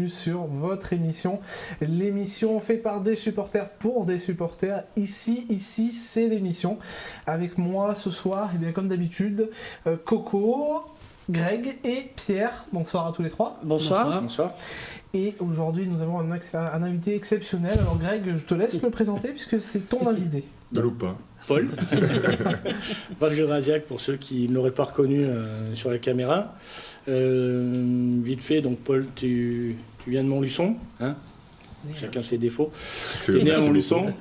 Sur votre émission, l'émission faite par des supporters pour des supporters. Ici, c'est l'émission. Avec moi ce soir, et bien comme d'habitude, Coco, Greg et Pierre. Bonsoir à tous les trois. Bonsoir. Et aujourd'hui, nous avons un invité exceptionnel. Alors Greg, je te laisse le présenter puisque c'est ton invité. Ne loupe pas. Paul. Paul Raziac, pour ceux qui ne l'auraient pas reconnu sur la caméra. Vite fait, donc Paul, tu viens de Montluçon, hein, chacun ses défauts. T'es né à Montluçon,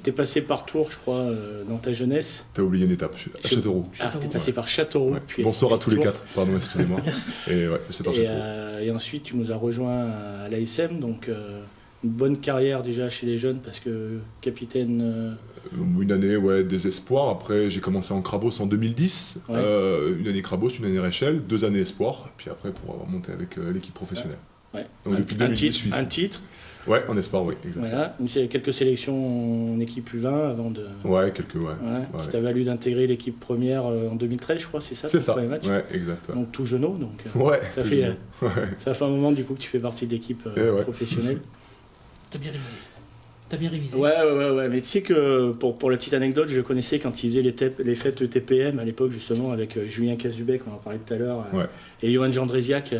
t'es passé par Tours, je crois, dans ta jeunesse. T'as oublié une étape, à Châteauroux. T'es passé par Châteauroux. Puis bonsoir à tous les quatre, pardon, excusez-moi. Et ouais, c'est par Châteauroux. Et ensuite, tu nous as rejoint à l'ASM, donc une bonne carrière déjà chez les jeunes, parce que capitaine... Une année, ouais, désespoir. Après, j'ai commencé en Crabos en 2010. Ouais. Une année Crabos, une année Réchelle, 2 années espoir. Puis après, pour avoir monté avec l'équipe professionnelle. Ouais. Donc, depuis 2010, un titre. Ouais, en espoir, oui, exactement. Voilà, quelques sélections en équipe U20 avant de... Ouais, quelques, ouais. Qui t'a valu d'intégrer l'équipe première en 2013, je crois, c'est ça? C'est ça, match ouais, exact. Ouais. Donc tout jeune, donc ouais, ça fait un moment du coup que tu fais partie de l'équipe professionnelle. T'as bien révisé. Ouais, mais tu sais que pour la petite anecdote, je connaissais quand ils faisaient les fêtes TPM à l'époque, justement, avec Julien Cazubek, on en parlait tout à l'heure, et Johan Gendrésiac.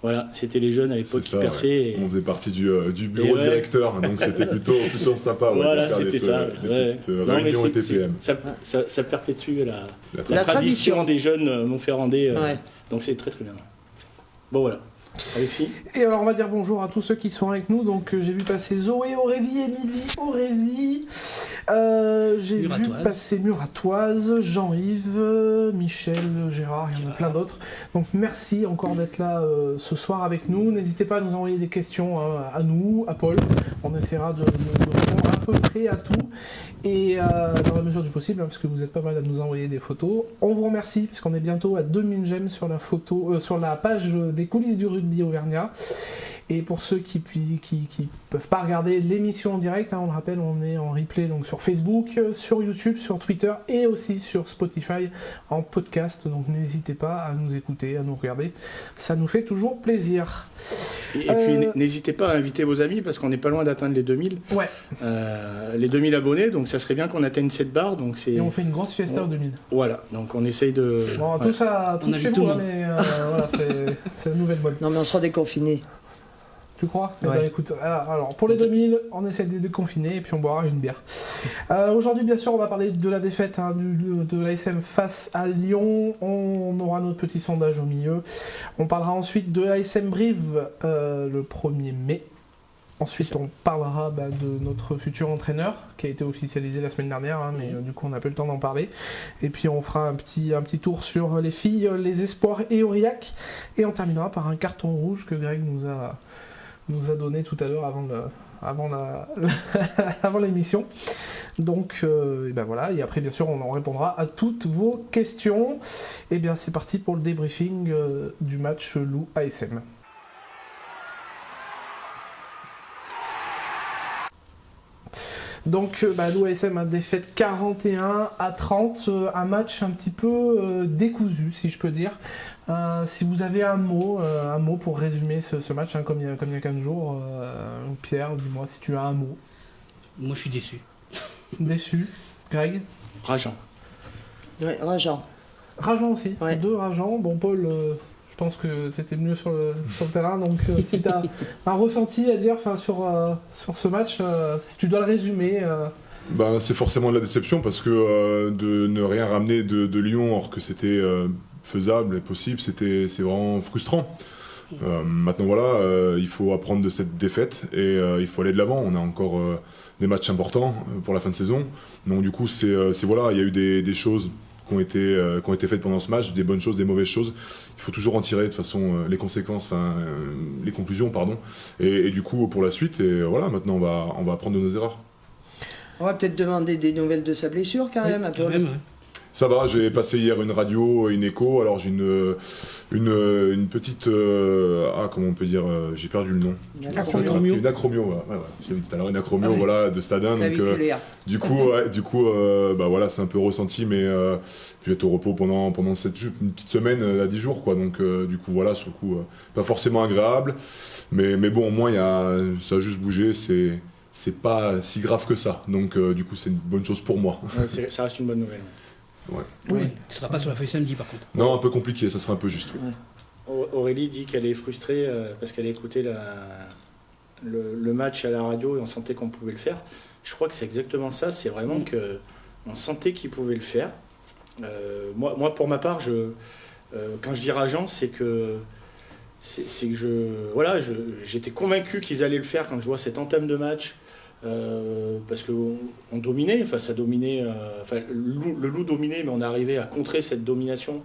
Voilà, c'était les jeunes à l'époque qui perçaient. Ouais. Et... On faisait partie du bureau directeur, donc c'était plutôt sympa. Voilà, c'était ça. Petites réunions et TPM. Ça perpétue la tradition des jeunes montferrandais. Donc c'est très très bien. Bon voilà. Alexis. Et alors on va dire bonjour à tous ceux qui sont avec nous. Donc j'ai vu passer Zoé, Aurélie, Émilie, j'ai vu passer Muratoise, Jean-Yves, Michel, Gérard, il y en a plein d'autres. Donc merci encore d'être là ce soir avec nous. N'hésitez pas à nous envoyer des questions à nous, à Paul. On essaiera de répondre à peu près à tout. Et dans la mesure du possible, parce que vous êtes pas mal à nous envoyer des photos. On vous remercie, parce qu'on est bientôt à 2000 j'aime sur la photo, sur la page des coulisses du rugby Auvergnat. Et pour ceux qui peuvent pas regarder l'émission en direct, on le rappelle, on est en replay donc sur Facebook, sur YouTube, sur Twitter et aussi sur Spotify en podcast. Donc n'hésitez pas à nous écouter, à nous regarder. Ça nous fait toujours plaisir. Et puis n'hésitez pas à inviter vos amis parce qu'on n'est pas loin d'atteindre les 2000. Ouais. Les 2000 abonnés, donc ça serait bien qu'on atteigne cette barre. Donc et on fait une grosse fiesta aux 2000. Voilà, donc on essaye de... Bon, tout ça, tout chez moi, mais voilà, c'est la nouvelle mode. Non mais on sera déconfinés. Tu crois ? Écoute, alors pour les 2000, on essaie de déconfiner et puis on boira une bière. Aujourd'hui, bien sûr, on va parler de la défaite de l'ASM face à Lyon. On aura notre petit sondage au milieu. On parlera ensuite de l'ASM Brive le 1er mai. Ensuite, on parlera de notre futur entraîneur qui a été officialisé la semaine dernière, mais du coup, on n'a pas eu le temps d'en parler. Et puis, on fera un petit tour sur les filles, les espoirs et Aurillac. Et on terminera par un carton rouge que Greg nous a donné tout à l'heure avant l'émission. Donc voilà, et après bien sûr on en répondra à toutes vos questions. Et bien c'est parti pour le débriefing du match Loup ASM. Donc Loup ASM a défaite 41-30, un match un petit peu décousu si je peux dire. Si vous avez un mot pour résumer ce match, comme il y a 15 jours, Pierre, dis-moi si tu as un mot. Moi je suis déçu. Déçu. Greg ? Rageant. Ouais, rageant. Rageant aussi, ouais. 2 rageants. Bon Paul, je pense que tu étais mieux sur le terrain, donc si tu as un ressenti à dire sur ce match, si tu dois le résumer... c'est forcément de la déception parce que de ne rien ramener de Lyon alors que c'était faisable et possible, c'est vraiment frustrant. Maintenant voilà, il faut apprendre de cette défaite et il faut aller de l'avant. On a encore des matchs importants pour la fin de saison. Donc du coup, voilà, il y a eu des choses qui ont été faites pendant ce match, des bonnes choses, des mauvaises choses. Il faut toujours en tirer de toute façon les conséquences, les conclusions, pardon. Et du coup, pour la suite, et voilà, maintenant on va apprendre de nos erreurs. On va peut-être demander des nouvelles de sa blessure quand même, un peu. Ça va, j'ai passé hier une radio et une écho, alors j'ai une petite... comment on peut dire, j'ai perdu le nom. Une acromio, voilà. J'ai dit tout à l'heure, une acromio, voilà, de Stade 1, donc du coup, voilà, c'est un peu ressenti, mais je vais être au repos pendant une petite semaine à 10 jours, quoi, donc du coup, voilà, sur le coup, pas forcément agréable, mais bon, au moins, ça a juste bougé, c'est pas si grave que ça, donc du coup, c'est une bonne chose pour moi. Ouais, ça reste une bonne nouvelle. Ouais. Oui. Tu ne seras pas sur la feuille samedi par contre. Non, un peu compliqué, ça sera un peu juste. Oui. Aurélie dit qu'elle est frustrée parce qu'elle a écouté le match à la radio et on sentait qu'on pouvait le faire. Je crois que c'est exactement ça, c'est vraiment qu'on sentait qu'il pouvait le faire. Moi, pour ma part, quand je dis rageant, c'est que j'étais convaincu qu'ils allaient le faire quand je vois cette entame de match. Parce qu'on dominait, ça dominait, le loup dominait, mais on arrivait à contrer cette domination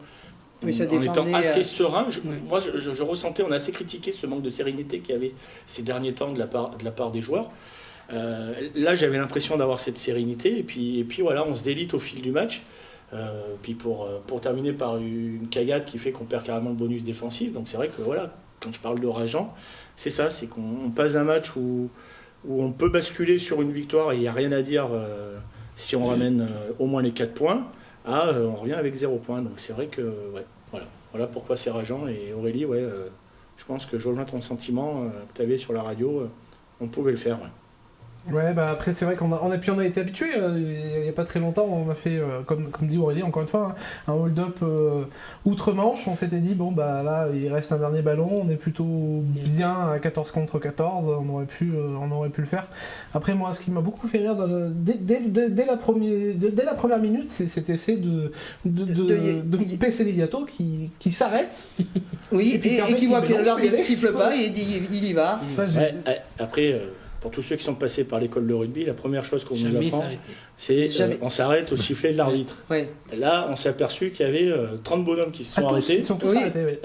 en étant assez serein. Moi, je ressentais, on a assez critiqué ce manque de sérénité qu'il y avait ces derniers temps de la part des joueurs. Là, j'avais l'impression d'avoir cette sérénité, et puis voilà, on se délite au fil du match. Puis pour terminer par une cagade qui fait qu'on perd carrément le bonus défensif. Donc c'est vrai que voilà, quand je parle de rageant, c'est ça, c'est qu'on passe d'un match où on peut basculer sur une victoire et il n'y a rien à dire si on ramène au moins les 4 points, on revient avec 0 points. Donc c'est vrai que voilà pourquoi c'est rageant. Et Aurélie, je pense que je rejoins ton sentiment que tu avais sur la radio, on pouvait le faire. Ouais, après c'est vrai qu'on a été habitué. Il n'y a pas très longtemps, on a fait, comme dit Aurélie, encore une fois, un hold-up outre-Manche. On s'était dit, là, il reste un dernier ballon, on est plutôt bien à 14 contre 14, on aurait pu le faire. Après, moi, ce qui m'a beaucoup fait rire dès la première minute, c'est cet essai de couper Celiato qui s'arrête. Oui, et qui voit que l'arbitre ne siffle pas et il y va. Après... Pour tous ceux qui sont passés par l'école de rugby, la première chose qu'on nous apprend, c'est on s'arrête au sifflet de l'arbitre. Ouais. Là, on s'est aperçu qu'il y avait 30 bonhommes qui se sont arrêtés. Ils sont tous arrêtés, oui.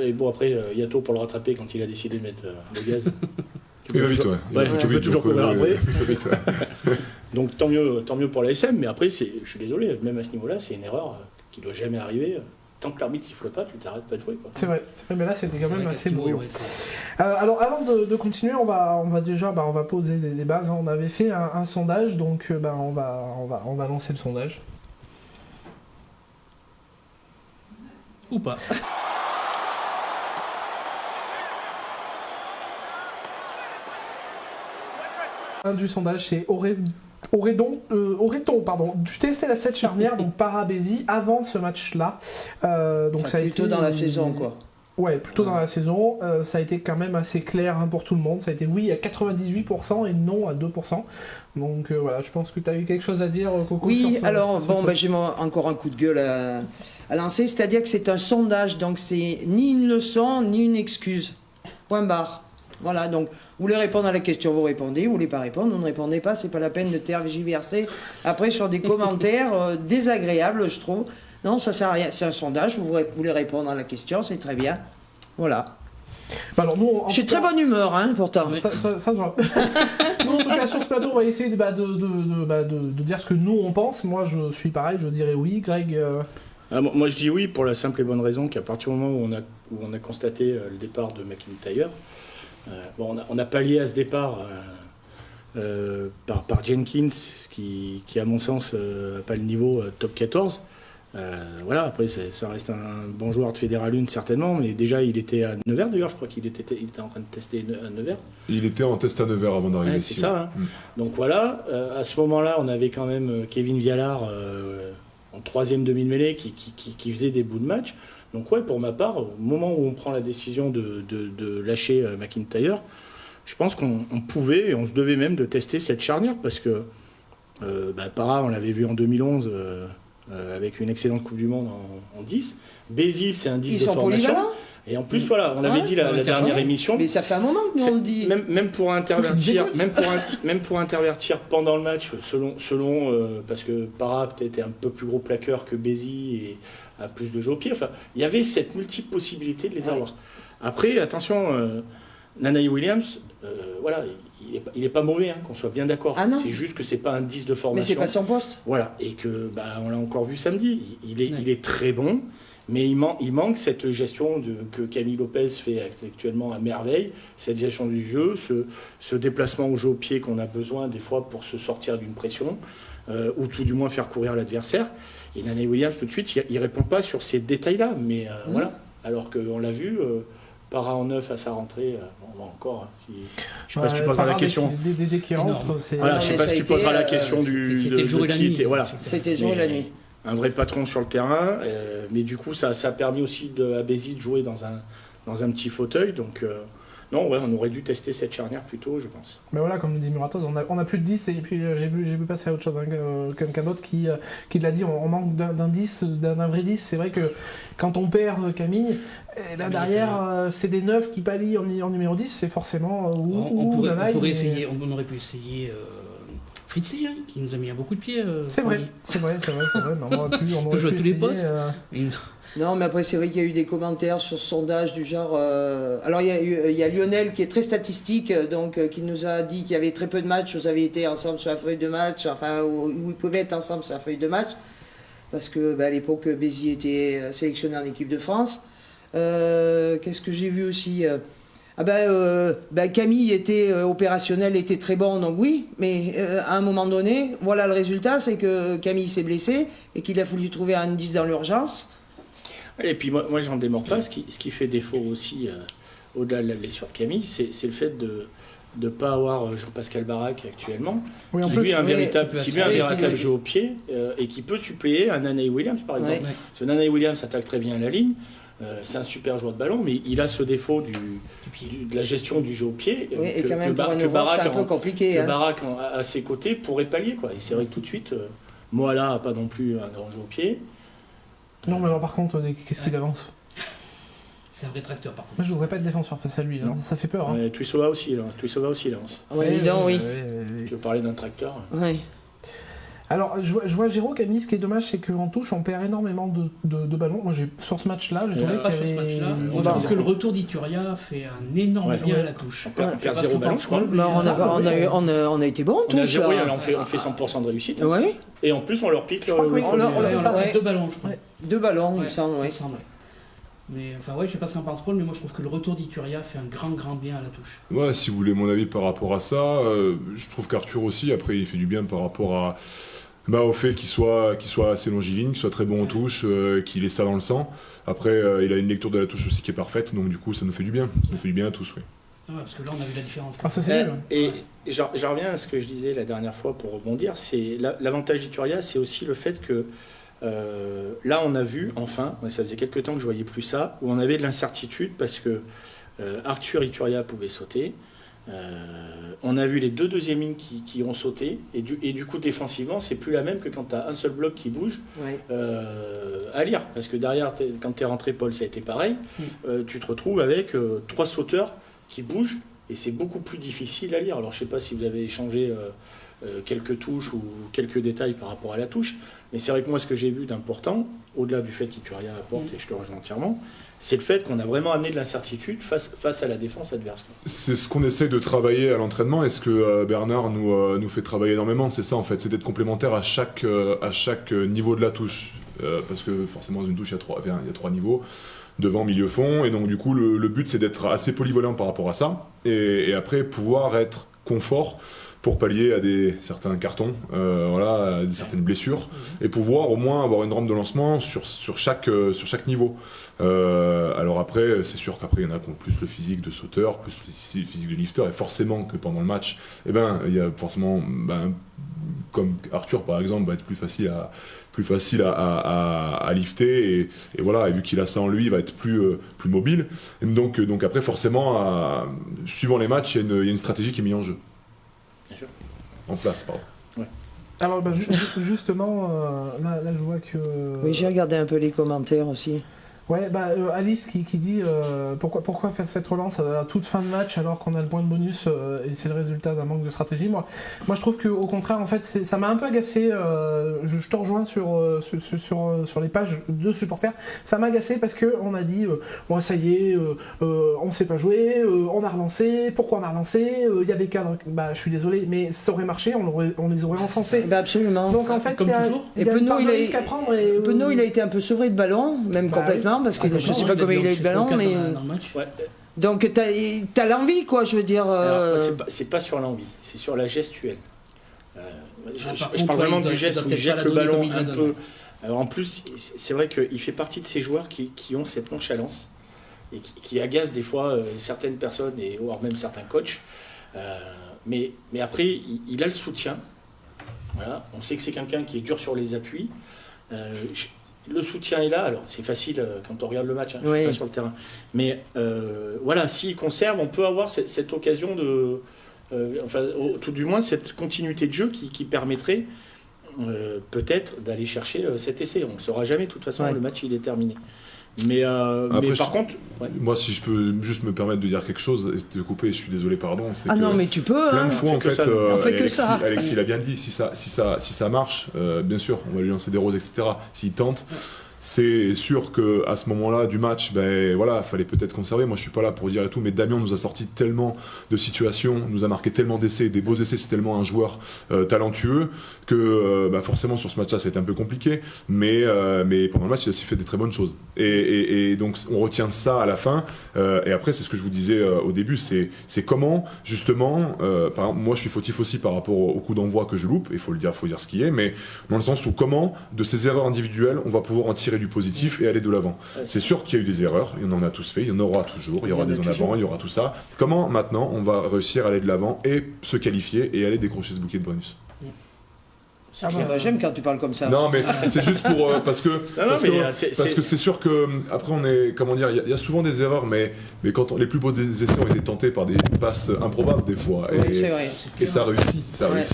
Et bon, après, Yato pour le rattraper quand il a décidé de mettre le gaz. Il va vite, il peut toujours courir après. Donc tant mieux pour la SM, mais après, je suis désolé, même à ce niveau-là, c'est une erreur qui ne doit jamais arriver. Tant que l'arbitre ne siffle pas, tu t'arrêtes pas de jouer. C'est vrai, mais là c'était quand même assez brouillon. Alors avant de continuer, on va déjà on va poser les bases. On avait fait un sondage, donc on va lancer le sondage. Ou pas. Du sondage, c'est aurait-on dû tester la 7 charnière, donc Para-Bézi, avant ce match-là. Donc ça a plutôt été dans la saison, quoi. Ouais, plutôt dans la saison. Ça a été quand même assez clair pour tout le monde. Ça a été oui à 98% et non à 2%. Donc voilà, je pense que tu as eu quelque chose à dire, Coco. Oui, alors j'ai encore un coup de gueule à lancer. C'est-à-dire que c'est un sondage, donc c'est ni une leçon, ni une excuse. Point barre. Voilà, donc vous voulez répondre à la question, vous répondez, vous voulez pas répondre, vous ne répondez pas, c'est pas la peine de tergiverser après sur des commentaires désagréables, je trouve. Non, ça sert à rien, c'est un sondage, vous voulez répondre à la question, c'est très bien. Voilà. Alors nous, je suis très bonne humeur, pourtant. Ça se voit. Nous, en tout cas, sur ce plateau, on va essayer de dire ce que nous on pense. Moi, je suis pareil, je dirais oui. Greg moi, je dis oui pour la simple et bonne raison qu'à partir du moment où on a constaté le départ de McIntyre, on a pallié à ce départ par Jenkins, qui à mon sens n'a pas le niveau top 14. Après ça reste un bon joueur de Fédéral 1 certainement, mais déjà il était à Nevers d'ailleurs, je crois qu'il était en train de tester à Nevers. Il était en test à Nevers avant d'arriver ici. C'est ça. Donc voilà, à ce moment-là on avait quand même Kevin Vialard en troisième demi-mêlée qui faisait des bouts de match. Donc pour ma part, au moment où on prend la décision de lâcher McIntyre, je pense qu'on pouvait et on se devait même de tester cette charnière parce que Para, on l'avait vu en 2011 avec une excellente Coupe du Monde en 10. Bézi, c'est un 10 de formation. Et en plus, on avait dit la dernière émission. Mais ça fait un moment que nous on le dit. Même pour intervertir, même pour intervertir pendant le match, selon parce que Para peut-être est un peu plus gros plaqueur que Bézi et a plus de jeux au pied. Enfin, il y avait cette multiple possibilité de les avoir. Après, attention, Nanae Williams, voilà, il est pas mauvais, hein, qu'on soit bien d'accord. Ah non. C'est juste que c'est pas un 10 de formation. Mais c'est pas son poste. Voilà, et que on l'a encore vu samedi. Il est très bon, mais il manque cette gestion que Camille Lopez fait actuellement à merveille, cette gestion du jeu, ce déplacement au jeu au pied qu'on a besoin des fois pour se sortir d'une pression, ou tout du moins faire courir l'adversaire. Et Nanae Williams, tout de suite, il répond pas sur ces détails-là, mais voilà. Alors qu'on l'a vu, Para en 9 à sa rentrée, on va encore. Hein, je sais pas si tu poseras la question. Dès qu'il rentre, c'est. Voilà, je sais pas si tu poseras la question C'était le jour et la nuit. Voilà. C'était le jour et la nuit. Un vrai patron sur le terrain, mais du coup, ça a permis aussi à Bézi de jouer dans un petit fauteuil. Donc, non, ouais, on aurait dû tester cette charnière plus tôt, je pense. Mais voilà, comme le dit Muratos, on a plus de 10, et puis j'ai vu passer à autre chose, quelqu'un d'autre qui l'a dit, on manque d'un 10, d'un vrai 10. C'est vrai que quand on perd Camille, là derrière, c'est des 9 qui pallient en numéro 10, c'est forcément... on aurait pu essayer... Fritz Lee, hein, qui nous a mis un beaucoup de pieds. C'est vrai. On aurait pu jouer à tous les postes. Non, mais après, c'est vrai qu'il y a eu des commentaires sur ce sondage du genre... Alors, il y a Lionel qui est très statistique, donc qui nous a dit qu'il y avait très peu de matchs, vous avez été ensemble sur la feuille de match, enfin, où ils pouvaient être ensemble sur la feuille de match, parce que à l'époque, Bézi était sélectionné en équipe de France. Qu'est-ce que j'ai vu aussi Camille était opérationnel, était très bon, donc oui, mais à un moment donné, voilà le résultat, c'est que Camille s'est blessé et qu'il a fallu trouver un 10 dans l'urgence. Et puis moi j'en démords pas, ce qui fait défaut aussi, au-delà de la blessure de Camille, c'est le fait de ne pas avoir Jean-Pascal Barac actuellement, oui, qui lui a un véritable jeu au pied, et qui peut suppléer un Nanae Williams par exemple. Ouais. Parce que Nanae Williams attaque très bien la ligne, c'est un super joueur de ballon, mais il a ce défaut de la gestion du jeu au pied, oui, et quand même pour un Barac, c'est un peu compliqué. Barac à ses côtés pourrait pallier, quoi. Et c'est vrai que tout de suite, Moala n'a pas non plus un grand jeu au pied. Non, mais alors par contre, qu'est-ce qu'il avance? C'est un vrai tracteur par contre. Moi je voudrais pas être défenseur face à lui, hein. Ça fait peur. Hein. Tuisova aussi, il avance. Oui, oui. Tu veux parler d'un tracteur? Oui. Alors, je vois Géraud qui a mis, ce qui est dommage, c'est qu'en touche, on perd énormément de ballons. Moi, sur ce match-là, j'ai trouvé pas sur ce match-là. Je pense que le retour d'Ituria fait un énorme bien à la touche. On perd 0 ballon, je crois. On a été bon en touche. On fait 100% de réussite. Oui. Et en plus, on leur pique on a 2 ballons, je crois. 2 ballons, il me semble, oui. Mais enfin, je sais pas ce qu'en pense Paul, mais moi je trouve que le retour d'Ituria fait un grand bien à la touche. Ouais, si vous voulez mon avis par rapport à ça, je trouve qu'Arthur aussi, après, il fait du bien par rapport au fait qu'il soit assez longiligne, qu'il soit très bon en touche, qu'il ait ça dans le sang. Après, il a une lecture de la touche aussi qui est parfaite, donc du coup, ça nous fait du bien. Ça nous fait du bien à tous, oui. Ah, parce que là, on a vu la différence. Ah, ça c'est nul. Et j'en reviens à ce que je disais la dernière fois pour rebondir. C'est l'avantage d'Ituria, c'est aussi le fait que là, on a vu, enfin, ça faisait quelques temps que je voyais plus ça, où on avait de l'incertitude parce que Arthur Ituria pouvait sauter. On a vu les 2 deuxièmes lignes qui ont sauté, et du coup, défensivement, c'est plus la même que quand tu as un seul bloc qui bouge à lire. Parce que derrière, quand tu es rentré, Paul, ça a été pareil. Tu te retrouves avec 3 sauteurs qui bougent, et c'est beaucoup plus difficile à lire. Alors, je sais pas si vous avez échangé quelques touches ou quelques détails par rapport à la touche, mais c'est vrai que moi, ce que j'ai vu d'important, au-delà du fait qu'Ituria apporte, et je te rejoins entièrement, c'est le fait qu'on a vraiment amené de l'incertitude face à la défense adverse. C'est ce qu'on essaie de travailler à l'entraînement, et ce que Bernard nous fait travailler énormément, c'est ça en fait, c'est d'être complémentaire à chaque niveau de la touche. Parce que forcément, dans une touche, il y a 3 niveaux, devant, milieu, fond, et donc du coup, le but, c'est d'être assez polyvalent par rapport à ça, et après, pouvoir être confort pour pallier à certains cartons, à certaines blessures, et pouvoir au moins avoir une rampe de lancement sur chaque niveau. Alors après, c'est sûr qu'après, il y en a qui ont plus le physique de sauteur, plus le physique de lifter, et forcément que pendant le match, il y a forcément, comme Arthur par exemple, va être plus facile à lifter, et voilà, et vu qu'il a ça en lui, il va être plus mobile. Et donc après, forcément, suivant les matchs, il y a une stratégie qui est mise en jeu. En place, pardon. Ouais. Alors justement, là je vois que... Oui, j'ai regardé un peu les commentaires aussi. Ouais, Alice qui dit pourquoi faire cette relance à la toute fin de match alors qu'on a le point de bonus et c'est le résultat d'un manque de stratégie. Moi je trouve qu'au contraire, en fait, ça m'a un peu agacé. Je te rejoins sur les pages de supporters. Ça m'a agacé parce qu'on a dit bon, ça y est, on sait pas jouer, on a relancé. Pourquoi on a relancé? Il y a des cadres. Je suis désolé, mais ça aurait marché, on les aurait encensés. Absolument. Donc en fait, comme toujours. Il y a Penaud, risque à prendre. Penaud, il a été un peu sevré de ballon, même complètement. Parce que je sais pas comment il a eu le ballon, mais... Ouais. Donc t'as l'envie, quoi, je veux dire... Alors, c'est pas sur l'envie, c'est sur la gestuelle. Je parle vraiment du geste où il jette le ballon un peu. Alors en plus, c'est vrai qu'il fait partie de ces joueurs qui ont cette nonchalance et qui agacent des fois certaines personnes, voire même certains coachs. Mais après, il a le soutien. Voilà. On sait que c'est quelqu'un qui est dur sur les appuis. Le soutien est là, alors c'est facile quand on regarde le match, je suis pas sur le terrain. Mais voilà, s'il conserve, on peut avoir cette occasion de... tout du moins cette continuité de jeu qui permettrait peut-être d'aller chercher cet essai. On ne le saura jamais, de toute façon, le match il est terminé. Mais par contre... Moi, si je peux juste me permettre de dire quelque chose, et te couper, je suis désolé, pardon. Non, mais tu peux. Plein de fois, en fait, Alexis l'a bien dit, si ça marche, bien sûr, on va lui lancer des roses, etc. S'il tente, c'est sûr qu'à ce moment-là du match, fallait peut-être conserver. Moi, je suis pas là pour dire et tout, mais Damien nous a sorti tellement de situations, nous a marqué tellement d'essais, des beaux essais. C'est tellement un joueur talentueux que forcément sur ce match-là, ça a été un peu compliqué. Mais pendant le match, il a aussi fait des très bonnes choses. Et donc, on retient ça à la fin. Et après, c'est ce que je vous disais au début, c'est comment justement. Par exemple, moi, je suis fautif aussi par rapport au coup d'envoi que je loupe. Il faut dire ce qui est, mais dans le sens où comment de ces erreurs individuelles, on va pouvoir en tirer du positif et aller de l'avant. C'est sûr qu'il y a eu des erreurs, on en a tous fait, il y en aura toujours, il y aura des en avant, il y aura tout ça. Comment maintenant on va réussir à aller de l'avant et se qualifier et aller décrocher ce bouquet de bonus? J'aime quand tu parles comme ça. Non, mais c'est juste pour parce que c'est sûr que après on est, comment dire, il y a souvent des erreurs, mais quand les plus beaux des essais ont été tentés par des passes improbables des fois. Oui, c'est vrai. Et ça réussit.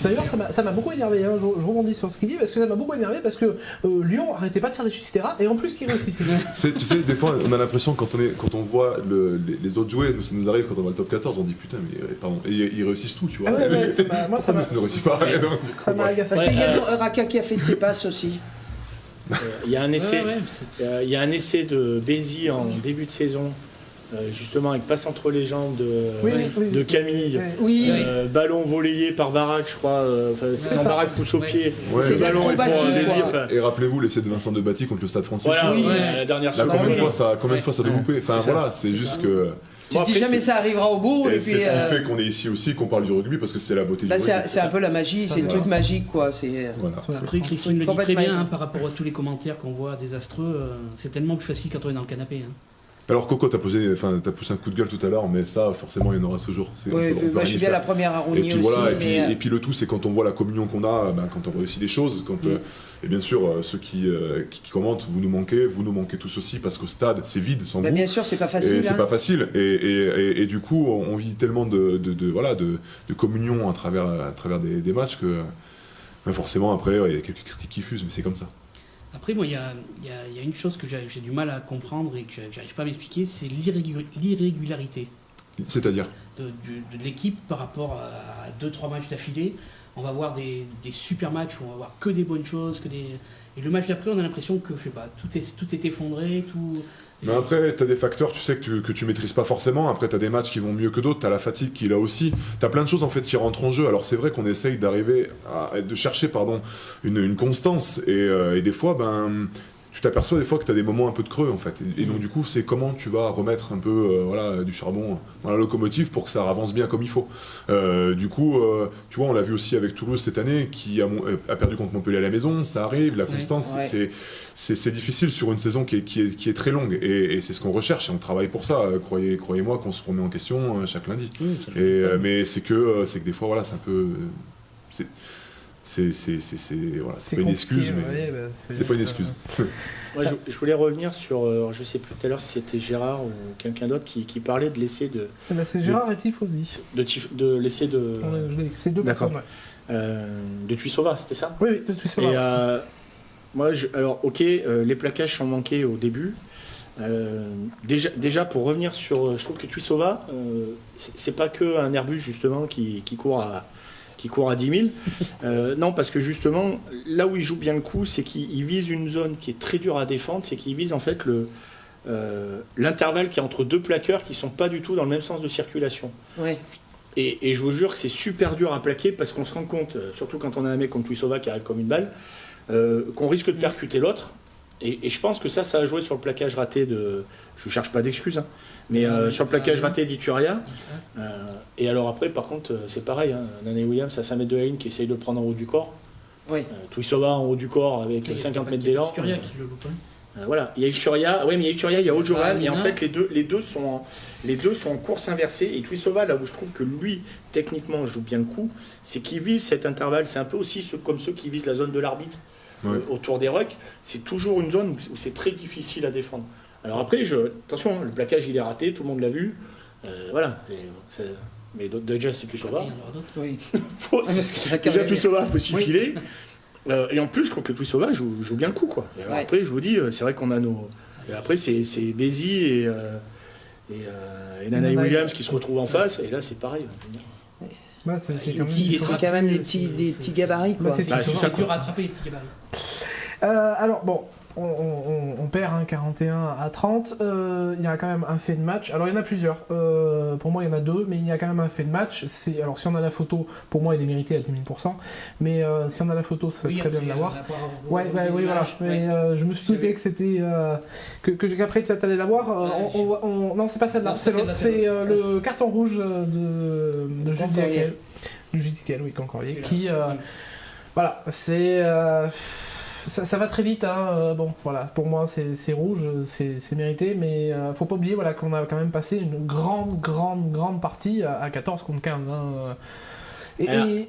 D'ailleurs, ça m'a beaucoup énervé. Je rebondis sur ce qu'il dit parce que ça m'a beaucoup énervé parce que Lyon arrêtait pas de faire des chisteras et en plus qu'il réussissait. Tu sais, des fois on a l'impression quand on voit les autres jouer, ça nous arrive quand on va le top 14, on dit putain mais pardon, et ils réussissent tout, tu vois. Moi ça ne réussit pas. Ça m'a agacé. Raka qui a fait de ses passes aussi. Il y a un essai, il y a un essai de Bézi en début de saison, justement avec passe entre les jambes de Camille, ballon volleyé par Barak, je crois. Barak pousse au pied. C'est ballon et rappelez-vous l'essai de Vincent Debatty contre le Stade Français. La dernière seconde. Combien de fois ça doit louper. Enfin voilà, c'est juste que. Tu te dis jamais ça arrivera au bout. Et c'est ce qui fait qu'on est ici aussi, qu'on parle du rugby, parce que c'est la beauté du rugby. C'est un peu la magie, c'est le truc magique, quoi. Après, Christine le dit très bien, par rapport à tous les commentaires qu'on voit désastreux, c'est tellement plus facile quand on est dans le canapé. Alors Coco, t'as poussé un coup de gueule tout à l'heure, mais ça forcément il y en aura toujours. Moi je suis bien la première à rogner aussi. Et puis le tout, c'est quand on voit la communion qu'on a, quand on réussit des choses, et bien sûr ceux qui commentent, vous nous manquez tous aussi, parce qu'au stade c'est vide sans vous. Bien sûr, c'est pas facile. C'est pas facile, et du coup on vit tellement de communion à travers des matchs que forcément après il y a quelques critiques qui fusent, mais c'est comme ça. Après, moi, il y a une chose que j'ai du mal à comprendre et que j'arrive pas à m'expliquer, c'est l'irrégularité. C'est-à-dire de l'équipe par rapport à 2-3 matchs d'affilée. On va voir des super matchs où on va voir que des bonnes choses, et le match d'après, on a l'impression que, je sais pas, tout est effondré, tout... Mais après, t'as des facteurs, tu sais, que tu maîtrises pas forcément. Après, t'as des matchs qui vont mieux que d'autres. T'as la fatigue qui est là aussi. T'as plein de choses en fait qui rentrent en jeu. Alors c'est vrai qu'on essaye de chercher une constance. Et des fois, tu t'aperçois des fois que tu as des moments un peu de creux en fait. Et donc du coup, c'est comment tu vas remettre un peu du charbon dans la locomotive pour que ça avance bien comme il faut. Du coup, tu vois, on l'a vu aussi avec Toulouse cette année qui a perdu contre Montpellier à la maison. Ça arrive, la constance, c'est difficile sur une saison qui est très longue. Et c'est ce qu'on recherche et on travaille pour ça. Croyez-moi qu'on se remet en question chaque lundi. Mais c'est que des fois, voilà, c'est un peu... C'est pas une excuse, mais c'est pas une excuse. Moi, je voulais revenir sur, je sais plus tout à l'heure si c'était Gérard ou quelqu'un d'autre qui parlait de l'essai de... c'est Gérard et Tifosi. De l'essai de... C'est deux personnes, de Tuissova, c'était ça? Oui, de Tuissova. Et moi, alors, ok, les plaquages sont manqués au début. Déjà, pour revenir sur... Je trouve que Tuisova, c'est pas que un Airbus, justement, qui court à 10 000. Non, parce que justement, là où il joue bien le coup, c'est qu'il vise une zone qui est très dure à défendre, c'est qu'il vise en fait l'intervalle qui est entre deux plaqueurs qui sont pas du tout dans le même sens de circulation. Ouais. Et je vous jure que c'est super dur à plaquer parce qu'on se rend compte, surtout quand on a un mec comme Tuisova qui arrive comme une balle, qu'on risque de percuter l'autre. Et je pense que ça a joué sur le plaquage raté de... Je ne cherche pas d'excuses, hein, mais sur le plaquage raté d'Ituria. Et alors après, par contre, c'est pareil. Hein, Nane Williams à 5 mètres de la ligne qui essaye de le prendre en haut du corps. Oui. Tuisova en haut du corps avec 50 mètres d'élan. Curia qui le loupe. Voilà, il y a Ilchuria, oui, mais il y a Ilchuria, il y a Ojoran, et en fait les deux sont en course inversée. Et Tuisova, là où je trouve que lui, techniquement, joue bien le coup, c'est qu'il vise cet intervalle. C'est un peu aussi comme ceux qui visent la zone de l'arbitre autour des rucks. C'est toujours une zone où c'est très difficile à défendre. Alors après, attention, le plaquage il est raté, tout le monde l'a vu. Voilà, mais déjà c'est Tuisova. Oui. Déjà Tuisova, il faut s'y filer. Et en plus, je trouve que Tuisova joue bien le coup, quoi. Et alors après, je vous dis, c'est vrai qu'on a nos... Et après, c'est Bézi et Nanae Williams qui se retrouvent en face, et là, c'est pareil. Bah, c'est quand même des petits gabarits, quoi. C'est ça dur à attraper, les petits gabarits. Alors, bon, on perd 41-30. Il y a quand même un fait de match. Alors, il y en a plusieurs. Pour moi, il y en a deux, mais il y a quand même un fait de match. Alors, si on a la photo, pour moi, il est mérité à 10 000%. Mais si on a la photo, ça serait bien de l'avoir. Oui, voilà. Mais je me suis douté que c'était... qu'après, tu allais l'avoir. Non, c'est pas celle-là. C'est l'autre. C'est le carton rouge de Jules Diaquel. Jules Diaquel, oui, Concorier. Qui... Voilà, c'est... Ça va très vite, hein. Bon, voilà, pour moi c'est rouge, c'est mérité, mais faut pas oublier voilà, qu'on a quand même passé une grande partie à 14 contre 15. Hein. Et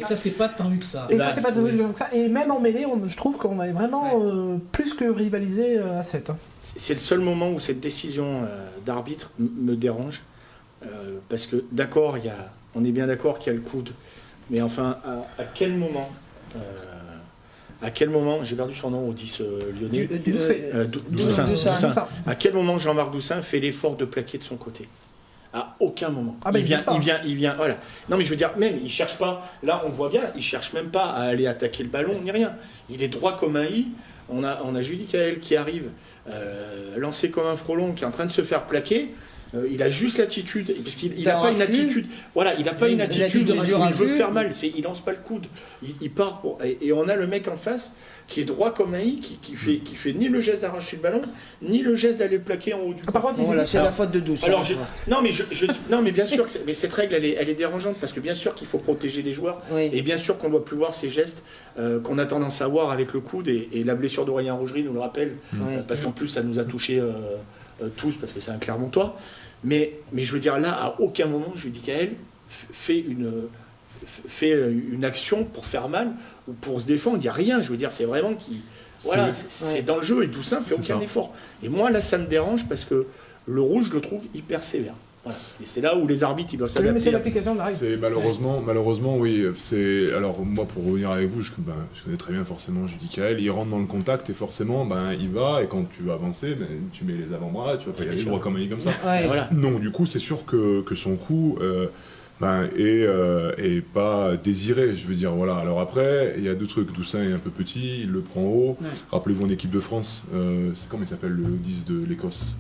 que ça c'est pas tant vu que ça. Et ça c'est pas tant vu que ça. Et même en mêlée, je trouve qu'on avait vraiment plus que rivalisé à 7. Hein. C'est le seul moment où cette décision d'arbitre me dérange, parce que d'accord, on est bien d'accord qu'il y a le coude, mais enfin, à quel moment... À quel moment, j'ai perdu son nom au 10 lyonnais, Doussin. À quel moment Jean-Marc Doussin fait l'effort de plaquer de son côté? À aucun moment. Ah ben il vient, voilà. Non mais je veux dire, même, il cherche pas, là on voit bien, il cherche même pas à aller attaquer le ballon, ni rien. Il est droit comme un i, on a Judy Kael qui arrive, lancé comme un frelon, qui est en train de se faire plaquer. Il a juste l'attitude, parce qu'il n'a pas une attitude. Voilà, il n'a pas une attitude où il veut faire mal. Il lance pas le coude. Il part et on a le mec en face qui est droit comme un i, qui fait ni le geste d'arracher le ballon, ni le geste d'aller le plaquer en haut du. Par contre, c'est la faute de Douce. Alors, non, mais bien sûr, mais cette règle, elle est dérangeante parce que bien sûr qu'il faut protéger les joueurs et bien sûr qu'on ne doit plus voir ces gestes qu'on a tendance à voir avec le coude et la blessure d'Aurélien Rougerie nous le rappelle parce qu'en plus ça nous a touché tous parce que c'est un Clermontois. Mais je veux dire, là, à aucun moment, je lui dis qu'elle fait une action pour faire mal ou pour se défendre. Il n'y a rien. Je veux dire, c'est vraiment c'est dans le jeu et Doussin fait aucun effort. Et moi, là, ça me dérange parce que le rouge, je le trouve hyper sévère. Voilà. Et c'est là où les arbitres ils doivent s'adapter. Mais c'est l'application de la règle. C'est malheureusement, oui. Alors moi, pour revenir avec vous, je connais très bien forcément Judy Kael. Il rentre dans le contact et forcément, il va. Et quand tu vas avancer, tu mets les avant-bras. Tu vas pas y aller droit comme un comme ça. Ouais. Voilà. Non, du coup, c'est sûr que son coup est pas désiré. Je veux dire, voilà. Alors après, il y a deux trucs. Doussin est un peu petit, il le prend haut. Ouais. Rappelez-vous en équipe de France, c'est comment il s'appelle le 10 de l'Écosse,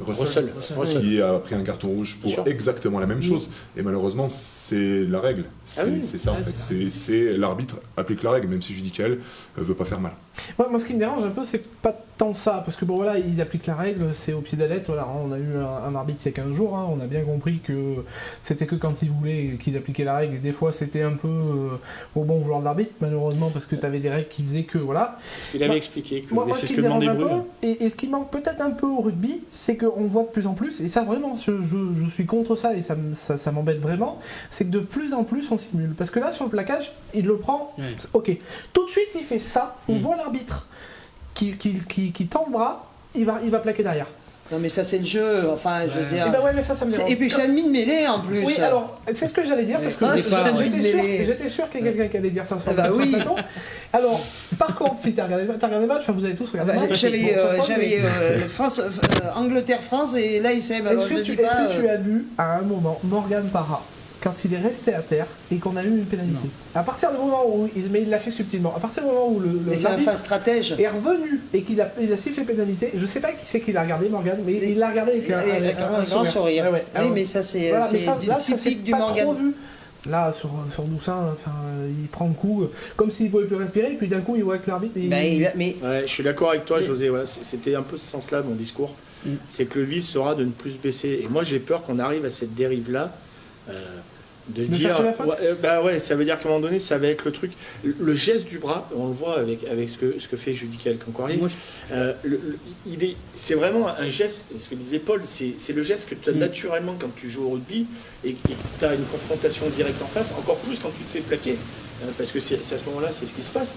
Russell, qui a pris un carton rouge pour exactement la même chose. Et malheureusement, c'est la règle. C'est ça en fait. C'est l'arbitre applique la règle, même si Judy Kael veut pas faire mal. Moi, ce qui me dérange un peu, c'est pas tant ça, parce que bon voilà, il applique la règle, c'est au pied de la lettre. Voilà, on a eu un arbitre il y a 15 jours, on a bien compris que c'était que quand il voulait qu'ils appliquaient la règle, et des fois c'était un peu au bon vouloir de l'arbitre, malheureusement, parce que tu avais des règles qui faisaient que voilà. C'est ce qu'il avait expliqué, c'est ce que demandait Bruno. Et ce qui manque peut-être un peu au rugby, c'est qu'on voit de plus en plus, et ça vraiment, je suis contre ça, et ça m'embête vraiment, c'est que de plus en plus on simule. Parce que là, sur le plaquage, il le prend, ok, tout de suite il fait ça, on voit l'arbitre qui tend le bras, il va plaquer derrière. Non mais ça c'est le jeu, enfin je veux dire... Et ben ouais, mais ça me dérange. Et puis c'est ennemi de mêlée en plus. Oui, alors, c'est ce que j'allais dire, parce que j'étais sûr qu'il y a quelqu'un qui allait dire ça sur le plateau. Alors, par contre, si t'as regardé le match, enfin vous avez tous regardé le match. J'avais Angleterre-France et là il s'est... Est-ce que tu as vu à un moment Morgan Parra, quand il est resté à terre et qu'on a eu une pénalité? À partir du moment où... Mais il l'a fait subtilement. À partir du moment où c'est un fin stratège. Est revenu et qu'il a sifflé pénalité, je sais pas qui c'est qui l'a regardé, Morgan, mais il l'a regardé avec un grand sourire. Oui, mais ça c'est typique du Morgan. Là, sur Doussin, enfin, il prend le coup comme s'il pouvait plus respirer, et puis d'un coup, il voit que l'arbitre. Ouais, je suis d'accord avec toi, José. Voilà, c'était un peu ce sens-là, mon discours. C'est que le vice sera de ne plus baisser. Et moi, j'ai peur qu'on arrive à cette dérive-là. De dire ça veut dire qu'à un moment donné ça va être le truc, le geste du bras, on le voit avec ce que fait Judicael Cancorier, c'est vraiment un geste, ce que disait Paul, c'est le geste que tu as naturellement quand tu joues au rugby et que tu as une confrontation directe en face, encore plus quand tu te fais plaquer, parce que c'est à ce moment là c'est ce qui se passe,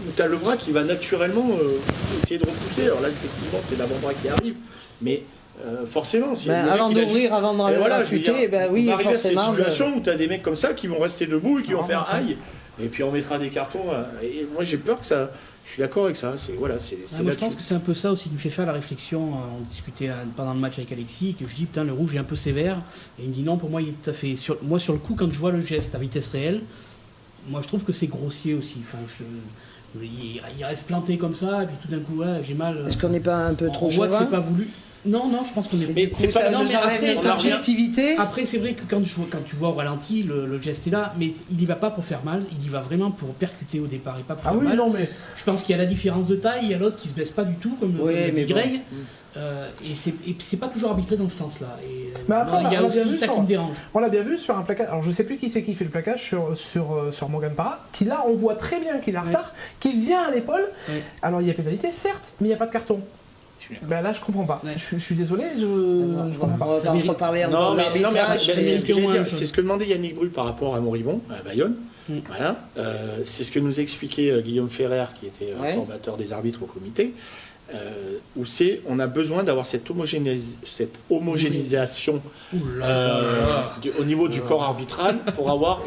où tu as le bras qui va naturellement essayer de repousser. Alors là effectivement c'est l'avant-bras qui arrive, mais forcément, si avant d'ouvrir, avant de rafuter, oui, on arrive forcément. À cette situation où tu as des mecs comme ça qui vont rester debout et qui vont faire aïe, et puis on mettra des cartons. Et moi j'ai peur que ça. Je suis d'accord avec ça. Moi je pense que c'est un peu ça aussi qui me fait faire la réflexion. On discutait pendant le match avec Alexis, que je dis putain le rouge est un peu sévère, et il me dit non, pour moi il est tout à fait. Moi sur le coup, quand je vois le geste à vitesse réelle, moi je trouve que c'est grossier aussi. Enfin, il reste planté comme ça, et puis tout d'un coup j'ai mal. Est-ce qu'on n'est pas un peu trop chauvin ? On voit que c'est pas voulu. Non, je pense qu'on est... Mais c'est pas notre objectivité. Après, c'est vrai que quand tu vois au ralenti, le geste est là, mais il y va pas pour faire mal, il y va vraiment pour percuter au départ et pas pour faire mal. Non, mais... Je pense qu'il y a la différence de taille, il y a l'autre qui se blesse pas du tout, comme dit Greg, et c'est pas toujours arbitré dans ce sens-là. Mais après, il y a aussi ça qui me dérange. On l'a bien vu sur un plaquage, alors je sais plus qui c'est qui fait le plaquage sur Morgan Parra, qui là, on voit très bien qu'il a retard, qui vient à l'épaule. Alors il y a pénalité, certes, mais il n'y a pas de carton. Là, je comprends pas. Je suis désolé, je comprends pas. On va en reparler encore. C'est ce que demandait Yannick Bru par rapport à Moribond, à Bayonne. Voilà. C'est ce que nous expliquait Guillaume Ferrer, qui était formateur des arbitres au comité, où on a besoin d'avoir cette homogénéisation au niveau du corps arbitral pour avoir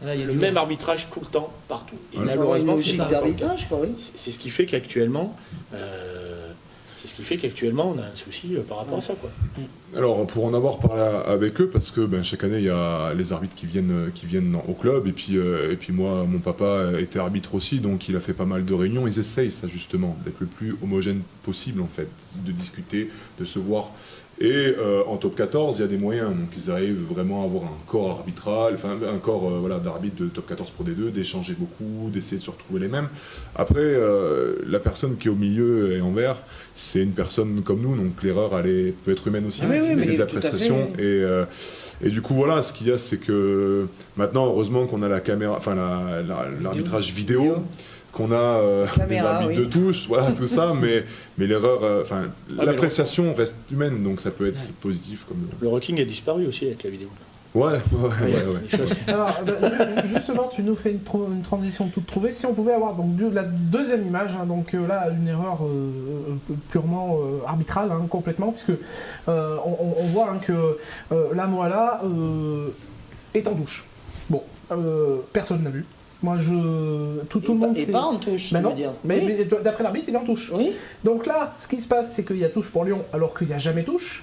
le même arbitrage tout le temps, partout. Et malheureusement, c'est ce qui fait qu'actuellement... C'est ce qui fait qu'actuellement, on a un souci par rapport à ça, quoi. Alors, pour en avoir parlé avec eux, parce que chaque année, il y a les arbitres qui viennent au club, et puis moi, mon papa était arbitre aussi, donc il a fait pas mal de réunions. Ils essayent, ça, justement, d'être le plus homogène possible, en fait, de discuter, de se voir. Et en top 14, il y a des moyens, donc ils arrivent vraiment à avoir un corps arbitral, enfin un corps d'arbitre de top 14 pour D2, d'échanger beaucoup, d'essayer de se retrouver les mêmes. Après, la personne qui est au milieu et en vert, c'est une personne comme nous, donc l'erreur peut être humaine aussi, les appréciations. Et du coup, voilà, ce qu'il y a, c'est que maintenant, heureusement qu'on a la caméra, enfin l'arbitrage vidéo. Qu'on a les arbitres de touche, voilà, tout ça, mais l'erreur, l'appréciation reste humaine, donc ça peut être positif. Comme... Le rocking a disparu aussi avec la vidéo. Ouais. Alors, justement, tu nous fais une transition toute trouvée. Si on pouvait avoir donc la deuxième image, donc là, une erreur purement arbitrale, complètement, puisque on voit que la Moala est en touche. Bon, personne n'a vu. Moi, tout le monde sait. Et pas en touche, tu veux dire. Mais d'après l'arbitre, il est en touche. Oui. Donc là, ce qui se passe, c'est qu'il y a touche pour Lyon, alors qu'il n'y a jamais touche.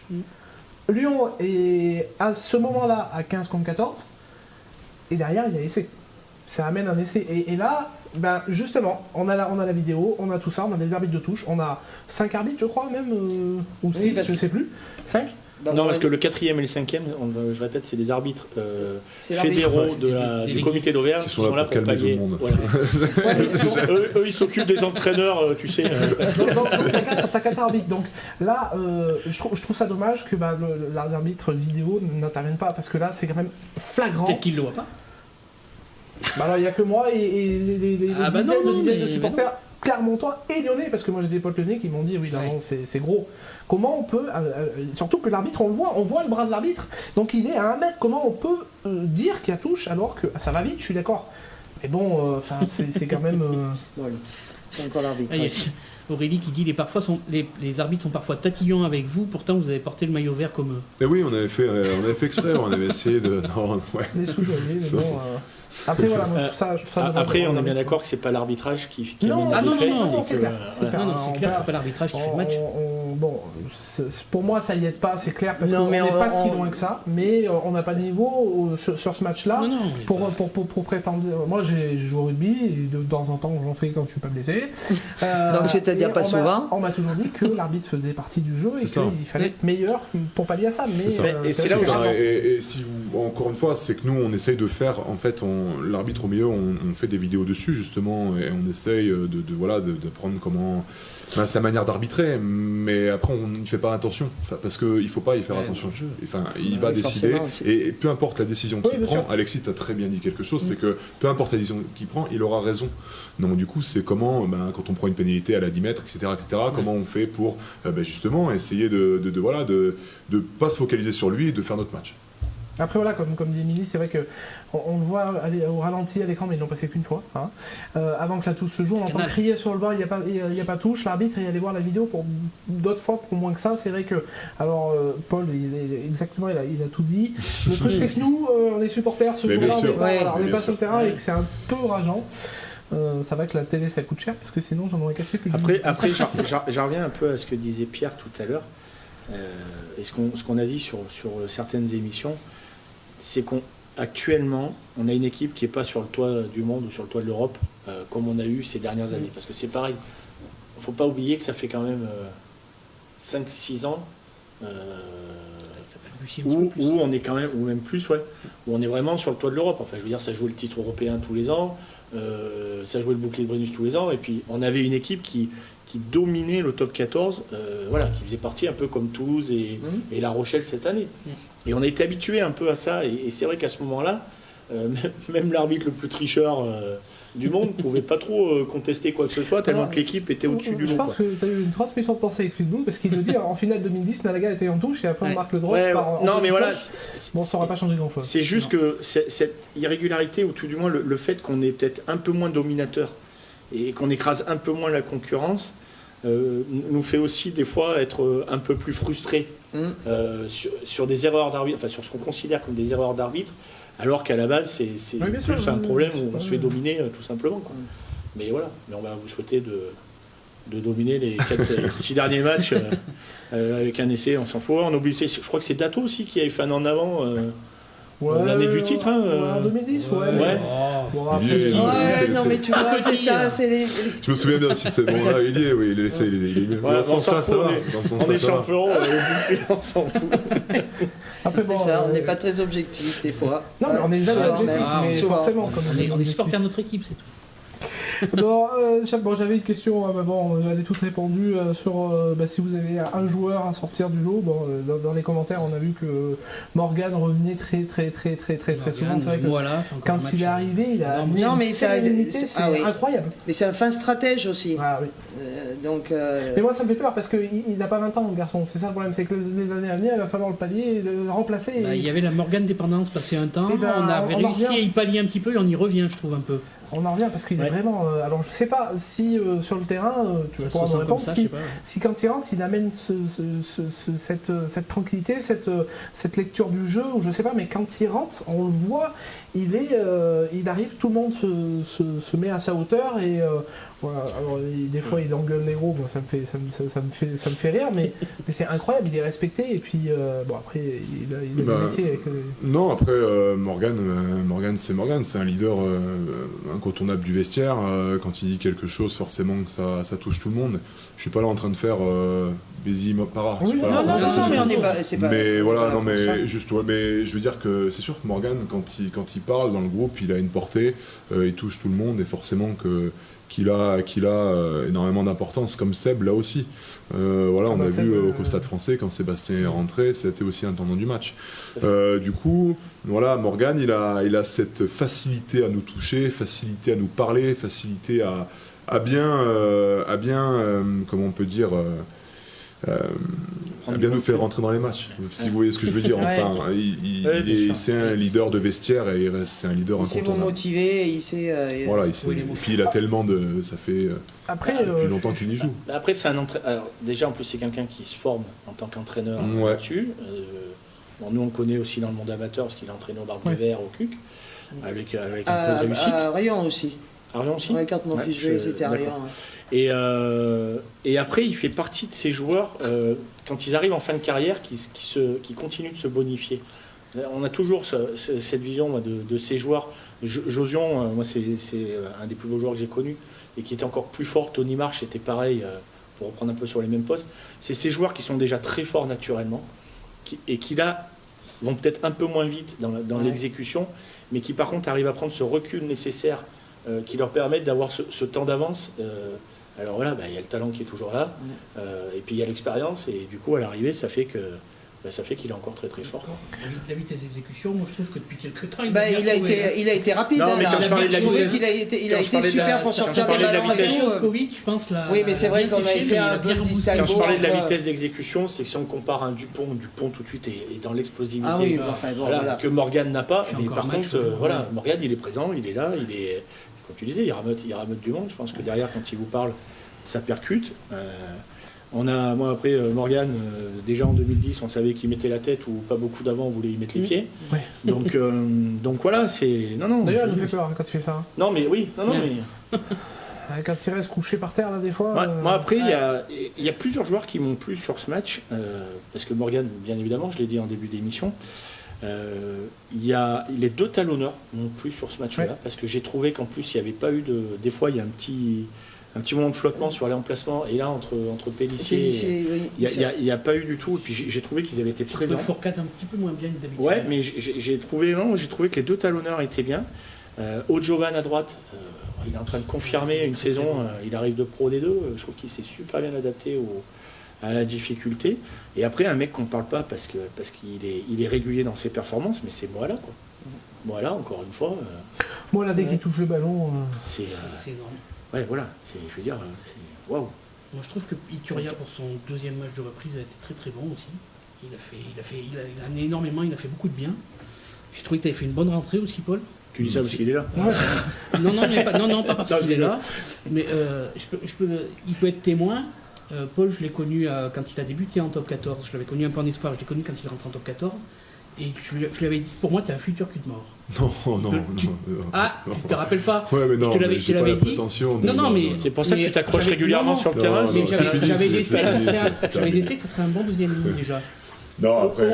Lyon est à ce moment-là à 15 contre 14, et derrière, il y a essai. Ça amène un essai. Et là, justement, on a la vidéo, on a tout ça, on a des arbitres de touche, on a 5 arbitres, je crois, même, ou 6, je ne sais plus. 5 ? Non, parce que le 4e et le 5e, je répète, c'est des arbitres fédéraux du comité d'Auvergne qui sont là pour pallier. Voilà. eux, ils s'occupent des entraîneurs, tu sais. Donc t'as 4 arbitres. Donc là, je trouve ça dommage que l'arbitre vidéo n'intervienne pas, parce que là, c'est quand même flagrant. Peut-être qu'il ne le voit pas. Alors, il n'y a que moi et les dizaines de supporters clermontois et lyonnais, parce que moi j'ai des potes lyonnais qui m'ont dit oui, non, c'est gros. Comment on peut, surtout que l'arbitre, on voit le bras de l'arbitre, donc il est à 1 mètre, comment on peut dire qu'il y a touche alors que ça va vite, je suis d'accord. Mais bon, c'est quand même... C'est encore l'arbitre. Il y a Aurélie qui dit les arbitres sont parfois tatillons avec vous, pourtant vous avez porté le maillot vert comme eux. Et oui, on avait fait exprès, on avait essayé de. Non, ouais. Les soudoyer, mais bon. Après, voilà, moi, après, on est bien d'accord que c'est pas l'arbitrage qui non, amène non, les non, défaites. c'est clair. C'est clair, c'est pas l'arbitrage qui fait le match. Bon, pour moi, ça y aide pas, c'est clair, parce Non, qu'on mais n'est pas si loin que ça, mais on n'a pas de niveau sur ce match-là pour prétendre. Moi, j'ai joué au rugby, et de temps en temps, j'en fais quand je suis pas blessé. Donc, c'est-à-dire pas souvent. On m'a toujours dit que l'arbitre faisait partie du jeu et qu'il fallait être meilleur pour pallier à ça. Mais c'est là où et si vous, encore une fois, c'est que nous, on essaye de faire, en fait, l'arbitre au milieu, on fait des vidéos dessus justement et on essaye de prendre comment sa manière d'arbitrer, mais après on n'y fait pas attention parce qu'il faut pas y faire attention. Enfin, il va décider et peu importe la décision qu'il prend. Alexis t'as très bien dit quelque chose, c'est que peu importe la décision qu'il prend, il aura raison. Donc du coup c'est comment quand on prend une pénalité à la 10 mètres, etc., comment on fait pour justement essayer de pas se focaliser sur lui et de faire notre match. Après voilà, comme dit Émilie, c'est vrai qu'on le voit aller au ralenti à l'écran, mais ils l'ont passé qu'une fois. Hein. Avant que la touche se joue, on entend crier sur le banc, il n'y a pas touche, l'arbitre est allé voir la vidéo pour d'autres fois, pour moins que ça. C'est vrai que, alors Paul, il a tout dit. Le truc c'est que nous, on est supporters, ce jour-là, on n'est pas sur le terrain et que c'est un peu rageant. Ça va que la télé ça coûte cher, parce que sinon j'en aurais cassé plus. Après j'en reviens un peu à ce que disait Pierre tout à l'heure, et ce qu'on a dit sur certaines émissions. C'est qu'actuellement, on a une équipe qui n'est pas sur le toit du monde ou sur le toit de l'Europe, comme on a eu ces dernières années. Parce que c'est pareil, il ne faut pas oublier que ça fait quand même 5-6 ans où on est quand même, ou même plus, où on est vraiment sur le toit de l'Europe. Enfin, je veux dire, ça jouait le titre européen tous les ans, ça jouait le bouclier de Brennus tous les ans, et puis on avait une équipe qui dominait le top 14, qui faisait partie un peu comme Toulouse et La Rochelle cette année. Et on a été habitué un peu à ça, et c'est vrai qu'à ce moment-là, même l'arbitre le plus tricheur du monde ne pouvait pas trop contester quoi que ce soit, tellement que l'équipe était au-dessus du lot. Je pense que tu as eu une transmission de pensée avec Fidboul, parce qu'il nous dit en finale 2010, Nalaga était en touche, et après on marque le droit. Non, mais voilà. Bon, ça n'aurait pas changé grand-chose. C'est juste que cette irrégularité, ou tout du moins le fait qu'on est peut-être un peu moins dominateur, et qu'on écrase un peu moins la concurrence, nous fait aussi des fois être un peu plus frustrés sur des erreurs d'arbitre, enfin sur ce qu'on considère comme des erreurs d'arbitre, alors qu'à la base c'est plus un problème où on se fait dominer tout simplement. Quoi. Mais voilà, mais on va vous souhaiter de dominer les 6 derniers matchs avec un essai, on s'en fout. On oublie, je crois que c'est Dato aussi qui avait fait un en avant. L'année du titre, en 2010, non mais tu vois, c'est ça, c'est les... Je me souviens bien aussi de cette bon-là, il y est, oui, il est dans ce sens-là, ça va. On est champion, on s'en fout. Après, c'est ça, on n'est pas très objectif des fois. Non, mais on n'est jamais objectif, mais forcément. On est supporter de notre équipe, c'est tout. Bon, j'avais une question, vous avez toutes répondu sur si vous avez un joueur à sortir du lot. Bon, dans les commentaires, on a vu que Morgan revenait très souvent. C'est vrai que quand il est arrivé, il a amené une sérénité, c'est incroyable. Mais c'est un fin stratège aussi. Ah, oui. Mais moi, ça me fait peur parce qu'il n'a pas 20 ans, le garçon. C'est ça le problème, c'est que les années à venir, il va falloir le pallier, le remplacer. Il y avait la Morgan dépendance passé un temps, on avait réussi à y pallier un petit peu et on y revient, je trouve, un peu. On en revient parce qu'il est vraiment... alors je sais pas si sur le terrain, tu vas pouvoir me répondre, si quand il rentre, il amène cette tranquillité, cette lecture du jeu, ou je sais pas, mais quand il rentre, on le voit, il arrive, tout le monde se met à sa hauteur, et voilà, alors des fois il engueule les gros, ça me fait rire, mais c'est incroyable, il est respecté, et puis après il a du métier avec... Non, après Morgan c'est un leader incontournable du vestiaire. Quand il dit quelque chose, forcément que ça touche tout le monde. Je suis pas là en train de faire Bézi Para. Oui, non, mais on n'est pas... C'est pas... Mais voilà, non, mais juste, mais je veux dire que c'est sûr que Morgan, quand il parle dans le groupe, il a une portée, il touche tout le monde, et forcément qu'il a énormément d'importance, comme Seb là aussi. Voilà, on a vu au Stade Français, quand Sébastien est rentré, c'était aussi un tournant du match. Du coup, voilà, Morgan, il a cette facilité à nous toucher, facilité à nous parler, facilité à bien comment on peut dire... prendre bien du nous faire recul. rentrer dans les matchs, si vous voyez ce que je veux dire. Enfin, c'est un leader de vestiaire et c'est un leader Il sait vous incontournable. motiver, il sait. Voilà, Oui, les mots. puis il a tellement de... Ça fait Après, depuis longtemps qu'il y joue. Après, c'est un entraîneur. Alors, déjà, en plus, c'est quelqu'un qui se forme en tant qu'entraîneur Ouais. là-dessus. Bon, nous, on connaît aussi dans le monde amateur parce qu'il a entraîné au Barbier Vert, au CUC, avec un peu de réussite. À Rion aussi. À Lyon aussi. Ouais, quand mon fils jouait, c'était à Rion. d'accord. Ouais. Et après, il fait partie de ces joueurs, quand ils arrivent en fin de carrière, qui continuent de se bonifier. On a toujours cette vision moi, de ces joueurs. Josion, moi, c'est un des plus beaux joueurs que j'ai connus et qui était encore plus fort. Tony Marsh était pareil, pour reprendre un peu sur les mêmes postes. C'est ces joueurs qui sont déjà très forts naturellement et qui, là, vont peut-être un peu moins vite dans l'exécution, mais qui, par contre, arrivent à prendre ce recul nécessaire qui leur permettent d'avoir ce temps d'avance. Alors voilà, il y a le talent qui est toujours là, et puis il y a l'expérience, et du coup à l'arrivée ça fait qu'il est encore très très fort. La vitesse d'exécution, moi je trouve que depuis quelques temps, Il a été rapide. Non, mais quand je parlais de la vitesse, il a été super pour sortir des ballons et tout. Covid, je pense là. Oui, mais c'est vrai qu'on avait fait un peu de distinguo. Quand je parlais de la vitesse d'exécution, c'est que si on compare un Dupont tout de suite est dans l'explosivité. Ah oui, enfin bon, voilà. Que Morgan n'a pas. Fait Mais encore par un match, contre, voilà, Morgan il est présent, il est là, il est. Comme tu disais, il rameute du monde. Je pense que derrière, quand il vous parle, ça percute. Moi après Morgan, déjà en 2010, on savait qu'il mettait la tête ou pas beaucoup d'avant, on voulait y mettre les pieds. Ouais. Donc voilà, c'est non. D'ailleurs, il nous fait peur quand tu fais ça. Non mais oui, mais. Quand il reste couché par terre, là, des fois. Moi après, il y a plusieurs joueurs qui m'ont plu sur ce match, parce que Morgan, bien évidemment, je l'ai dit en début d'émission. Les deux talonneurs m'ont plu sur ce match-là, parce que j'ai trouvé qu'en plus il n'y avait pas eu de. Des fois, il y a un petit moment de flottement sur les emplacements, et là entre Pélissier il n'y a pas eu du tout, et puis j'ai trouvé qu'ils avaient été présents. Fourcade un petit peu moins bien que d'habitude. Ouais, mais j'ai trouvé que les deux talonneurs étaient bien. Ojovan à droite, il est en train de confirmer une saison, il arrive de Pro D2, je trouve qu'il s'est super bien adapté à la difficulté. Et après, un mec qu'on ne parle pas parce qu'il est régulier dans ses performances, mais c'est Moala, quoi. Moala, encore une fois. Moi, là, dès qu'il touche le ballon. C'est énorme. Ouais, voilà, je veux dire, c'est waouh. Moi, je trouve que Ituria, pour son deuxième match de reprise, a été très très bon aussi. Il a amené énormément, il a fait beaucoup de bien. J'ai trouvé que tu avais fait une bonne rentrée aussi, Paul. Tu dis ça parce qu'il est là. Non, pas parce qu'il est là. Mais il peut être témoin. Paul, je l'ai connu quand il a débuté en top 14. Je l'avais connu un peu en espoir, je l'ai connu quand il rentre en top 14. Et je lui avais dit, pour moi, tu es un futur cul de mort. Non. Tu te rappelles pas? Ouais, mais non, je te j'ai pas l'avais la dit. prétention. Non, mais c'est pour ça que tu t'accroches régulièrement sur le terrain. J'avais décelé que ça serait un bon deuxième ligne déjà. Non, après.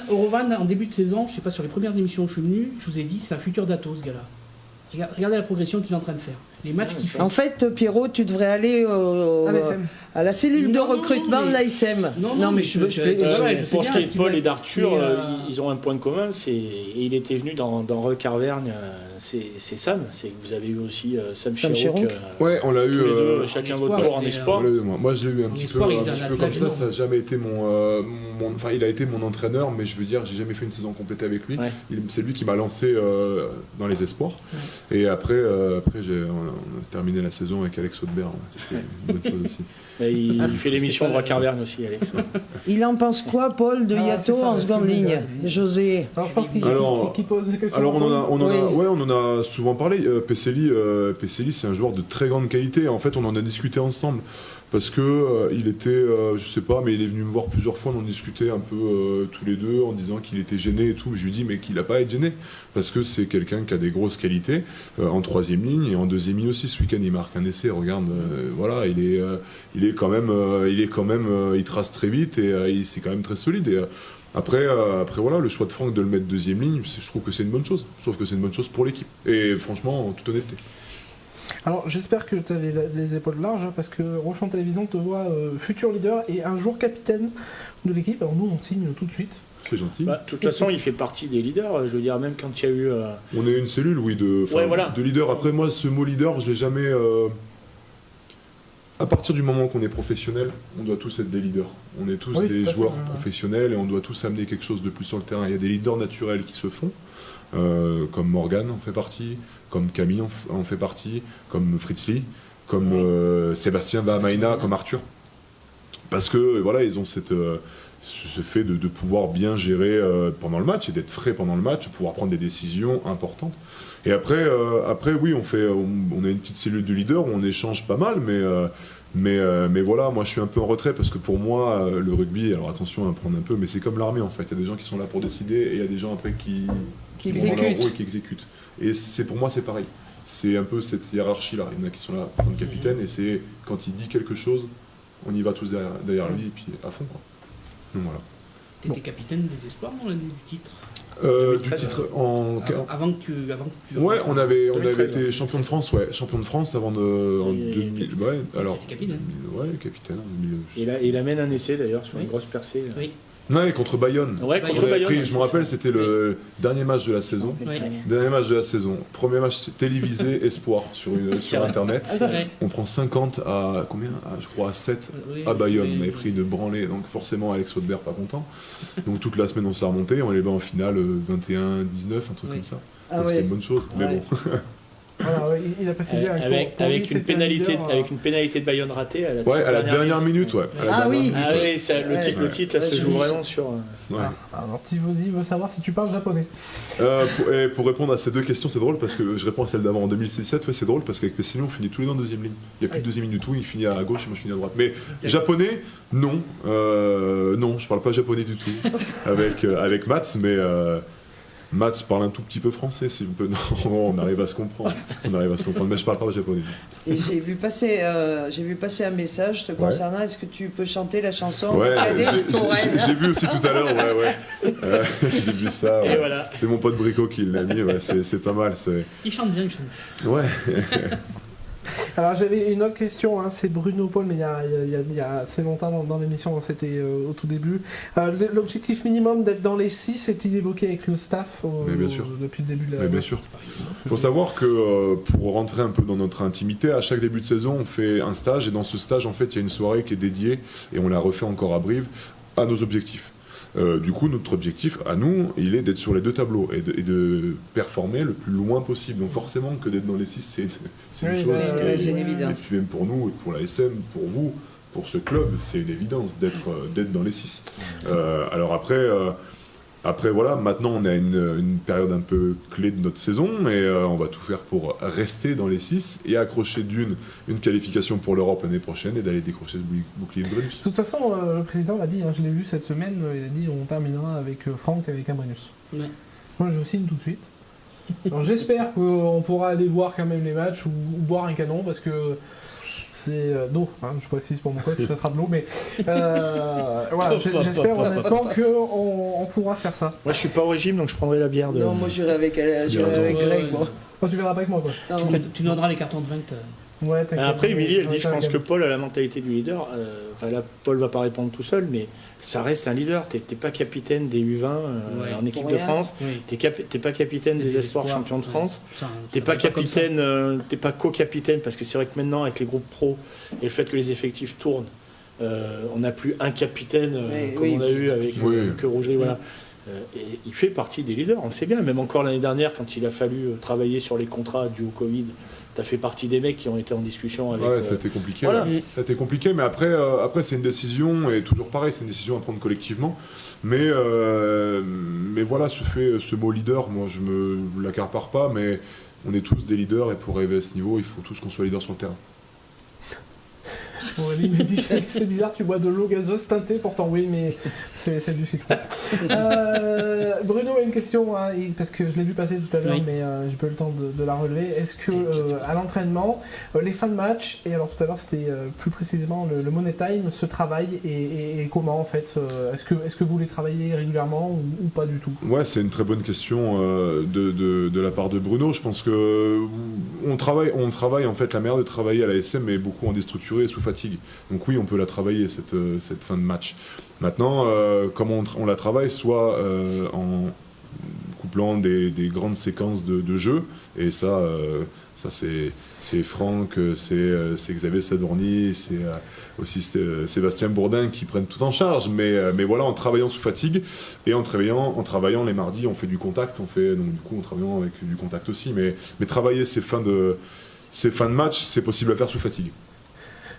Orovan, en début de saison, je sais pas, sur les premières émissions où je suis venu, je vous ai dit, c'est un futur d'Atos, ce gars-là. Regardez la progression qu'il est en train de faire. Les matchs qu'il fait. En fait, Pierrot, tu devrais aller à la cellule de recrutement de l'ASM. Non, mais Pour ce qui est de Paul et d'Arthur, ils ont un point commun, et il était venu dans Rock Arvergne, c'est Sam, c'est que vous avez eu aussi Sam Chironc. Ouais, on l'a eu chacun votre tour en espoir. Moi, je l'ai eu un petit peu comme ça, ça n'a jamais été enfin, il a été mon entraîneur, mais je veux dire, j'ai jamais fait une saison complète avec lui. Ouais. C'est lui qui m'a lancé dans les espoirs. Ouais. Et après on a terminé la saison avec Alex Audebert. C'était une bonne chose aussi. Il fait l'émission de Rock Arvergne aussi, Alex. Il en pense quoi, Paul, de Yato en seconde ligne? José. Alors, je pense qu'il pose des questions. Alors, on en a souvent parlé. Peselli, c'est un joueur de très grande qualité. En fait, on en a discuté ensemble. Parce que il était, je sais pas, mais il est venu me voir plusieurs fois, on en discutait un peu tous les deux en disant qu'il était gêné et tout. Je lui dis mais qu'il n'a pas à être gêné parce que c'est quelqu'un qui a des grosses qualités en troisième ligne et en deuxième ligne aussi. Ce week-end il marque un essai. Regarde, voilà, il trace très vite et c'est quand même très solide. Et, après voilà, le choix de Franck de le mettre deuxième ligne, je trouve que c'est une bonne chose. Je trouve que c'est une bonne chose pour l'équipe. Et franchement, en toute honnêteté. Alors j'espère que tu as les épaules larges parce que Rochon Télévision te voit futur leader et un jour capitaine de l'équipe. Alors nous on signe tout de suite. C'est gentil. De toute façon il fait partie des leaders. Je veux dire même quand il y a eu... On est une cellule oui de leader. Après moi ce mot leader je l'ai jamais... À partir du moment qu'on est professionnel, on doit tous être des leaders. On est tous des joueurs professionnels et on doit tous amener quelque chose de plus sur le terrain. Il y a des leaders naturels qui se font. Comme Morgan en fait partie, comme Camille en fait partie, comme Fritz Lee, comme Sébastien Vahamaina, comme Arthur. Parce que voilà, ils ont cette ce fait de pouvoir bien gérer pendant le match et d'être frais pendant le match, de pouvoir prendre des décisions importantes. Et après oui, on a une petite cellule de leader où on échange pas mal, mais voilà, moi je suis un peu en retrait parce que pour moi, le rugby, alors attention à prendre un peu, mais c'est comme l'armée en fait. Il y a des gens qui sont là pour décider et il y a des gens après qui exécutent. Et pour moi, c'est pareil. C'est un peu cette hiérarchie-là. Il y en a qui sont là pour le capitaine et c'est quand il dit quelque chose, on y va tous derrière lui et puis à fond, quoi. Donc voilà. T'étais capitaine des espoirs dans l'année du titre du titre avant que tu ouais, on avait été champion de France avant en 2000. Ouais, alors capitaine. Ouais, capitaine en 2000. Il amène un essai d'ailleurs sur une grosse percée. Oui. Ouais, contre Bayonne. Ouais, contre Bayonne. Je me rappelle, c'était le dernier match de la saison. Oui. Dernier match de la saison. Premier match télévisé espoir sur Internet. On prend 50 à combien je crois à 7 à Bayonne. On avait pris une branlée, donc forcément Alex Waudebert pas content. Donc toute la semaine on s'est remonté, on est en finale 21-19, un truc comme ça. Donc c'était une bonne chose, mais bon. Voilà, il a précisé avec une pénalité de Bayonne ratée à la dernière minute. Le titre là, se joue vraiment sur. Alors Tivosi veut savoir si tu parles japonais. Pour répondre à ces deux questions, c'est drôle parce que je réponds à celle d'avant en 2017. Ouais, c'est drôle parce qu'avec Pessignon, on finit tous les deux en deuxième ligne. Il n'y a plus de deuxième ligne du tout. Il finit à gauche et moi je finis à droite. Mais japonais, non, non, je parle pas japonais du tout avec Mats, mais. Mats parle un tout petit peu français, s'il vous plaît. Non, on arrive à se comprendre. Mais je parle pas japonais. Et j'ai vu passer un message te concernant. Est-ce que tu peux chanter la chanson Ouais, j'ai vu aussi tout à l'heure. J'ai vu ça. Et voilà. C'est mon pote Brico qui l'a mis. C'est pas mal. Il chante bien, Ouais. Alors j'avais une autre question, c'est Bruno Paul, mais il y a assez longtemps dans l'émission, c'était au tout début. L'objectif minimum d'être dans les 6 est-il évoqué avec le staff depuis le début de la... bien sûr. Il faut savoir que pour rentrer un peu dans notre intimité, à chaque début de saison, on fait un stage, et dans ce stage, en fait, il y a une soirée qui est dédiée, et on la refait encore à Brive, à nos objectifs. Du coup, notre objectif à nous, il est d'être sur les deux tableaux et de performer le plus loin possible. Donc forcément que d'être dans les 6, c'est une chose. C'est une évidence. Et puis même pour nous, pour la SM, pour vous, pour ce club, c'est une évidence d'être dans les 6. Alors après voilà, maintenant on a une période un peu clé de notre saison et on va tout faire pour rester dans les 6 et accrocher une qualification pour l'Europe l'année prochaine et d'aller décrocher ce bouclier de Brennus. De toute façon, le président l'a dit, je l'ai vu cette semaine, il a dit on terminera avec Franck avec un Brennus. Ouais. Moi je signe tout de suite. Alors j'espère qu'on pourra aller voir quand même les matchs ou boire un canon parce que c'est d'eau, je précise pour mon coach, ça sera de l'eau, mais voilà, j'espère honnêtement qu'on pourra faire ça. Moi je suis pas au régime donc je prendrai la bière de... Non, moi j'irai avec Greg, moi. Oh, tu viendras pas avec moi, quoi. Tu nous donneras les cartons de 20. Ouais, après, Émilie, elle dit, je pense que Paul a la mentalité du leader. Là, Paul va pas répondre tout seul, mais ça reste un leader. T'es pas capitaine des U20 en équipe de France. Oui. T'es pas capitaine des espoirs champions de France. T'es pas capitaine, t'es pas co-capitaine, parce que c'est vrai que maintenant, avec les groupes pro et le fait que les effectifs tournent, on n'a plus un capitaine on a eu avec que Roger. Voilà. Et il fait partie des leaders, on le sait bien. Même encore l'année dernière, quand il a fallu travailler sur les contrats dus au Covid, t'as fait partie des mecs qui ont été en discussion avec... Ouais, ça a été compliqué. Voilà. Ça a été compliqué, mais après c'est une décision, et toujours pareil, c'est une décision à prendre collectivement. Mais voilà, ce mot leader, moi je me l'accapare pas, mais on est tous des leaders, et pour arriver à ce niveau, il faut tous qu'on soit leaders sur le terrain. Aurélie me dit c'est bizarre, tu bois de l'eau gazeuse teintée, pourtant oui, mais c'est du citron. Bruno a une question, parce que je l'ai vu passer tout à l'heure, mais j'ai pas eu le temps de la relever. Est-ce que à l'entraînement, les fins de match, et alors tout à l'heure c'était plus précisément le Money Time, se travaille et comment en fait est-ce que vous les travaillez régulièrement ou pas du tout? Ouais, c'est une très bonne question de la part de Bruno. Je pense que on travaille en fait, la manière de travailler à la SM est beaucoup en déstructuré et sous fatigue. Donc oui, on peut la travailler cette fin de match. Maintenant, comment on la travaille, soit en couplant des grandes séquences de jeu, et ça c'est Franck, c'est Xavier Sadorni, c'est aussi Sébastien Bourdin qui prennent tout en charge, mais voilà, en travaillant sous fatigue et en travaillant les mardis, on fait du contact, donc du coup en travaillant avec du contact aussi, mais travailler ces fins de match, c'est possible à faire sous fatigue.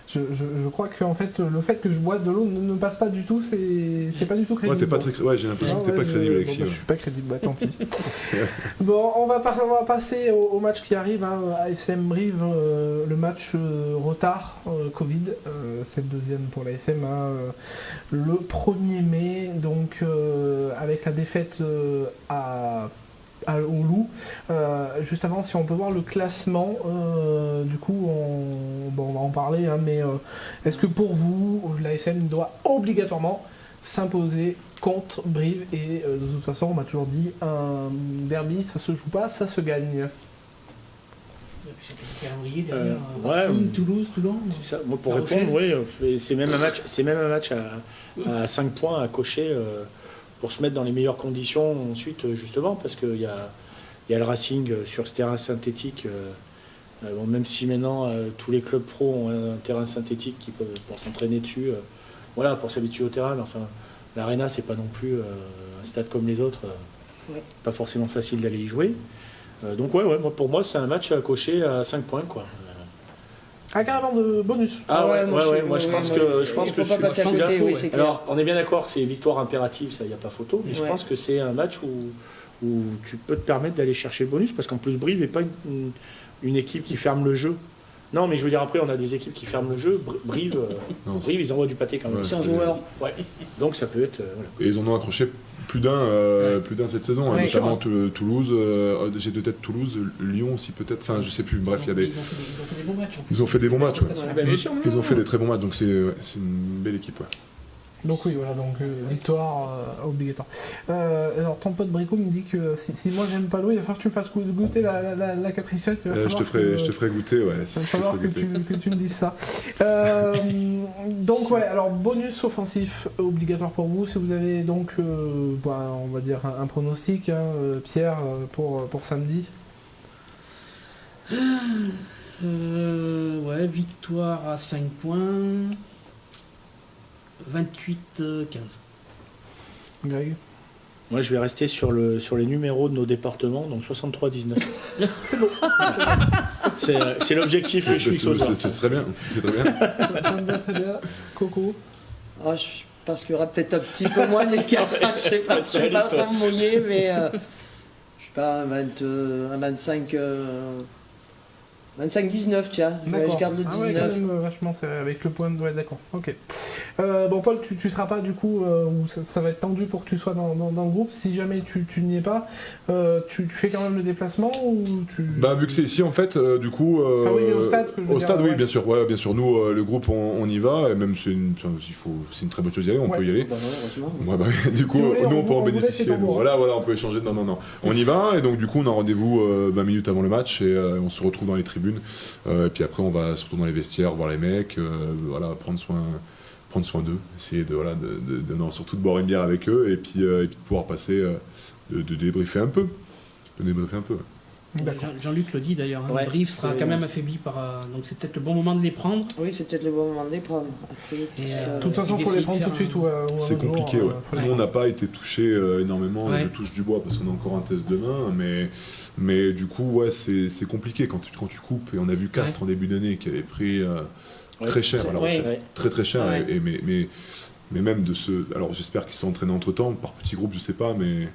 Je crois que en fait, le fait que je bois de l'eau ne passe pas du tout, c'est pas du tout crédible. J'ai l'impression que t'es pas crédible, Alexis. Je suis pas crédible, tant pis. Bon, on va passer au match qui arrive, hein, ASM Brive, le match retard Covid, c'est le deuxième pour l'ASM, hein, le 1er mai, donc avec la défaite au Loup. Juste avant, si on peut voir le classement, du coup, on va en parler, hein, mais est-ce que pour vous, l'ASM doit obligatoirement s'imposer contre Brive et de toute façon, on m'a toujours dit, un derby, ça se joue pas, ça se gagne. Toulouse, Toulon. C'est ça. Moi, pour répondre, oui, c'est même un match à 5 points à cocher. Pour se mettre dans les meilleures conditions ensuite, justement, parce qu'il y a le Racing sur ce terrain synthétique. Même si maintenant tous les clubs pros ont un terrain synthétique pour s'entraîner dessus, pour s'habituer au terrain. Mais enfin, l'Arena, c'est pas non plus un stade comme les autres. Pas forcément facile d'aller y jouer. Donc pour moi, c'est un match à cocher à 5 points, quoi. Ah, carrément de bonus. Moi je pense que faut pas passer à côté, oui, c'est clair. Alors, on est bien d'accord que c'est victoire impérative, ça, il n'y a pas photo, mais je pense que c'est un match où tu peux te permettre d'aller chercher le bonus, parce qu'en plus, Brive n'est pas une équipe qui ferme le jeu. Non, mais je veux dire, après, on a des équipes qui ferment le jeu. Brive, ils envoient du pâté quand même. 100 joueurs. Ouais. Donc, ça peut être... Et ils en ont accroché plus d'un cette saison, hein, notamment Toulouse, j'ai de tête Toulouse, Lyon aussi peut-être, enfin je sais plus, bref, il y a des... Ils ont fait des bons matchs. Ils ont fait des bons matchs, Bien sûr, ils ont fait des très bons matchs, donc c'est une belle équipe. Ouais. Donc oui, voilà, donc victoire obligatoire. Alors ton pote Brico me dit que si moi j'aime pas l'eau, il va falloir que tu me fasses goûter la capricette. Je te ferai goûter, ouais. Il va falloir que tu me dises ça. Donc alors bonus offensif obligatoire pour vous, si vous avez donc, on va dire un pronostic, hein, Pierre, pour samedi. Victoire à 5 points. 28-15. Greg. Moi, je vais rester sur les numéros de nos départements, donc 63-19. C'est bon. C'est l'objectif que je suis sur. C'est très bien. Ça me va très bien. Coco. Je pense qu'il y aura peut-être un petit peu moins d'écart. Je ne sais pas trop me mouiller, mais je sais pas, un 25... 25-19, tiens, je garde le 19. Ouais, quand même, vachement serré avec le point de... Ouais, d'accord, ok. Paul, tu seras pas du coup, où ça va être tendu pour que tu sois dans le groupe. Si jamais tu n'y es pas, tu fais quand même le déplacement ou tu... Vu que c'est ici en fait, du coup... au stade, oui, bien sûr. Bien sûr, nous, le groupe, on y va, et même c'est une très bonne chose d'y aller, on peut y aller. Du coup, nous, on peut en bénéficier. Voilà, on peut échanger. Non. On y va, et donc du coup, on a rendez-vous 20 minutes avant le match, et on se retrouve dans les tribunes. Et puis après on va surtout dans les vestiaires voir les mecs, prendre soin d'eux, essayer de surtout de boire une bière avec eux et puis de pouvoir passer de débriefer un peu. Jean-Luc le dit d'ailleurs, le Brive sera quand même affaibli donc c'est peut-être le bon moment de les prendre. Oui, c'est peut-être le bon moment de les prendre. De toute façon, il faut les prendre tout de suite. C'est compliqué, Nous, on n'a pas été touché énormément, je touche du bois parce qu'on a encore un test demain, mais du coup, c'est compliqué quand tu coupes, et on a vu Castres en début d'année qui avait pris très cher, très cher, mais même de ce... Alors j'espère qu'ils sont entraînés entre-temps, par petits groupes, je sais pas, mais...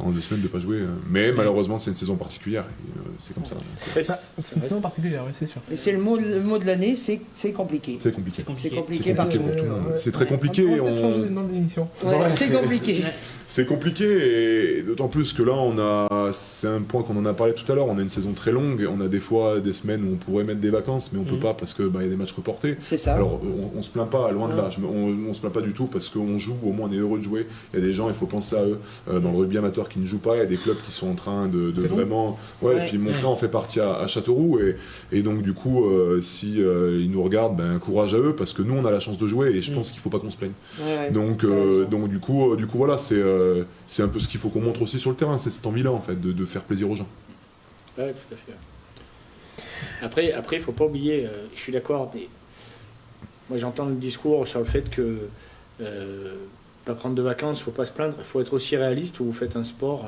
En 2 semaines de pas jouer, mais malheureusement c'est une saison particulière, c'est comme ça. C'est une saison particulière, oui, c'est sûr. Mais c'est le mot de l'année, c'est compliqué. C'est compliqué. C'est compliqué partout. Pour tout le monde. C'est très compliqué. On va peut-être changer le nom de l'émission. C'est compliqué. C'est compliqué, et d'autant plus que là c'est un point qu'on en a parlé tout à l'heure, on a une saison très longue, on a des fois des semaines où on pourrait mettre des vacances, mais on peut pas parce que y a des matchs reportés. C'est ça. Alors on se plaint pas, loin de là, on se plaint pas du tout parce qu'on joue, au moins on est heureux de jouer. Il y a des gens, il faut penser à eux. Dans le rugby amateur qui ne jouent pas, il y a des clubs qui sont en train de vraiment... Et puis mon frère en fait partie à Châteauroux, et donc du coup si ils nous regardent, courage à eux, parce que nous on a la chance de jouer, et je pense qu'il faut pas qu'on se plaigne. Donc du coup voilà, c'est un peu ce qu'il faut qu'on montre aussi sur le terrain, c'est cette envie-là en fait, de faire plaisir aux gens. Oui, tout à fait. Après, il faut pas oublier, je suis d'accord, mais moi j'entends le discours sur le fait que pas prendre de vacances, il faut pas se plaindre, il faut être aussi réaliste, où vous faites un sport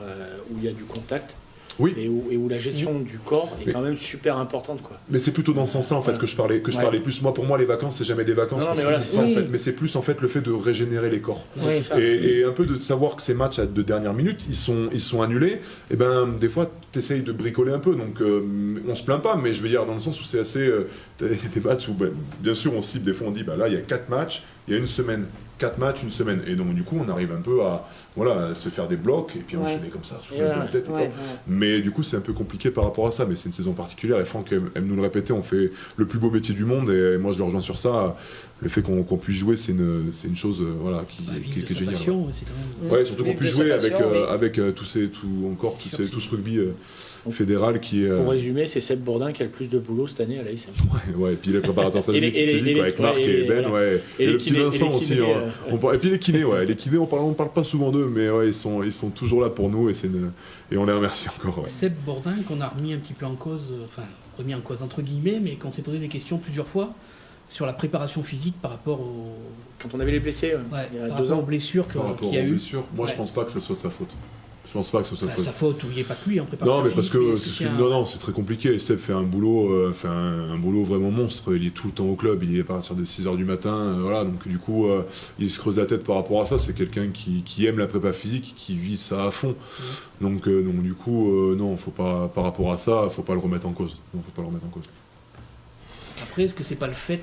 où il y a du contact. Oui. Et où la gestion du corps est quand même super importante, quoi. Mais c'est plutôt dans ce sens-là en fait que je parlais plus. Moi, pour moi, les vacances, c'est jamais des vacances. Non, parce mais que voilà, c'est ça, en fait. Mais c'est plus en fait le fait de régénérer les corps. Ouais, c'est ça. Et un peu de savoir que ces matchs de dernière minute, ils sont annulés. Et ben, des fois, t'essayes de bricoler un peu. Donc, on se plaint pas, mais je veux dire dans le sens où c'est assez. T'as des matchs où, bien sûr, on cible. Des fois, on dit, là, il y a 4 matchs, il y a une semaine. 4 matchs, une semaine. Et donc, du coup, on arrive un peu à se faire des blocs et puis enchaîner comme ça, souffler un peu la tête. Mais du coup, c'est un peu compliqué par rapport à ça. Mais c'est une saison particulière. Et Franck aime nous le répéter, on fait le plus beau métier du monde. Et moi, je le rejoins sur ça. Le fait qu'on puisse jouer, c'est une chose qui est géniale. Passion, surtout qu'on puisse jouer avec tout ce rugby fédéral qui est. Pour résumer, c'est Seb Bourdin qui a le plus de boulot cette année à l'ASM. Et puis les préparateurs physiques avec Marc et Ben. Et le petit Vincent aussi. Et puis les kinés, les kinés, on parle pas souvent d'eux, mais ils sont toujours là pour nous et on les remercie encore. Seb Bourdin qu'on a remis un petit peu en cause, entre guillemets, mais qu'on s'est posé des questions plusieurs fois sur la préparation physique par rapport aux... Quand on avait les blessés, il y a 2 ans. Aux blessures qu'il y a eu. Moi, je pense pas que ça soit sa faute. Je pense pas que ce soit sa faute, ou il n'y a pas que lui en préparation. Non, mais parce que c'est très compliqué. Seb fait un boulot, un boulot vraiment monstre. Il est tout le temps au club, il est à partir de 6h du matin. Donc du coup, il se creuse la tête par rapport à ça. C'est quelqu'un qui aime la prépa physique, qui vit ça à fond. Donc du coup, non, faut pas, par rapport à ça, faut pas le remettre en cause. Après, est-ce que c'est pas le fait,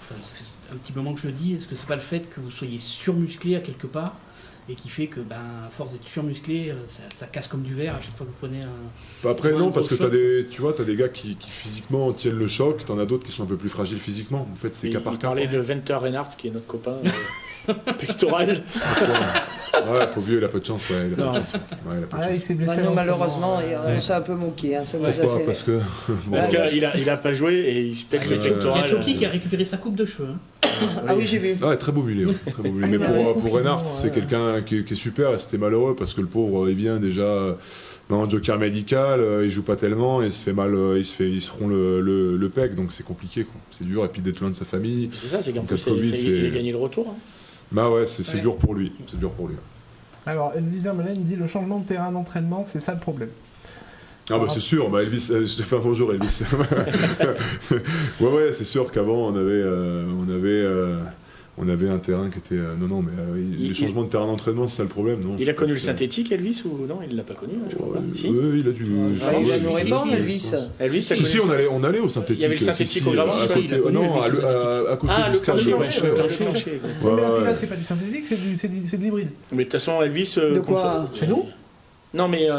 ça fait un petit moment que je le dis, est-ce que c'est pas le fait que vous soyez surmusclé à quelque part et qui fait que, à force d'être surmusclé, ça casse comme du verre à chaque fois que vous prenez un... Après, non, parce que t'as des gars qui physiquement tiennent le choc, t'en as d'autres qui sont un peu plus fragiles physiquement. En fait, c'est cas par cas. On parlait de Wenter Reinhardt, qui est notre copain pectoral. Pauvre vieux, il a pas de chance. Il s'est blessé. Malheureusement, on s'est un peu moqué. Pourquoi ? Parce qu'il a pas joué et il se pète le pectoral. Il y a Choki qui a récupéré sa coupe de cheveux. Ah oui, j'ai vu. Très beau mulet. Mais pour Reinhardt, c'est quelqu'un qui est super et c'était malheureux parce que le pauvre, il vient déjà en joker médical, il joue pas tellement et il se fait mal, il se rompt le pec, donc c'est compliqué, quoi. C'est dur, et puis d'être loin de sa famille. C'est ça, c'est qu'en plus, il a gagné le retour. C'est dur pour lui. Alors, Elvis Vermeulen dit le changement de terrain d'entraînement, c'est ça le problème. C'est sûr, Elvis, je te fais un bonjour Elvis. C'est sûr qu'avant on avait un terrain qui était... les changements de terrain d'entraînement, c'est ça le problème. Non, il a connu le synthétique, Elvis, ou non? Il l'a pas connu, je crois pas. Si. Il a dû... il va nous répondre, Elvis. Si, on allait au synthétique. Il y avait le synthétique au Gravenche, à côté du stade de Plancher. Là, c'est pas du synthétique, c'est de l'hybride. Mais de toute façon, Elvis... De quoi? Chez nous? Non, mais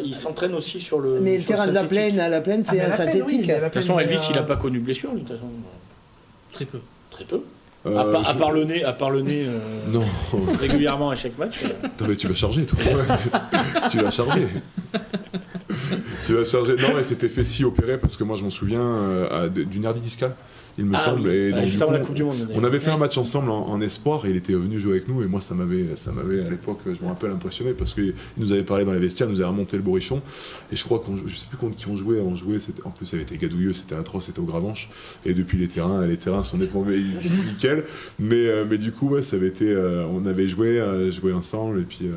il s'entraîne aussi sur le. Mais le terrain de la plaine, c'est un synthétique. De toute façon, Elvis, il n'a pas connu de blessure, lui, de toute façon. Très peu. Très peu. À part le nez, non. Régulièrement à chaque match. Attends, mais tu vas charger, toi. Tu vas charger. Non, mais c'était fait si opéré parce que moi, je m'en souviens d'une hernie discale. Il me semble. Oui. Et donc, juste avant la Coupe du Monde. On avait fait un match ensemble en espoir et il était venu jouer avec nous et moi ça m'avait à l'époque, je me rappelle, impressionné parce qu'il nous avait parlé dans les vestiaires, il nous avait remonté le bourrichon et je crois je sais plus contre qui on jouait, en plus ça avait été gadouilleux, c'était atroce, c'était au Gravenche et depuis les terrains sont épongés nickel, mais du coup ça avait été, on avait joué ensemble et puis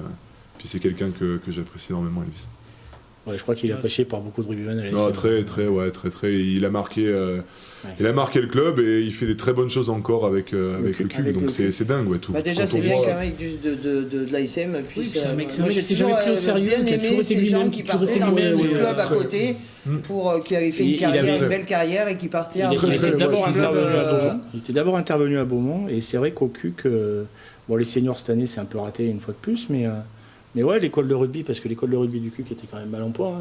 c'est quelqu'un que j'apprécie énormément, Elvis. Ouais, je crois qu'il est apprécié par beaucoup de rugbymen à la Non, très. Il a marqué le club et il fait des très bonnes choses encore avec le CUC. Donc c'est dingue, tout. Déjà, c'est bien qu'un mec de l'ASM puisse. Moi, j'ai toujours pris au sérieux, bien aimé ces gens qui partaient dans le petit club à côté, qui avaient fait une belle carrière et qui partaient. Il était d'abord intervenu à Beaumont et c'est vrai qu'au CUC, les seniors cette année, c'est un peu raté une fois de plus, mais ouais, l'école de rugby, parce que l'école de rugby du CUC était quand même mal en point.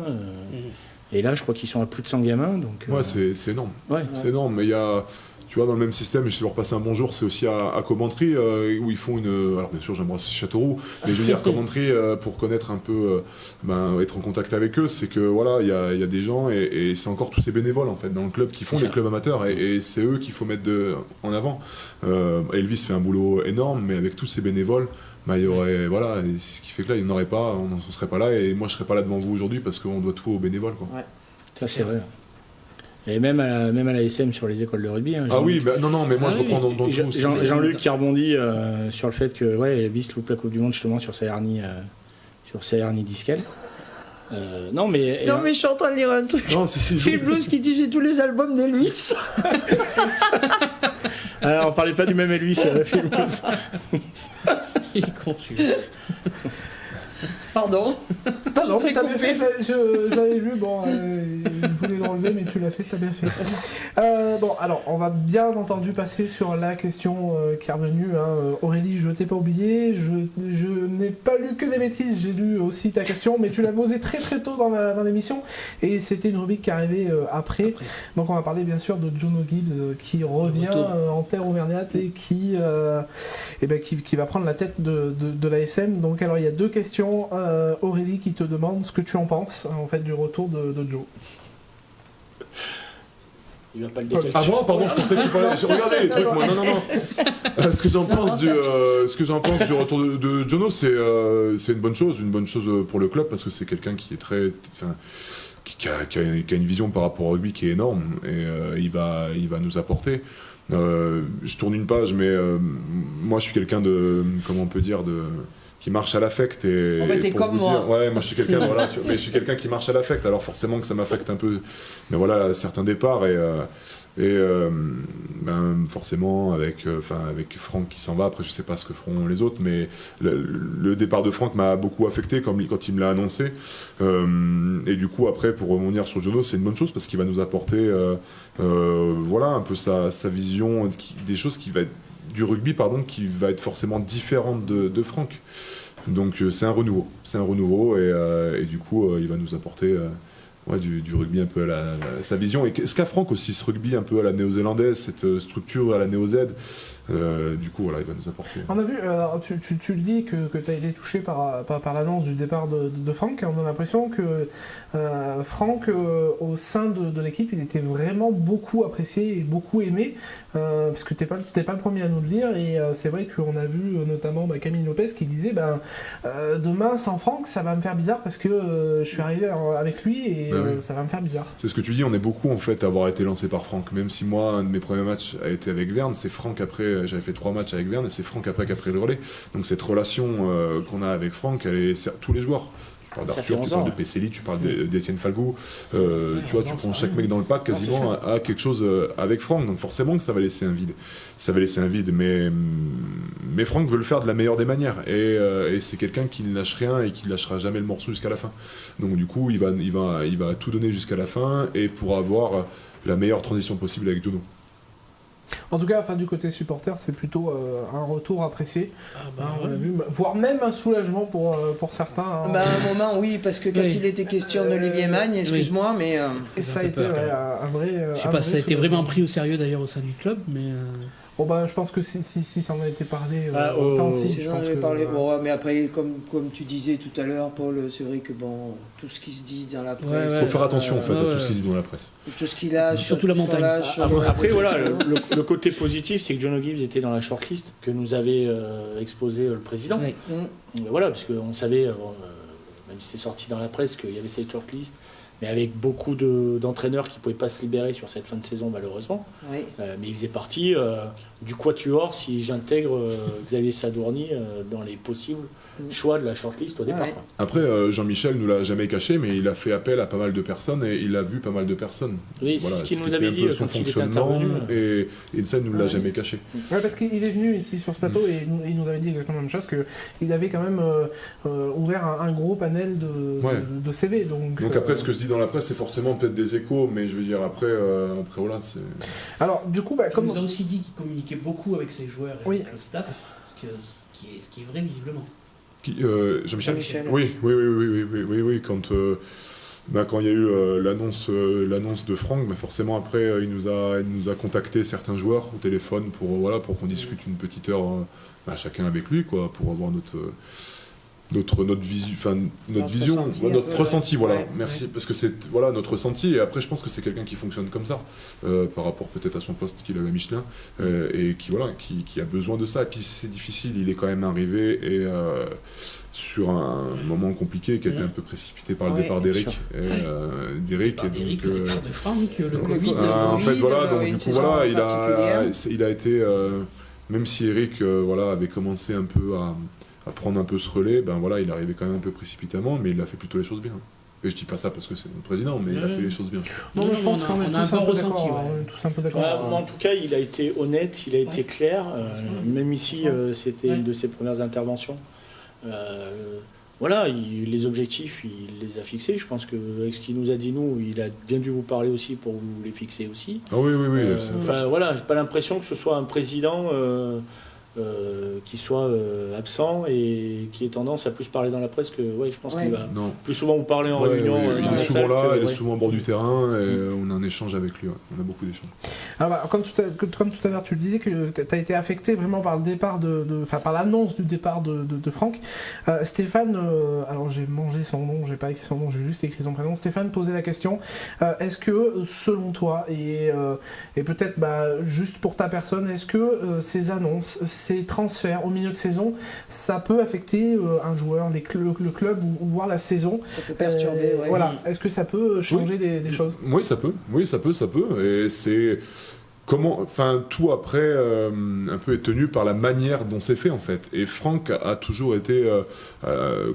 Et là, je crois qu'ils sont à plus de 100 gamins. Donc, c'est énorme. C'est énorme. Mais il y a, tu vois, dans le même système, je vais leur passer un bonjour, c'est aussi à Coventry, où ils font alors bien sûr, j'embrasse aussi Châteauroux, mais je veux dire, Coventry, pour connaître un peu, être en contact avec eux, c'est que voilà, il y a des gens, et c'est encore tous ces bénévoles, en fait, dans le club, qui font les clubs amateurs, et c'est eux qu'il faut mettre en avant. Elvis fait un boulot énorme, mais avec tous ces bénévoles, il y aurait, c'est ce qui fait que là, il n'y en aurait pas, on n'en serait pas là, et moi je serais pas là devant vous aujourd'hui parce qu'on doit tout aux bénévoles, quoi. Ouais. Ça c'est vrai. Et même à la SM sur les écoles de rugby. Mais moi je reprends dans tout. Jean-Luc qui rebondit sur le fait que Elvis loupe la Coupe du Monde justement sur sa hernie discale. Non, mais je suis en train de lire un truc. Non, c'est Phil Blues qui dit j'ai tous les albums d'Elvis. Alors, on parlait pas du même Elvis, Phil Blues. Il est con, Pardon. Non, mais t'as bien fait, je l'avais vu, bon, il voulait l'enlever, mais tu l'as fait, t'as bien fait. Bon, alors, on va bien entendu passer sur la question qui est revenue. Aurélie, je t'ai pas oublié, je n'ai pas lu que des bêtises, j'ai lu aussi ta question, mais tu l'as posée très très tôt dans l'émission, et c'était une rubrique qui arrivait après. Donc on va parler bien sûr de Jono Gibbs, qui revient en terre auvergnate et qui va prendre la tête de l'ASM. Donc alors, il y a deux questions. Aurélie qui te demande ce que tu en penses en fait du retour de Joe. Il va pas le décaler. Ah moi, pardon, je pensais que tu parlais. Je regardais les trucs, moi. Non. Ce que j'en pense du retour de Jono, c'est une bonne chose pour le club parce que c'est quelqu'un qui est très, qui a une vision par rapport au rugby qui est énorme et il va nous apporter. Je tourne une page, mais moi je suis quelqu'un de, comment on peut dire, qui marche à l'affect et t'es comme moi. Ouais, moi je suis quelqu'un mais je suis quelqu'un qui marche à l'affect, alors forcément que ça m'affecte un peu, mais voilà, certains départs forcément avec Franck qui s'en va, après je sais pas ce que feront les autres, mais le départ de Franck m'a beaucoup affecté quand il me l'a annoncé, et du coup après pour rebondir sur Jono, c'est une bonne chose parce qu'il va nous apporter un peu sa vision des choses qui va être du rugby, qui va être forcément différente de Franck. Donc c'est un renouveau et du coup il va nous apporter du rugby un peu à sa vision. Et ce qu'a Franck aussi, ce rugby un peu à la néo-zélandaise, cette structure à la néo-Z, du coup voilà, il va nous apporter. On a vu, tu le dis que tu as été touché par l'annonce du départ de Franck. On a l'impression que Franck, au sein de l'équipe, il était vraiment beaucoup apprécié et beaucoup aimé, parce que t'es pas le premier à nous le dire, et c'est vrai qu'on a vu notamment Camille Lopez qui disait demain sans Franck ça va me faire bizarre parce que je suis arrivé avec lui et ça va me faire bizarre. C'est ce que tu dis, on est beaucoup en fait à avoir été lancé par Franck, même si moi un de mes premiers matchs a été avec Verne, c'est Franck après, j'avais fait 3 matchs avec Verne et c'est Franck après qui a pris le relais, donc cette relation qu'on a avec Franck, elle est tous les joueurs. Tu parles d'Arthur, tu parles de Pesselli, tu parles d'Étienne Falgo, tu prends chaque mec dans le pack quasiment a quelque chose avec Franck, donc forcément que ça va laisser un vide. Mais Franck veut le faire de la meilleure des manières et c'est quelqu'un qui ne lâche rien et qui ne lâchera jamais le morceau jusqu'à la fin. Donc du coup il va tout donner jusqu'à la fin et pour avoir la meilleure transition possible avec Jono. En tout cas, du côté supporter, c'est plutôt un retour apprécié. On l'a vu, voire même un soulagement pour certains. À un moment, oui, parce que quand il était question d'Olivier Magne, excuse-moi, mais... Et ça a été un vrai... Je sais pas si ça a été vraiment pris au sérieux d'ailleurs au sein du club, mais... je pense que si ça en a été parlé, je pense que... Parlé, mais après, comme tu disais tout à l'heure, Paul, c'est vrai que tout ce qui se dit dans la presse... Il faut faire attention en fait à tout ce qui se dit dans la presse. Tout ce qu'il lâche, surtout la montagne. Après, voilà, le côté positif, c'est que Jono Gibbs était dans la shortlist que nous avait exposé le président. Oui. Voilà, parce qu'on savait, même si c'est sorti dans la presse, qu'il y avait cette shortlist, mais avec beaucoup d'entraîneurs qui ne pouvaient pas se libérer sur cette fin de saison malheureusement. Oui. Mais il faisait partie du quatuor, si j'intègre Xavier Sadourny dans les possibles choix de la shortlist au départ. Ouais. Après, Jean-Michel nous l'a jamais caché, mais il a fait appel à pas mal de personnes et il a vu pas mal de personnes. Oui, voilà, c'est ce qu'il nous avait dit son quand il était fonctionnement intervenu. Et ça, il nous l'a jamais caché. Ouais, parce qu'il est venu ici sur ce plateau et il nous avait dit exactement la même chose, qu'il avait quand même ouvert un gros panel de CV. Donc après, ce que je dis dans la presse, c'est forcément peut-être des échos, mais je veux dire, après voilà, c'est... Alors, du coup, il nous a aussi dit qu'il communiquait beaucoup avec ses joueurs et avec le staff, ce qui est vrai visiblement. Jean-Michel Jean-Michel. Oui, quand il y a eu l'annonce de Franck, forcément après il nous a contacté certains joueurs au téléphone pour qu'on discute une petite heure chacun avec lui pour avoir notre ressenti, voilà. Ouais, merci, parce que c'est notre ressenti, et après je pense que c'est quelqu'un qui fonctionne comme ça, par rapport peut-être à son poste qu'il avait à Michelin, et qui a besoin de ça, et puis c'est difficile, il est quand même arrivé, et sur un moment compliqué qui a été un peu précité par le départ d'Eric. D'Eric, le départ de Franck, le Covid. En fait, voilà, donc du coup, voilà, il a été, même si Eric avait commencé un peu à prendre un peu ce relais, il est arrivé quand même un peu précipitamment, mais il a fait plutôt les choses bien. Et je dis pas ça parce que c'est notre président, mais il a fait les choses bien. Non, je pense qu'on est tous un peu d'accord. Tous un peu d'accord. En tout cas, il a été honnête, il a été clair. Même ici, c'était une de ses premières interventions. Voilà, les objectifs, il les a fixés. Je pense qu'avec ce qu'il nous a dit, il a bien dû vous parler aussi pour vous les fixer aussi. Ah oui. Enfin voilà, j'ai pas l'impression que ce soit un président qui soit absent et qui ait tendance à plus parler dans la presse que je pense qu'il va plus souvent vous parler en réunion. Il est souvent là, il est souvent au bord du terrain et on a un échange avec lui, on a beaucoup d'échanges. Alors, comme tout à l'heure tu le disais que tu as été affecté vraiment par le départ par l'annonce du départ de Franck. Stéphane, alors j'ai mangé son nom, j'ai pas écrit son nom, j'ai juste écrit son prénom. Stéphane posait la question, est-ce que selon toi et peut-être juste pour ta personne, est-ce que ces annonces, ces transferts au milieu de saison, ça peut affecter un joueur, le club ou voire la saison? Ça peut perturber, Voilà. Est-ce que ça peut changer des choses? Oui, ça peut. Et c'est tout après un peu est tenu par la manière dont c'est fait en fait. Et Franck a toujours été,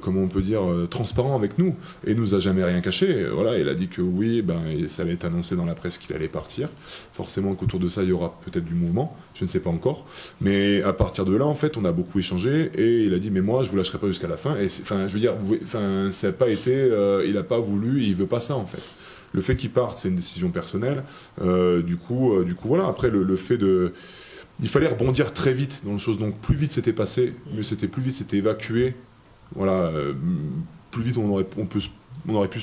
comment on peut dire, transparent avec nous et nous a jamais rien caché. Voilà, il a dit que oui, ça allait être annoncé dans la presse qu'il allait partir. Forcément qu'autour de ça il y aura peut-être du mouvement, je ne sais pas encore. Mais à partir de là en fait, on a beaucoup échangé et il a dit mais moi je vous lâcherai pas jusqu'à la fin. Et ça n'a pas été, il a pas voulu, il veut pas ça en fait. Le fait qu'il parte, c'est une décision personnelle. Du coup, voilà. Après, le fait de... Il fallait rebondir très vite dans les choses. Donc, plus vite c'était passé, mieux c'était. Plus vite c'était évacué. Voilà. Plus vite on aurait pu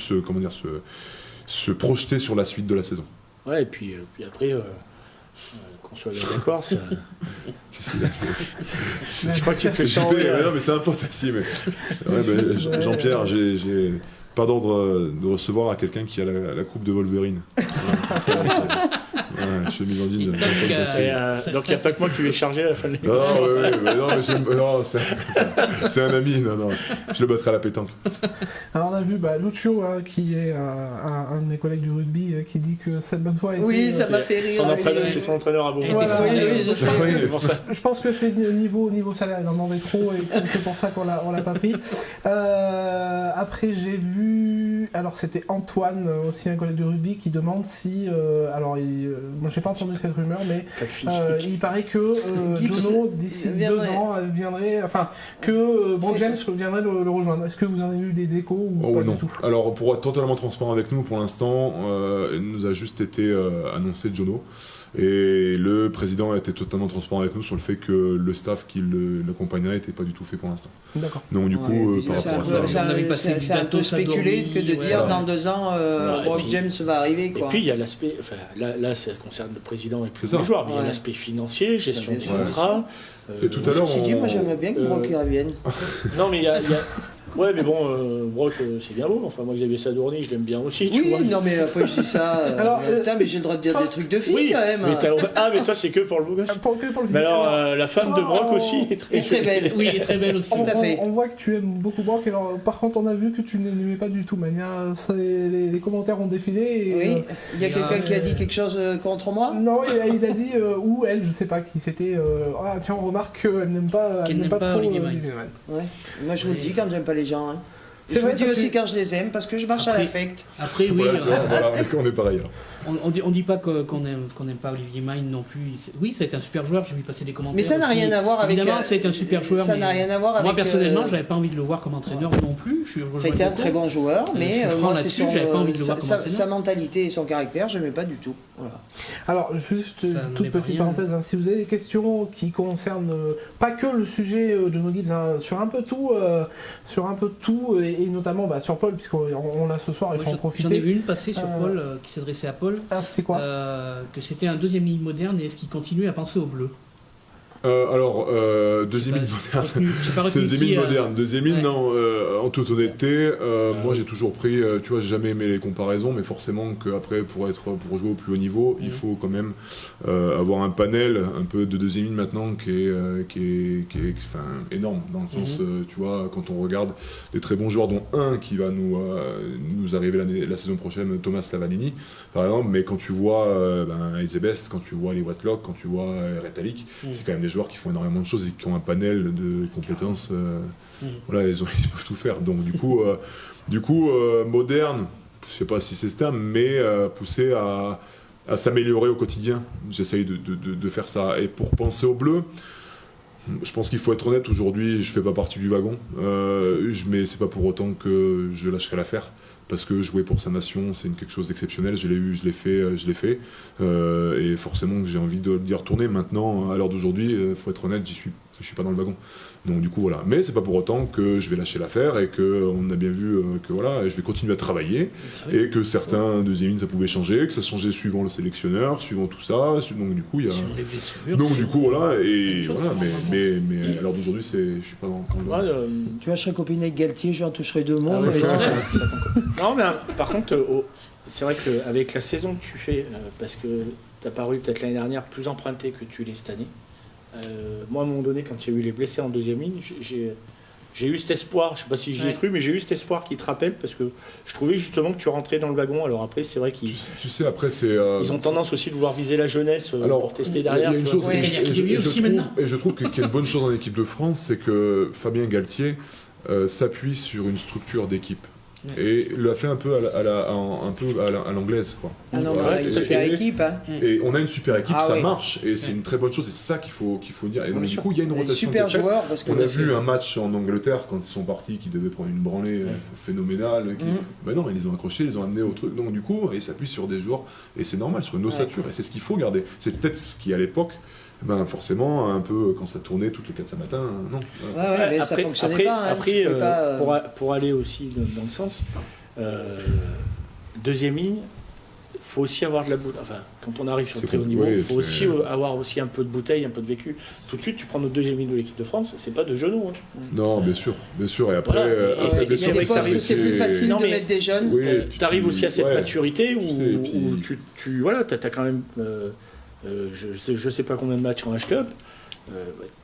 se projeter sur la suite de la saison. Ouais, et puis après... qu'on soit bien d'accord, ça... Qu'est-ce qu'il a fait? Je crois que tu peux JP, non, mais c'est un pote aussi. Jean-Pierre, j'ai pas d'ordre de recevoir à quelqu'un qui a la coupe de Wolverine. Chemise en jean. Donc il n'y a pas que moi qui vais charger à la fin de l'émission. Non, c'est un ami. Non, je le battrai à la pétanque. Alors on a vu Lucio, qui est un de mes collègues du rugby, qui dit que cette bonne fois. Oui, ça m'a fait rire. C'est son entraîneur à Beaumont. Je pense que c'est niveau salaire, il en demandait trop et c'est pour ça qu'on l'a pas pris. Après j'ai vu, alors c'était Antoine, aussi un collègue du rugby, qui demande si, moi j'ai pas entendu cette rumeur, mais il paraît que Jono d'ici 2 ans viendrait, que Brock James viendrait le rejoindre. Est-ce que vous en avez eu des échos ou pas du tout? Alors pour être totalement transparent avec nous, pour l'instant, il nous a juste été annoncé Jono. Et le président a été totalement transparent avec nous sur le fait que le staff qui l'accompagnerait n'était pas du tout fait pour l'instant. D'accord. Donc du coup, par rapport à ça... C'est un peu spéculé que de dire dans 2 ans, Brock James va arriver. Et puis il y a l'aspect... Là, ça concerne le président et puis les joueurs, mais il y a l'aspect financier, gestion des contrats... Et tout à l'heure, moi j'aimerais bien que Brock revienne. Non, mais il y a... Ouais, mais bon, Brock, c'est bien beau. Enfin, moi, Xavier Sadourny, je l'aime bien aussi. Tu vois. Non, mais après, je dis ça. Alors, mais j'ai le droit de dire des trucs de filles quand même. Mais toi, c'est que pour le beau gosse. Mais alors, la femme de Brock aussi est très belle. Oui, elle est très belle aussi. Tout à fait. On voit que tu aimes beaucoup Brock. Alors, par contre, on a vu que tu n'aimais pas du tout Mania. Les commentaires ont défilé. Oui, il y a quelqu'un qui a dit quelque chose contre moi. Non, il a dit, ou elle, je sais pas qui c'était. Tiens, on remarque qu'elle n'aime pas trop Olivier Mine. Ouais. Moi, je vous le dis quand j'aime pas les gens. Je vous dis aussi quand je les aime parce que je marche à l'affect. Après, oui. On est pareil. On dit pas qu'on n'aime pas Olivier Mine non plus. Oui, ça a été un super joueur, j'ai vu passer des commentaires. Mais ça n'a rien à voir avec. Évidemment, ça a été un super joueur. Ça n'a rien à voir avec. Moi, personnellement, j'avais pas envie de le voir comme entraîneur non plus. Ça a été un très bon joueur, mais moi, c'est sa mentalité et son caractère, je n'aimais pas du tout. Voilà. Alors, juste une toute petite parenthèse, si vous avez des questions qui concernent pas que le sujet Jono Gibbs, sur un peu tout, et notamment sur Paul, puisqu'on l'a ce soir, il faut en profiter. J'en ai vu une passer sur Paul qui s'adressait à Paul. C'était quoi? Que c'était un deuxième ligne moderne et est-ce qu'il continue à penser au bleu? Deuxième ligne moderne. Deuxième ligne, non, en toute honnêteté, moi j'ai toujours pris, tu vois, j'ai jamais aimé les comparaisons, mais forcément qu'après, pour jouer au plus haut niveau, il faut quand même avoir un panel un peu de deuxième ligne maintenant qui est énorme, dans le sens, tu vois, quand on regarde des très bons joueurs, dont un qui va nous arriver la saison prochaine, Thomas Lavanini, par exemple, mais quand tu vois Isebest, quand tu vois les Watlock, quand tu vois Retalik, c'est quand même des joueurs qui font énormément de choses et qui ont un panel de compétences. Voilà, ils peuvent tout faire. Donc du coup, moderne, je sais pas si c'est ce terme, mais poussé à s'améliorer au quotidien. J'essaye de faire ça. Et pour penser au bleu, je pense qu'il faut être honnête. Aujourd'hui, je fais pas partie du wagon, mais c'est pas pour autant que je lâcherai l'affaire. Parce que jouer pour sa nation, c'est quelque chose d'exceptionnel. Je l'ai fait. Et forcément, j'ai envie d'y retourner. Maintenant, à l'heure d'aujourd'hui, faut être honnête, je suis pas dans le wagon. Donc du coup, voilà. Mais c'est pas pour autant que je vais lâcher l'affaire et qu'on a bien vu que voilà, je vais continuer à travailler et que certains deuxième lignes, ça pouvait changer, que ça changeait suivant le sélectionneur, suivant tout ça. Donc du coup, il y a... Donc du coup, voilà. Et voilà. Mais à l'heure d'aujourd'hui, je suis pas dans le wagon. Tu vois, je serais copine avec Galtier, j'en toucherai 2 mots. Non, mais par contre, c'est vrai qu'avec la saison que tu fais, parce que tu as paru peut-être l'année dernière plus emprunté que tu l'es cette année, moi, à un moment donné, quand il y a eu les blessés en deuxième ligne, j'ai eu cet espoir, je ne sais pas si j'y ai cru, mais j'ai eu cet espoir qui te rappelle, parce que je trouvais justement que tu rentrais dans le wagon. Alors après, c'est vrai qu'ils tu sais, après, ils ont tendance aussi de vouloir viser la jeunesse pour tester derrière. Il y a une chose, et je trouve qu'il y a une bonne chose en équipe de France, c'est que Fabien Galtier s'appuie sur une structure d'équipe. Et l'a fait un peu à l'anglaise, quoi. Ah non, voilà, une super équipe. Hein. Et on a une super équipe, ça marche, et c'est une très bonne chose, et c'est ça qu'il faut dire. Et donc, du coup, il y a une rotation. Super joueur, parce que on a vu un match en Angleterre quand ils sont partis, qui devaient prendre une branlée phénoménale. Ben non, ils les ont accrochés, ils les ont amenés au truc. Donc, du coup, ils s'appuient sur des joueurs, et c'est normal, sur une ossature, et c'est ce qu'il faut garder. C'est peut-être ce qui, à l'époque, forcément, un peu quand ça tournait toutes les 4 matin, non. Mais ça fonctionnait pas. Après, pour aller aussi dans le sens, deuxième ligne, il faut aussi avoir de la bouteille. Enfin, quand on arrive sur le très haut niveau, il faut aussi avoir aussi un peu de bouteille, un peu de vécu. Tout de suite, tu prends notre deuxième ligne de l'équipe de France, c'est pas de genoux. Non, bien sûr. Et après, c'est plus facile de mettre des jeunes. Tu arrives aussi à cette maturité où tu as quand même. Je sais pas combien de matchs en H-Club,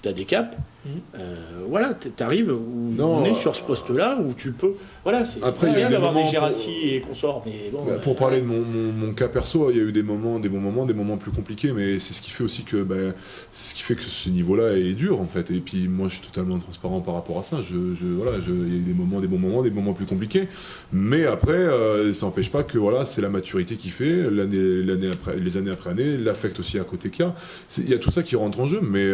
tu as des caps, voilà, tu arrives où on est sur ce poste-là où tu peux. Voilà, c'est bien d'avoir des Gérassi et consorts. Mais bon, pour parler de mon cas perso, il y a eu des bons moments plus compliqués, mais c'est ce qui fait aussi que ce niveau-là est dur en fait. Et puis moi, je suis totalement transparent par rapport à ça. Il y a eu des moments plus compliqués, mais après, ça n'empêche pas que voilà, c'est la maturité qui fait les années après année, l'affect aussi à côté qu'il y a. Il y a tout ça qui rentre en jeu, mais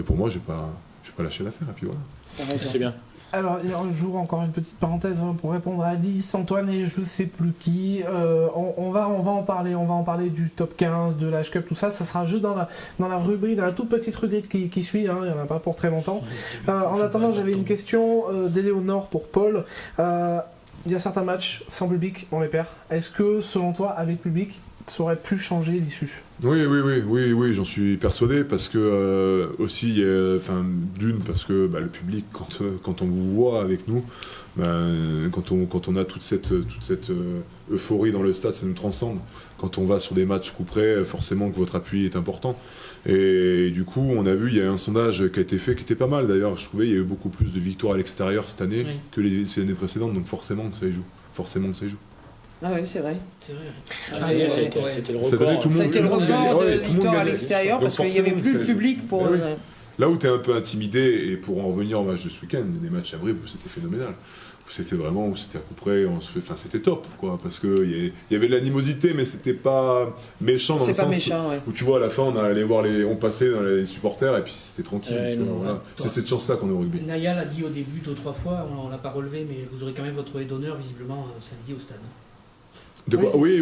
pour moi, je vais pas lâcher l'affaire. Et puis voilà. C'est bien. Alors, j'ouvre encore une petite parenthèse pour répondre à Alice, Antoine et je sais plus qui. On va en parler du top 15, de l'H Cup, tout ça. Ça sera juste dans la rubrique, dans la toute petite rubrique qui suit. Il n'y en a pas pour très longtemps. En attendant, j'avais une question d'Éléonore pour Paul. Il y a certains matchs sans public, on les perd. Est-ce que, selon toi, avec public, ça aurait pu changer l'issue ? Oui, j'en suis persuadé parce que aussi, d'une parce que le public quand on vous voit avec nous, quand on a toute cette euphorie dans le stade, ça nous transcende. Quand on va sur des matchs coup près, forcément que votre appui est important. Et du coup, on a vu, il y a un sondage qui a été fait qui était pas mal. D'ailleurs, je trouvais il y a eu beaucoup plus de victoires à l'extérieur cette année que les années précédentes, donc forcément que ça y joue. Ah oui, c'est vrai. C'était le record. Ça a été le record de victoires à l'extérieur parce qu'il n'y avait plus le public pour... Là où tu es un peu intimidé, et pour en revenir au match de ce week-end, des matchs à Brive où c'était phénoménal, où c'était à coup près, c'était top, quoi, parce qu'il y avait de l'animosité, mais c'était pas méchant dans le sens où tu vois à la fin on passait dans les supporters et puis c'était tranquille. Voilà. C'est cette chance-là qu'on est au rugby. Naya l'a dit au début 2-3 fois, on l'a pas relevé, mais vous aurez quand même votre haie d'honneur visiblement samedi au stade. De quoi ? Oui,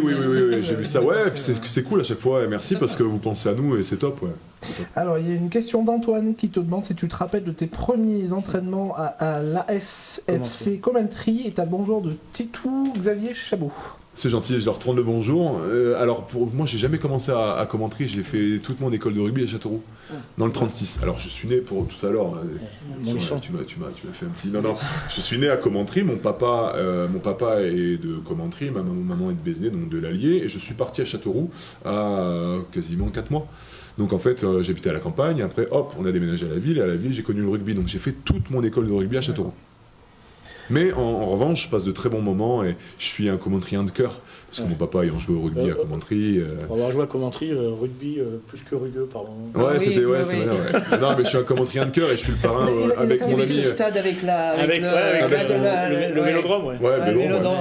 j'ai vu ça. Ouais, c'est cool à chaque fois. Et merci parce que vous pensez à nous et c'est top. Alors, il y a une question d'Antoine qui te demande si tu te rappelles de tes premiers entraînements à l'ASFC Coventry et t'as le bonjour de Titou Xavier Chabot. C'est gentil, je leur retourne le bonjour. Alors, pour moi, j'ai jamais commencé à Coventry. J'ai fait toute mon école de rugby à Châteauroux, dans le 36. Alors, je suis né pour tout à l'heure. Tu m'as fait un petit. Non, je suis né à Coventry. Mon papa est de Coventry, ma maman est de Béziers, donc de l'Allier. Et je suis parti à Châteauroux à quasiment 4 mois. Donc en fait, j'habitais à la campagne. Après, hop, on a déménagé à la ville. Et à la ville, j'ai connu le rugby. Donc j'ai fait toute mon école de rugby à Châteauroux. Mais en revanche, je passe de très bons moments et je suis un commentrien de cœur. Parce que mon papa ayant joué au rugby à Commentry. Pour avoir joué à Commentry, rugby plus que rugueux, pardon. Ouais, c'était c'est vrai. Ouais. Non, mais je suis un commentrien de cœur et je suis le parrain avec mon ami. Ce stade avec le vélodrome, ouais. Ouais, le vélodrome.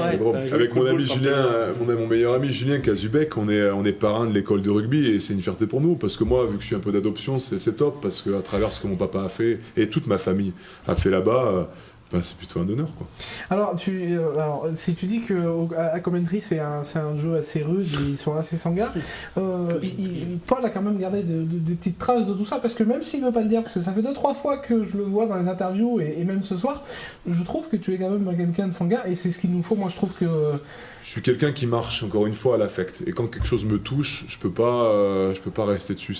Avec mon ami Julien, mon meilleur ami Julien Kazubek, on est parrain de l'école de rugby et c'est une fierté pour nous parce que moi, vu que je suis un peu d'adoption, c'est top parce qu'à travers ce que mon papa a fait et toute ma famille a fait là-bas. C'est plutôt un honneur, quoi. Alors, si tu dis qu'à Commentry, c'est un jeu assez rude, ils sont assez sanguins, Paul a quand même gardé de petites traces de tout ça, parce que même s'il ne veut pas le dire, parce que ça fait 2-3 fois que je le vois dans les interviews, et même ce soir, je trouve que tu es quand même quelqu'un de sanguin, et c'est ce qu'il nous faut. Moi, je trouve que... Je suis quelqu'un qui marche, encore une fois, à l'affect. Et quand quelque chose me touche, je peux pas rester dessus.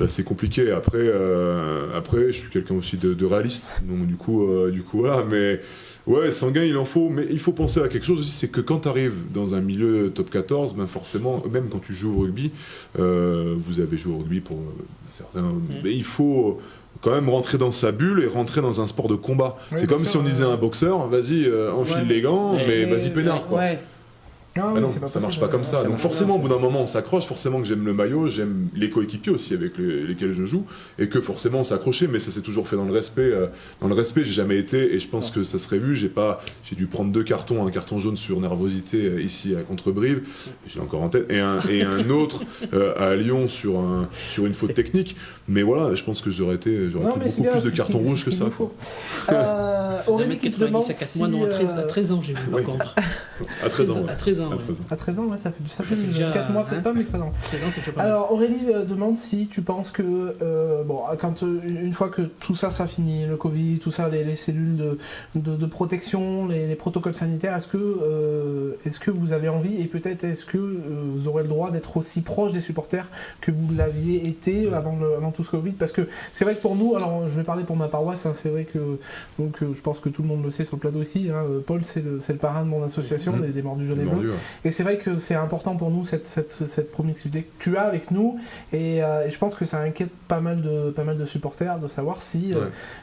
C'est compliqué. Après, je suis quelqu'un aussi de réaliste. Donc du coup, voilà. Mais ouais, sanguin, il en faut. Mais il faut penser à quelque chose aussi, c'est que quand tu arrives dans un milieu top 14, ben forcément, même quand tu joues au rugby, vous avez joué au rugby pour certains, mais il faut quand même rentrer dans sa bulle et rentrer dans un sport de combat. Oui, c'est comme si on disait à un boxeur, vas-y, enfile les gants, mais vas-y, peinard, quoi. Ouais. Non, ça marche pas comme ça. Donc forcément, au bout d'un moment, on s'accroche. Forcément que j'aime le maillot, j'aime les coéquipiers aussi avec lesquels je joue, et que forcément on s'est accroché. Mais ça s'est toujours fait dans le respect. Dans le respect, j'ai jamais été, et je pense que ça serait vu. J'ai dû prendre 2 cartons, un carton jaune sur nervosité ici à Contre-Brive, j'ai encore en tête, et un autre à Lyon sur une faute technique. Mais voilà, je pense que j'aurais pris beaucoup plus de cartons rouges que ça. Aurélie qui te demande si... à 13 ans, j'ai vu par contre. À 13 ans. À 13 ans. À 13 ans, ouais, ça fait déjà 4 mois, peut-être pas, mais 13 ans. 13 ans, c'est déjà pas mal. Alors, Aurélie demande si tu penses que, une fois que tout ça finit, le Covid, tout ça, les cellules de protection, les protocoles sanitaires, est-ce que vous avez envie, et peut-être est-ce que vous aurez le droit d'être aussi proche des supporters que vous l'aviez été avant tout ce Covid? Parce que c'est vrai que pour nous, alors je vais parler pour ma paroisse, c'est vrai que je pense que tout le monde le sait sur le plateau ici, Paul c'est le parrain de mon association, des Morts du Jaune et Bleu. Et c'est vrai que c'est important pour nous cette proximité que tu as avec nous, et je pense que ça inquiète pas mal de supporters de savoir si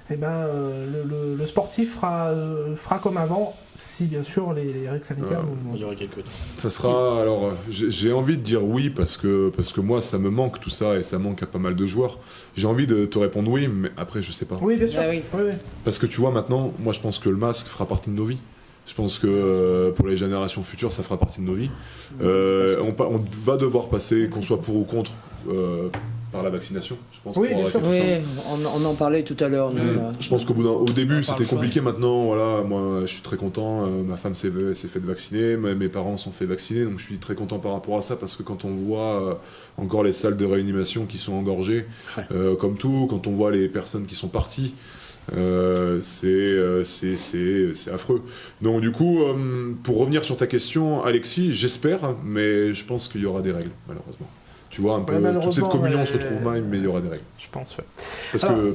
le sportif fera comme avant, si bien sûr les règles sanitaires il y aura quelques temps. Ça sera, alors j'ai envie de dire oui parce que moi ça me manque tout ça et ça manque à pas mal de joueurs. J'ai envie de te répondre oui, mais après je sais pas. Oui, bien sûr. Oui. Parce que tu vois maintenant, moi je pense que le masque fera partie de nos vies. Je pense que pour les générations futures, ça fera partie de nos vies. On va devoir passer, qu'on soit pour ou contre, par la vaccination. Je pense. Oui, bien sûr. Oui, on en parlait tout à l'heure. Je pense au début, c'était compliqué. Maintenant, voilà, moi, je suis très content. Ma femme s'est faite vacciner, mes parents sont fait vacciner, donc je suis très content par rapport à ça, parce que quand on voit encore les salles de réanimation qui sont engorgées, comme tout, quand on voit les personnes qui sont parties. C'est affreux. Donc du coup, pour revenir sur ta question, Alexis, j'espère, mais je pense qu'il y aura des règles, malheureusement. Tu vois, toute cette communion, on se retrouve mal, mais il y aura des règles. Je pense, ouais.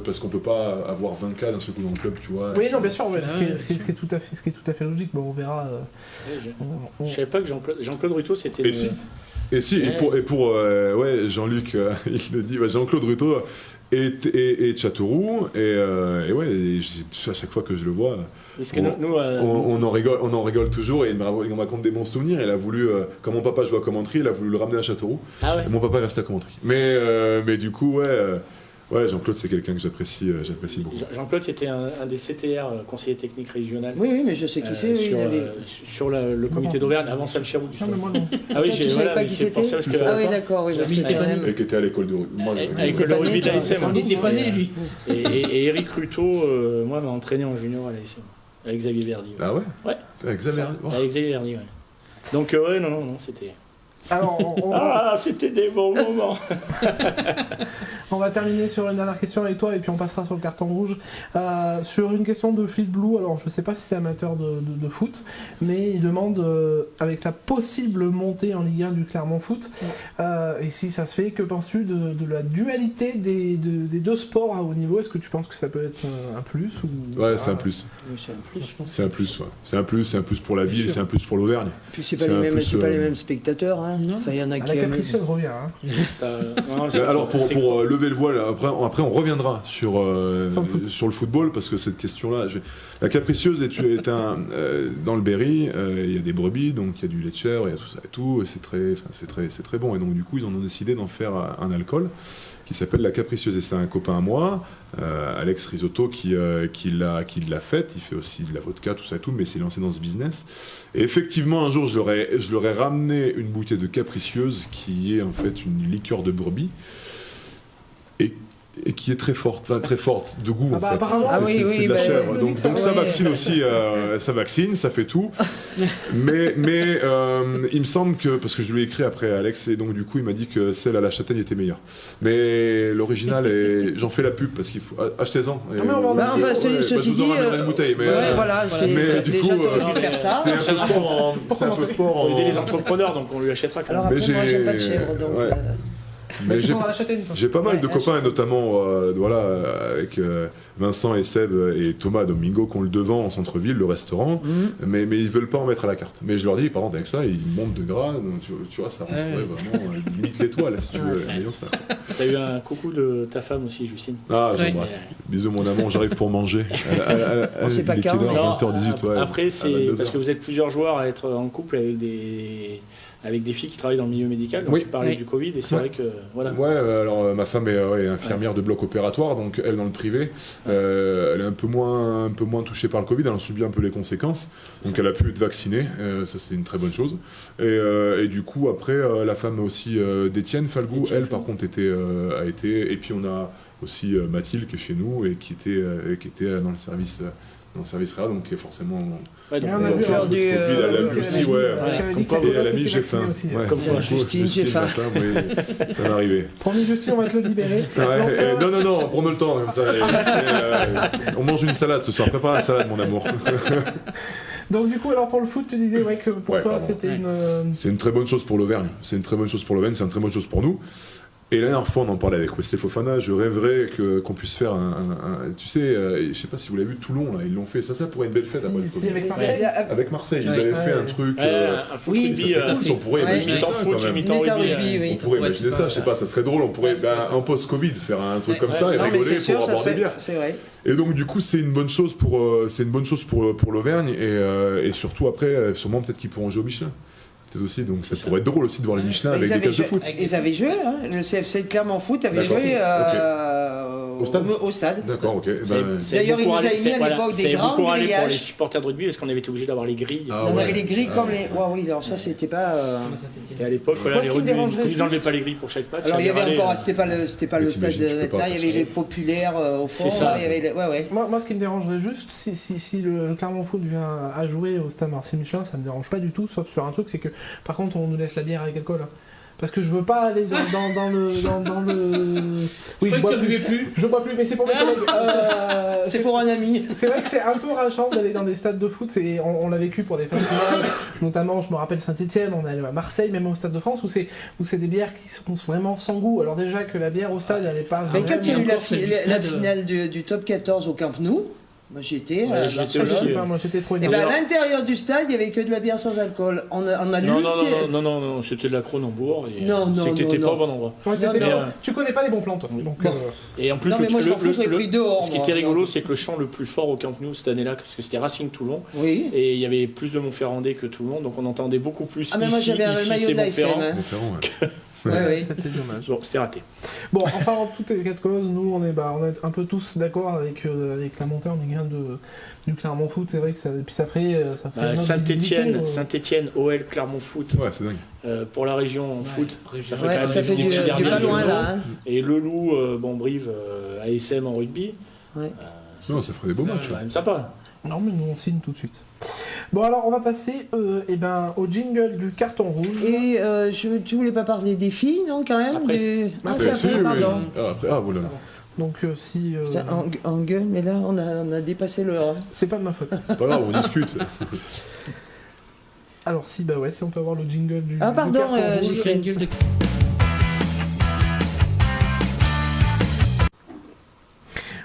Parce qu'on peut pas avoir 20 cas d'un seul coup dans le club, tu vois. Oui, non, bien sûr, ce qui est tout à fait logique. Bon, on verra. Je savais pas que Jean-Claude Ruteau, c'était... Et pour Jean-Luc, il le dit, Jean-Claude Ruteau et Châteauroux, et à chaque fois que je le vois, on en rigole toujours, et il me raconte des bons souvenirs. Il a voulu, quand mon papa jouait à Commentry, il a voulu le ramener à Châteauroux, et mon papa est resté à Commentry. Mais du coup, Jean-Claude, c'est quelqu'un que j'apprécie beaucoup. Jean-Claude, c'était un des CTR, conseiller technique régional. Oui, mais je sais qui c'est. Sur le comité d'Auvergne, avant Salcherou. Non, mais moi non. Ah oui, tu savais pas qui c'était. Ah oui, d'accord. Et qui était à l'école de rugby. À l'école de rugby de l'ASM. Il n'était pas né, lui. Et Eric Ruteau, moi, m'a entraîné en junior à l'ASM. Avec Xavier Verdi. Ah ouais? Ouais. Avec Xavier Verdi, ouais. Donc, non, c'était... Alors, c'était des bons moments. On va terminer sur une dernière question avec toi et puis on passera sur le carton rouge. Sur une question de Phil Blue, alors je sais pas si c'est amateur de foot, mais il demande, avec la possible montée en Ligue 1 du Clermont Foot, et si ça se fait, que penses-tu de la dualité des deux sports à haut niveau? Est-ce que tu penses que ça peut être un plus ou... Ouais, c'est un plus. C'est un plus, ouais. C'est un plus pour la ville, c'est un plus pour l'Auvergne. Puis c'est pas les mêmes spectateurs, Hein. Non. Enfin, il y en a qui La aiment. capricieuse revient. Hein. Alors pour lever le voile, après on reviendra sur le foot. sur le football parce que cette question-là, la capricieuse est dans le Berry, il y a des brebis, donc il y a du lait de chèvre, il y a tout ça et tout, et c'est très bon. Et donc du coup ils en ont décidé d'en faire un alcool qui s'appelle la capricieuse. Et c'est un copain à moi, Alex Risotto, qui l'a faite. Il fait aussi de la vodka, tout ça et tout, mais il s'est lancé dans ce business. Et effectivement, un jour, je leur ai ramené une bouteille de capricieuse qui est en fait une liqueur de brebis. Et qui est très forte de goût en fait. Apparemment, C'est de la chèvre. Donc ça ouais. vaccine aussi, ça vaccine, ça fait tout. mais il me semble que, parce que je lui ai écrit après à Alex, et donc du coup il m'a dit que celle à la châtaigne était meilleure. Mais l'original, j'en fais la pub parce qu'il faut achetez-en. mais on va en acheter. Enfin, ceci je vous en dit, ramènerai une bouteille. Mais, ouais, voilà, mais du déjà coup, t'aurais dû faire ça. c'est un peu fort. On aider les entrepreneurs, donc on lui achètera quand Alors même. après, moi, j'aime pas de chèvre, donc. Ouais. Mais Tu prendras la châtaigne, toi. j'ai pas mal Ouais, de la copains, châtaigne. notamment avec Vincent et Seb et Thomas Domingo, qui ont le devant en centre-ville, le restaurant, mais ils veulent pas en mettre à la carte. Mais je leur dis, par exemple, avec ça, ils montent de gras, donc tu vois, ça rentrerait vraiment limite l'étoile, si tu veux. Mais non, ça... T'as eu un coucou de ta femme aussi, Justine. Ah, j'embrasse. Bisous, mon amour, j'arrive pour manger. On sait pas il est quand, quelle heure mais- 20h18, ouais. Après, À c'est 22h. parce que vous êtes plusieurs joueurs à être en couple avec des filles qui travaillent dans le milieu médical. Donc Oui. tu parlais Oui. du Covid et c'est Ouais. vrai que voilà. Ouais, alors ma femme est infirmière de bloc opératoire, donc elle dans le privé, elle est un peu moins touchée par le Covid, elle en subit un peu les conséquences, donc elle a pu être vaccinée, ça c'est une très bonne chose. Et du coup après la femme aussi d'Étienne Falgou, Étienne elle par contre a été, et puis on a aussi Mathilde qui est chez nous et qui était dans le service. Dans le service réa, donc forcément. Ouais, donc, Et on a vu, genre hein, du, Covid, elle l'a vu elle aussi, a dit- ouais. elle avait dit Comme que quoi, la Et elle a était mis j'ai faim. vaccinée aussi. Ouais, Comme quoi, Justine, j'ai faim. Ça va arriver. Promis, Justine, on va te le libérer. Ouais, non, prends-le le temps comme ça. On mange une salade ce soir. Prépare la salade, mon amour. Donc du coup, alors pour le foot, tu disais que pour Ouais, toi, pardon. c'était une... C'est une très bonne chose pour l'Auvergne. C'est une très bonne chose pour l'Auvergne. C'est une très bonne chose pour nous. Et la dernière fois, on en parlait avec Wesley Fofana. Je rêverais qu'on puisse faire tu sais, je sais pas si vous l'avez vu, Toulon là, ils l'ont fait. Ça pourrait être une belle fête après le Si, Covid. avec Marseille. Avec Marseille, ils Ouais. avaient fait un truc. un foot oui, rugby, ça serait euh, cool, si on pourrait Ouais. imaginer mi-temps ça foot, quand même. mi-temps Mi-temps rugby. rugby, oui. On pourrait Ouais, imaginer c'est ça, pas je sais ça. pas, ça serait drôle, on pourrait, Ouais, en post-Covid, faire un truc Ouais, comme ouais, ça et c'est- Non, mais rigoler c'est sûr, pour ça avoir des serait. bières. C'est vrai. Et donc du coup c'est une bonne chose pour l'Auvergne et surtout après sûrement peut-être qu'ils pourront jouer au Michelin. Peut-être aussi, donc ça pourrait être drôle aussi de voir les Michelin Mais avec des cages de foot. Ils avaient joué, hein. Le CFC de Clermont Foot avait D'accord. joué Au stade. au stade. D'accord, ok. D'ailleurs, ils nous avaient mis à l'époque des grands pour les grillages. supporters de rugby parce qu'on avait été obligé d'avoir les grilles. Ah, On ouais. avait les grilles comme les. Ouais, oui, alors ça, c'était pas. Et à l'époque, voilà, Moi, les ce qui me rugby, dérangerait ils n'enlevaient juste- pas les grilles pour chaque match. Alors, il y ça avait râlait, encore. C'était pas le Mais stade t'imagines, tu peux maintenant, pas, il y parce avait que- les populaires au fond. C'est ça. Il y avait ouais, ouais. Moi, ce qui me dérangerait juste, si le Clermont Foot vient à jouer au stade Marcel Michelin, ça me dérange pas du tout, sauf sur un truc, c'est que par contre, on nous laisse la bière avec alcool. Hein. Parce que je veux pas aller dans le. Oui, je bois plus. Je bois plus, mais c'est pour mes collègues. C'est pour un ami. C'est vrai que c'est un peu rageant d'aller dans des stades de foot, on l'a vécu pour des phases finales, notamment je me rappelle Saint-Etienne, on est allé à Marseille, même au Stade de France, où c'est des bières qui sont vraiment sans goût. Alors déjà que la bière au stade, elle n'est pas Mais vraiment... quand il y a eu encore, c'est du la stade, finale du top 14 au Camp Nou, moi j'étais. Ouais, j'y étais Je aussi. sais pas, moi j'étais trop Et énervé. ben à l'intérieur du stade, il y avait que de la bière sans alcool. On a Non, lutté. non, c'était de la Cronenbourg. Et Non, c'est que t'étais non, pas non. au bon endroit. Ouais, Non, t'étais mais, là, tu connais pas les bons plans, toi. Donc, Bon. Et en plus, Non, mais moi je m'en fous, je l'ai pris dehors. ce qui moi. était rigolo, c'est que le champ le plus fort au Camp Nou cette année-là, parce que c'était Racing Toulon, Oui. et il y avait plus de Montferrandais que Toulon, donc on entendait beaucoup plus. Ah, mais moi ici, j'avais un ici, maillot c'est de l'ASM. Montferrand. Hein. Montferrand, ouais. Ouais, oui. c'était dommage. Bon, c'était raté. Bon, enfin, en toutes les cas de cause, nous, on est un peu tous d'accord avec la montée en Ligue 1 du Clermont Foot. C'est vrai que ça, et puis ça ferait une autre visibilité, Saint-Étienne, OL, Clermont Foot, Ouais, c'est dingue. pour la région en foot. région. Ça fait quand Ouais, même ça fait des du petits pas derniers loin journaux. là. Hein. Et le Loup, Brive, ASM en rugby. Ouais. Non, ça ferait des beaux matchs. C'est quand même sympa. Non, mais nous, on signe tout de suite. Bon, alors, on va passer au jingle du carton rouge. Et tu voulais pas parler des filles, non, quand même Après. Ah, Ouais, c'est si, après, oui. pardon. Voilà. Donc, si... Putain, en gueule, mais là, on a dépassé l'heure. Hein. c'est pas de ma faute. Pas grave, on discute. Alors, si on peut avoir le jingle du Ah, du pardon, carton rouge. j'y C'est une gueule de...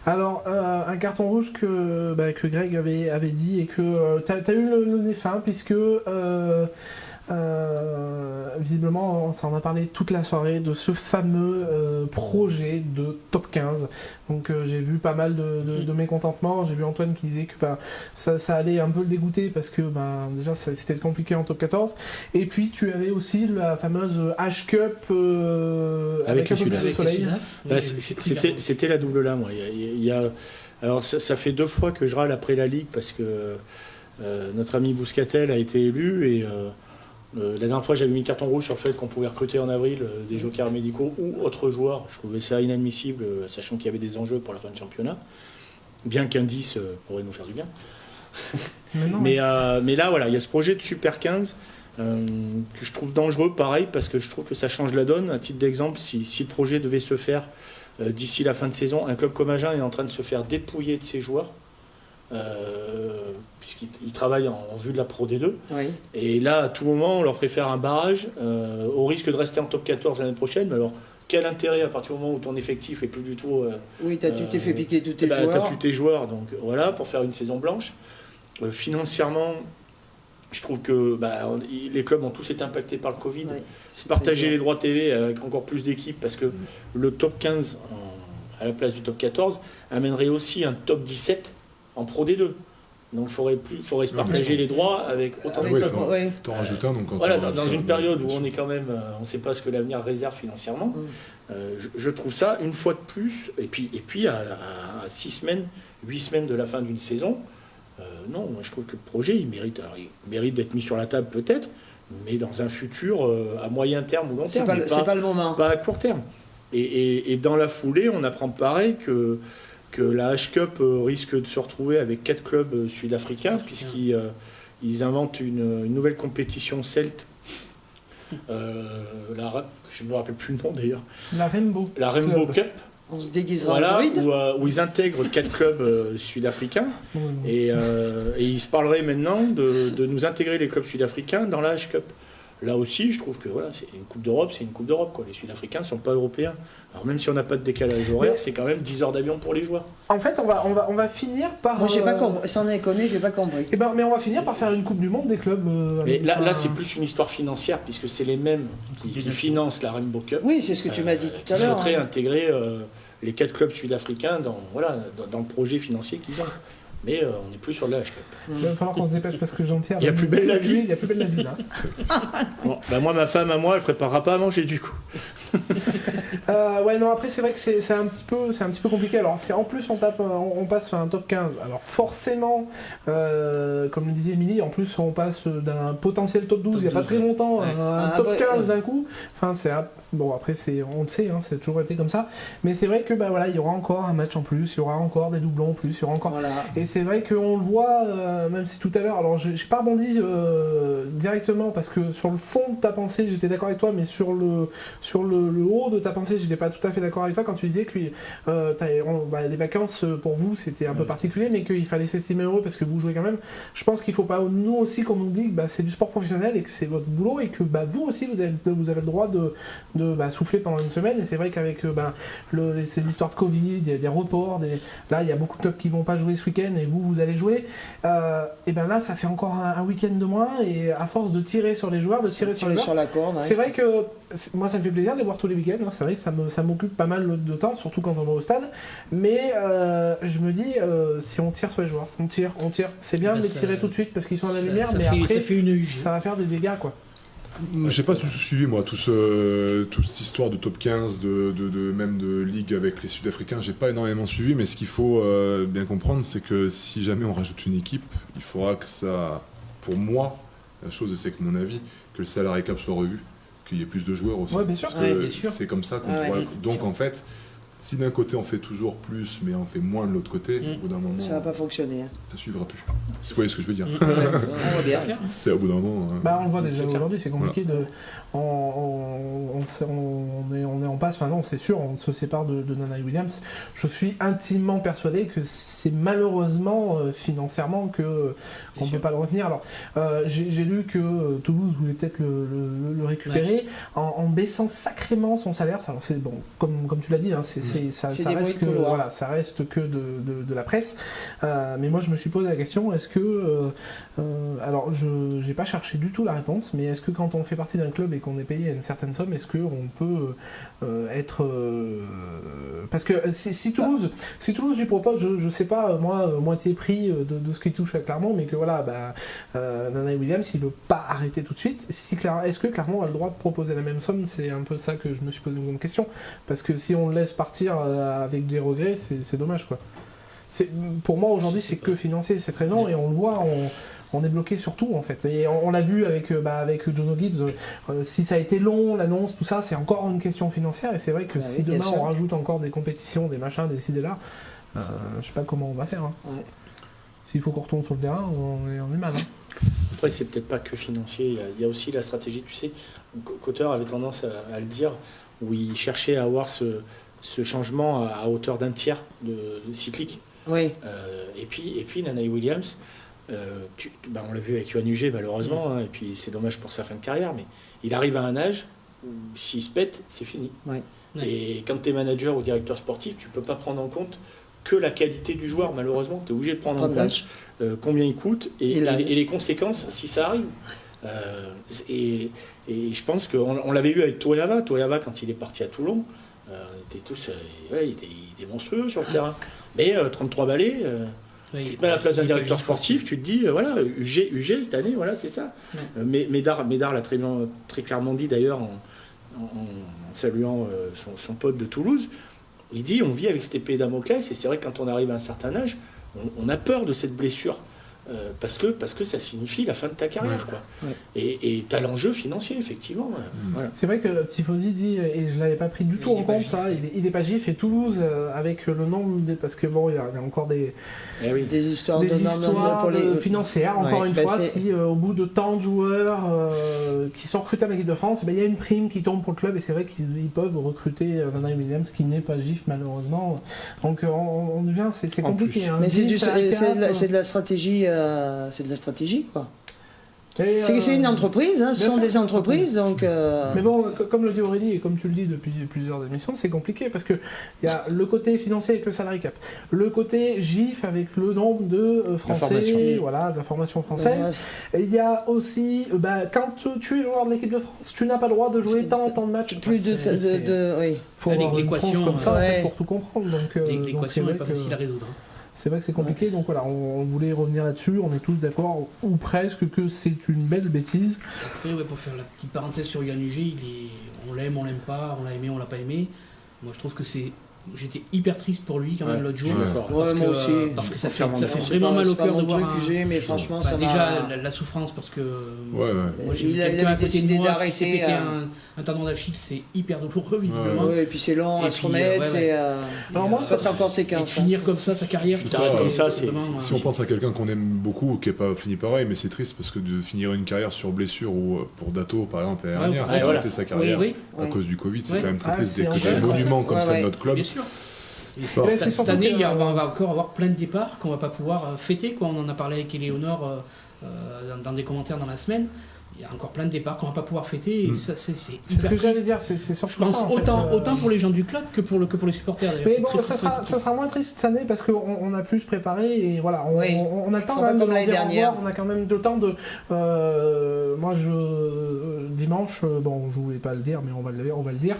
Alors, un carton rouge que Greg avait dit et que t'as eu le nez fin puisque Visiblement, on s'en a parlé toute la soirée de ce fameux projet de top 15. Donc j'ai vu pas mal de mécontentement. J'ai vu Antoine qui disait que ça allait un peu le dégoûter parce que déjà c'était compliqué en top 14. Et puis tu avais aussi la fameuse H-Cup avec un peu plus de soleil. C'était la double là, moi. Alors ça fait 2 fois que je râle après la Ligue parce que notre ami Bouscatel a été élu et la dernière fois j'avais mis carton rouge sur le fait qu'on pouvait recruter en avril des jokers médicaux ou autres joueurs. Je trouvais ça inadmissible, sachant qu'il y avait des enjeux pour la fin de championnat, bien qu'un 10 pourrait nous faire du bien. Mais là voilà, il y a ce projet de Super 15 que je trouve dangereux, pareil, parce que je trouve que ça change la donne. À titre d'exemple, si le projet devait se faire d'ici la fin de saison, un club comme Agen est en train de se faire dépouiller de ses joueurs. Puisqu'ils travaillent en vue de la Pro D2. Oui. Et là, à tout moment, on leur ferait faire un barrage au risque de rester en top 14 l'année prochaine. Mais alors, quel intérêt à partir du moment où ton effectif n'est plus du tout... tu t'es fait piquer tous tes joueurs. Tu n'as plus tes joueurs, donc voilà, pour faire une saison blanche. Financièrement, je trouve que les clubs ont tous été impactés par le Covid. Oui, se partager les droits TV avec encore plus d'équipes, parce que le top 15, à la place du top 14, amènerait aussi un top 17 en Pro D2. Donc il faudrait se partager les droits avec autant de clubs. T'en rajoutes un, donc voilà, dans une période où on est quand même, on ne sait pas ce que l'avenir réserve financièrement. Je trouve ça une fois de plus, et puis à 6 semaines, 8 semaines de la fin d'une saison, non, moi je trouve que le projet il mérite d'être mis sur la table peut-être, mais dans un futur à moyen terme ou long terme. C'est pas le moment. Pas à court terme. Et dans la foulée, on apprend pareil que la H-Cup risque de se retrouver avec 4 clubs sud-africains, puisqu'ils inventent une nouvelle compétition celte. Je ne me rappelle plus le nom d'ailleurs. La Rainbow Cup. On se déguisera en druide. Où ils intègrent 4 clubs sud-africains. Et ils se parleraient maintenant de nous intégrer les clubs sud-africains dans la H-Cup. Là aussi, je trouve que c'est une Coupe d'Europe, c'est une Coupe d'Europe. Les Sud-Africains ne sont pas européens. Alors même si on n'a pas de décalage horaire, c'est quand même 10 heures d'avion pour les joueurs. En fait, on va finir par... Moi, j'ai pas compris. Sans déconner, j'ai pas compris. Mais on va finir par faire une Coupe du Monde des clubs. Mais là, c'est plus une histoire financière, puisque c'est les mêmes qui financent la Rainbow Cup. Oui, c'est ce que tu m'as dit tout à l'heure. Qui souhaiteraient intégrer les 4 clubs sud-africains dans le projet financier qu'ils ont. Mais on n'est plus sur le H-Cup. Il va falloir qu'on se dépêche parce que Jean-Pierre... Il y a plus belle la vie. Il y a plus belle la vie, là. Bon, moi, ma femme, elle préparera pas à manger, du coup. Après, c'est vrai que c'est un petit peu compliqué. Alors, en plus, on passe sur un top 15. Alors, forcément, comme le disait Émilie, en plus, on passe d'un potentiel top 12 il n'y a pas très longtemps à un top 15 d'un coup. Enfin, bon, après, on le sait, c'est toujours été comme ça. Mais c'est vrai que, il y aura encore un match en plus, il y aura encore des doublons en plus, il y aura encore... Voilà. Et c'est vrai qu'on le voit, même si tout à l'heure, alors j'ai pas rebondi directement parce que sur le fond de ta pensée j'étais d'accord avec toi, mais sur le haut de ta pensée j'étais pas tout à fait d'accord avec toi quand tu disais que les vacances pour vous c'était un peu particulier, mais qu'il fallait s'estimer heureux parce que vous jouez quand même. Je pense qu'il faut pas nous aussi qu'on oublie que c'est du sport professionnel et que c'est votre boulot et que vous aussi vous avez le droit de souffler pendant une semaine. Et c'est vrai qu'avec ces histoires de Covid, il y a des reports, là il y a beaucoup de clubs qui vont pas jouer ce week-end et vous allez jouer, et là ça fait encore un week-end de moins, et à force de tirer sur les joueurs, sur la corde, c'est vrai que moi ça me fait plaisir de les voir tous les week-ends, c'est vrai que ça m'occupe pas mal de temps, surtout quand on va au stade, mais je me dis si on tire sur les joueurs, on tire, c'est bien de les tirer tout de suite parce qu'ils sont à la lumière, mais après ça va faire des dégâts quoi. J'ai pas tout suivi moi, toute cette histoire de top 15, même de ligue avec les Sud-Africains, j'ai pas énormément suivi, mais ce qu'il faut bien comprendre, c'est que si jamais on rajoute une équipe, il faudra que ça, pour moi, la chose c'est que mon avis, que le salarié cap soit revu, qu'il y ait plus de joueurs aussi. Ouais, bien sûr. Parce que c'est comme ça qu'on pourra... Donc en fait, si d'un côté on fait toujours plus, mais on fait moins de l'autre côté, au bout d'un moment... Ça va pas fonctionner. Ça suivra plus. Vous voyez ce que je veux dire? C'est au bout d'un moment... on le voit déjà aujourd'hui, c'est compliqué de... On est en passe, c'est sûr, on se sépare de Nana Williams. Je suis intimement persuadé que c'est malheureusement financièrement qu'on ne peut pas le retenir. Alors, j'ai lu que Toulouse voulait peut-être le récupérer en baissant sacrément son salaire. Alors, c'est bon, comme tu l'as dit, c'est ça reste que de la presse. Mais moi, je me suis posé la question, est-ce que... alors, je n'ai pas cherché du tout la réponse, mais est-ce que quand on fait partie d'un club et qu'on est payé à une certaine somme, est-ce qu'on peut être... parce que si Toulouse lui propose, je sais pas, moi, moitié prix de ce qui touche à Clermont, mais que voilà, Nana Williams, il veut pas arrêter tout de suite, est-ce que Clermont a le droit de proposer la même somme? C'est un peu ça que je me suis posé une question. Parce que si on le laisse partir avec des regrets, c'est dommage, quoi. Pour moi, aujourd'hui, c'est que financier, cette raison, et on le voit, on est bloqué sur tout, en fait. Et on l'a vu avec Jono Gibbs, si ça a été long, l'annonce, tout ça, c'est encore une question financière, et c'est vrai que si demain on rajoute encore des compétitions, des machins, des ci, des là, je sais pas comment on va faire. Hein. Ouais. S'il faut qu'on retourne sur le terrain, on est mal. Hein. Après, c'est peut-être pas que financier, il y a aussi la stratégie, tu sais. Cotter avait tendance à le dire, où il cherchait à avoir ce changement à hauteur d'un tiers de cyclique. Oui. Et puis Nanae Williams, on l'a vu avec Yoann Huget malheureusement, et puis c'est dommage pour sa fin de carrière, mais il arrive à un âge où s'il se pète, c'est fini. Oui. Et quand tu es manager ou directeur sportif, tu peux pas prendre en compte que la qualité du joueur, malheureusement. Tu es obligé de prendre en compte combien il coûte et les conséquences si ça arrive. Et je pense qu'on l'avait vu avec Touyava. Touyava, quand il est parti à Toulon, il était monstrueux sur le terrain. Mais 33 balais, tu te mets à la place d'un directeur sportif, tu te dis, UG cette année, voilà, c'est ça. Médard l'a très clairement dit d'ailleurs en saluant son pote de Toulouse. Il dit, on vit avec cette épée Damoclès, et c'est vrai que quand on arrive à un certain âge, on a peur de cette blessure. Parce que ça signifie la fin de ta carrière, quoi. Ouais. Et tu as l'enjeu financier, effectivement. Voilà. C'est vrai que Tifosi dit, et je l'avais pas pris du tout en compte, ça, il est pas gif, et Toulouse, avec le nombre, parce que bon, il y a encore des histoires financières, encore une fois, si au bout de tant de joueurs qui sont recrutés en équipe de France, il y a une prime qui tombe pour le club, et c'est vrai qu'ils peuvent recruter Nanae Williams, qui n'est pas gif, malheureusement. Donc on devient, c'est compliqué. Hein. Mais c'est de la stratégie. C'est de la stratégie, quoi. C'est une entreprise, hein, ce sont des entreprises, donc... Mais bon, comme le dit Aurélie, et comme tu le dis depuis plusieurs émissions, c'est compliqué, parce qu'il y a le côté financier avec le salary cap, le côté GIF avec le nombre de Français, de la formation française, et il y a aussi, quand tu es joueur de l'équipe de France, tu n'as pas le droit de jouer tant de matchs. Plus oui. Faut avoir une tranche comme ça, pour tout comprendre. L'équation n'est pas facile à résoudre. C'est vrai que c'est compliqué, donc voilà, on voulait revenir là-dessus, on est tous d'accord, ou presque, que c'est une belle bêtise. Après, pour faire la petite parenthèse sur Yoann Huget, on l'aime, on l'aime pas, on l'a aimé, on l'a pas aimé. Moi je trouve que j'étais hyper triste pour lui quand même l'autre jour. Moi aussi. Parce que ça fait vraiment mal au cœur de voir mais franchement, ça déjà la souffrance, parce que moi il avait décidé d'arrêter un tendon d'Achille, c'est hyper douloureux visiblement. Et puis c'est long à se remettre, c'est en conséquence. Et finir comme ça sa carrière, si on pense à quelqu'un qu'on aime beaucoup, qui n'est pas fini pareil, mais c'est triste parce que de finir une carrière sur blessure, ou pour Dato par exemple l'année dernière, arrêter sa carrière à cause du Covid, c'est quand même très triste. Des monuments comme ça de notre club. Et cette année, on va encore avoir plein de départs qu'on va pas pouvoir fêter, quoi. On en a parlé avec Éléonore dans des commentaires dans la semaine. Il y a encore plein de départs qu'on va pas pouvoir fêter, et ça c'est ce que j'allais dire, c'est surtout je pense ça, autant pour les gens du club que pour les supporters d'ailleurs. Mais bon, ça sera moins triste cette année parce qu'on a plus préparé, et voilà, on a le temps quand même de l'année dernière. On a quand même le temps de moi dimanche, je voulais pas le dire, mais on va le dire.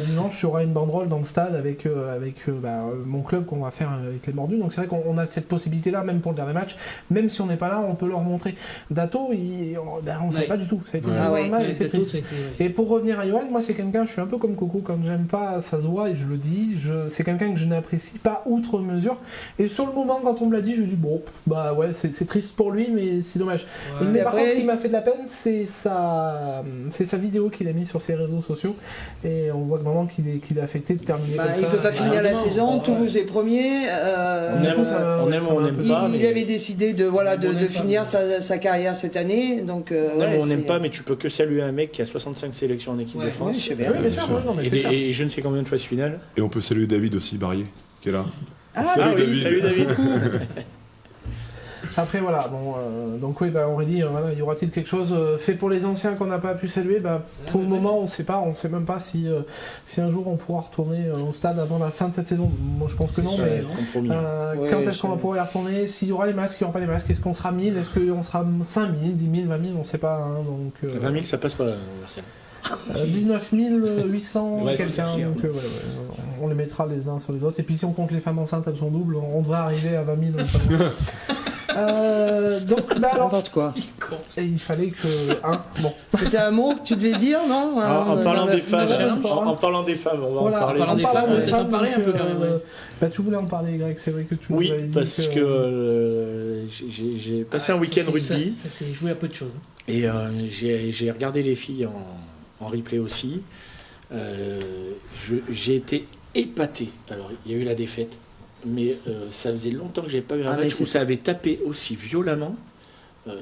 Dimanche, il y aura une banderole dans le stade avec mon club qu'on va faire avec les Mordus. Donc c'est vrai qu'on a cette possibilité là, même pour le dernier match, même si on n'est pas là, on peut leur montrer. Dato, on savait pas du tout, ça a été normal, et c'est triste. Et pour revenir à Yoann, moi c'est quelqu'un, je suis un peu comme Coco, quand j'aime pas, ça se voit, et je le dis, c'est quelqu'un que je n'apprécie pas outre mesure, et sur le moment quand on me l'a dit, je dis c'est triste pour lui, mais c'est dommage. Mais par contre, ce qui m'a fait de la peine, c'est sa vidéo qu'il a mis sur ses réseaux sociaux, et on voit vraiment qu'il est affecté de terminer comme ça. Il peut pas finir la saison, Toulouse est premier, on aime ou on n'aime pas. Il avait décidé de finir sa carrière cette année, donc on n'aime pas, mais tu peux que saluer un mec qui a 65 sélections en équipe de France. Oui, je sais bien. Bien sûr, et je ne sais combien de phases finales. Et on peut saluer David aussi, Barrier, qui est là. Salut David. Après voilà, donc oui, Aurélie, voilà, y aura-t-il quelque chose fait pour les anciens qu'on n'a pas pu saluer? Pour le moment, on sait même pas si un jour on pourra retourner au stade avant la fin de cette saison. Moi je pense que non, mais quand est-ce qu'on va pouvoir y retourner? S'il y aura les masques, s'il n'y aura pas les masques, est-ce qu'on sera 1000? Est-ce qu'on sera 5000, 10 000, 20 000? On sait pas. Donc, 20 000 ça passe pas, Marcel. 19 800 quelqu'un, donc on les mettra les uns sur les autres. Et puis si on compte les femmes enceintes, elles sont doubles, on devrait arriver à 20 000. Donc alors, N'importe quoi. Et il fallait que C'était un mot que tu devais dire, non? En parlant des femmes, on va en parler. En parlant des femmes, on va peut-être en parler un peu quand même. Tu voulais en parler, Greg, c'est vrai que tu Oui, nous avais dit parce que j'ai passé un week-end rugby. Ça s'est joué à peu de choses. Et j'ai regardé les filles en replay aussi. J'ai été épaté. Alors, il y a eu la défaite, mais ça faisait longtemps que j'avais pas eu un match où ça avait tapé aussi violemment.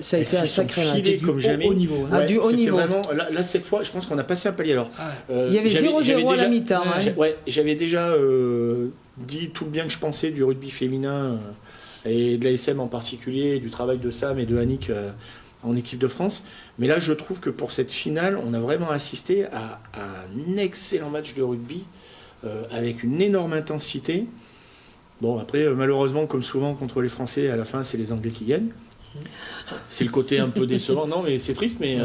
Ça a été un sacré match comme jamais. Haut niveau. Ah, du haut niveau. Vraiment, là, cette fois, je pense qu'on a passé un palier. Alors, il y avait 0-0 à la mi-temps. J'avais déjà dit tout le bien que je pensais du rugby féminin et de l'ASM en particulier, du travail de Sam et de Annick en équipe de France. Mais là, je trouve que pour cette finale, on a vraiment assisté à un excellent match de rugby avec une énorme intensité. Bon, après, malheureusement, comme souvent contre les Français, à la fin, c'est les Anglais qui gagnent. C'est le côté un peu décevant. Non, mais c'est triste, mais...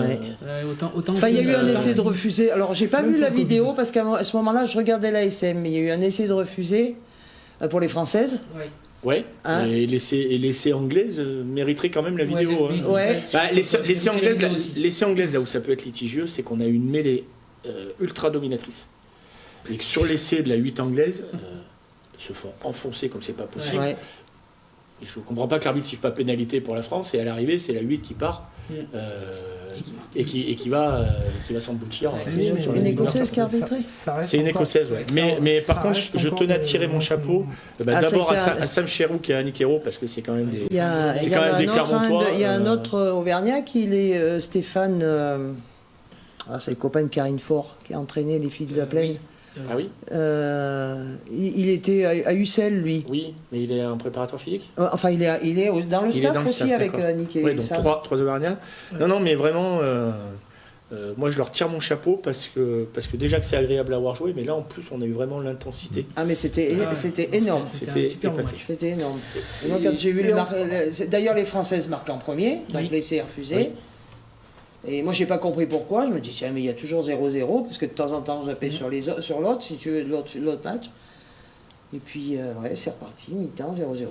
Autant il y a eu un essai de refuser. Alors, j'ai pas vu la vidéo, parce qu'à ce moment-là, je regardais l'ASM, mais il y a eu un essai de refuser pour les Françaises. Ouais, et l'essai anglaise mériterait quand même la vidéo. L'essai anglaise, là où ça peut être litigieux, c'est qu'on a une mêlée ultra dominatrice. Et que sur l'essai de la 8 anglaise, se font enfoncer comme c'est pas possible. Ouais. Et je ne comprends pas que l'arbitre ne siffle pas pénalité pour la France, et à l'arrivée, c'est la 8 qui part et qui va s'emboutir. C'est une Écossaise qui a arbitré. C'est une Écossaise, ouais. Mais par contre, je tenais à tirer mon chapeau d'abord à Sam Cherouk et à Annick Hérault, parce que c'est quand même des Clermontois. Il y a un autre Auvergnat qui est Stéphane. C'est le copain de Karine Faure qui a entraîné les filles de la Plaine. Ah oui. Il était à Ussel, lui. Oui, mais il est un préparateur physique. Enfin, il est dans le staff aussi avec Annick et donc Sam. trois Auvergnats. Ouais. Non, mais vraiment, moi je leur tire mon chapeau parce que déjà que c'est agréable à avoir joué, mais là en plus on a eu vraiment l'intensité. Ah mais c'était énorme. C'était énorme. Et moi quand j'ai vu d'ailleurs les Françaises marquent en premier, donc l'essai refusé. Oui. Et moi, j'ai pas compris pourquoi. Je me dis, tiens, mais il y a toujours 0-0, parce que de temps en temps, on zappait sur l'autre, si tu veux, l'autre match. Et puis, c'est reparti, mi-temps, 0-0.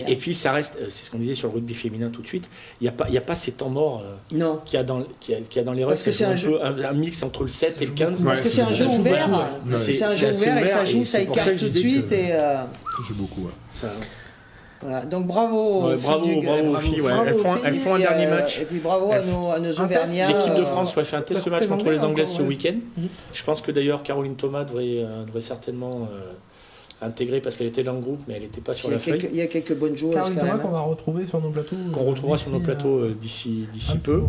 Et puis, ça reste, c'est ce qu'on disait sur le rugby féminin tout de suite, il n'y a pas ces temps morts qu'il y a dans les russes. C'est un mix entre le 7 et le 15. Parce que c'est un jeu ouvert. C'est un jeu ouvert et ça joue, ça écarte tout de suite. Ça joue beaucoup, Voilà, donc bravo aux filles, elles font un dernier match. Et puis bravo à nos Auvergnats. L'équipe de France fait un test match contre les Anglaises ce week-end. Je pense que d'ailleurs Caroline Thomas devrait certainement intégrer, parce qu'elle était dans le groupe, mais elle n'était pas sur la feuille. Il y a quelques bonnes joueuses. Caroline Thomas qu'on va retrouver sur nos plateaux. Qu'on retrouvera sur nos plateaux d'ici peu.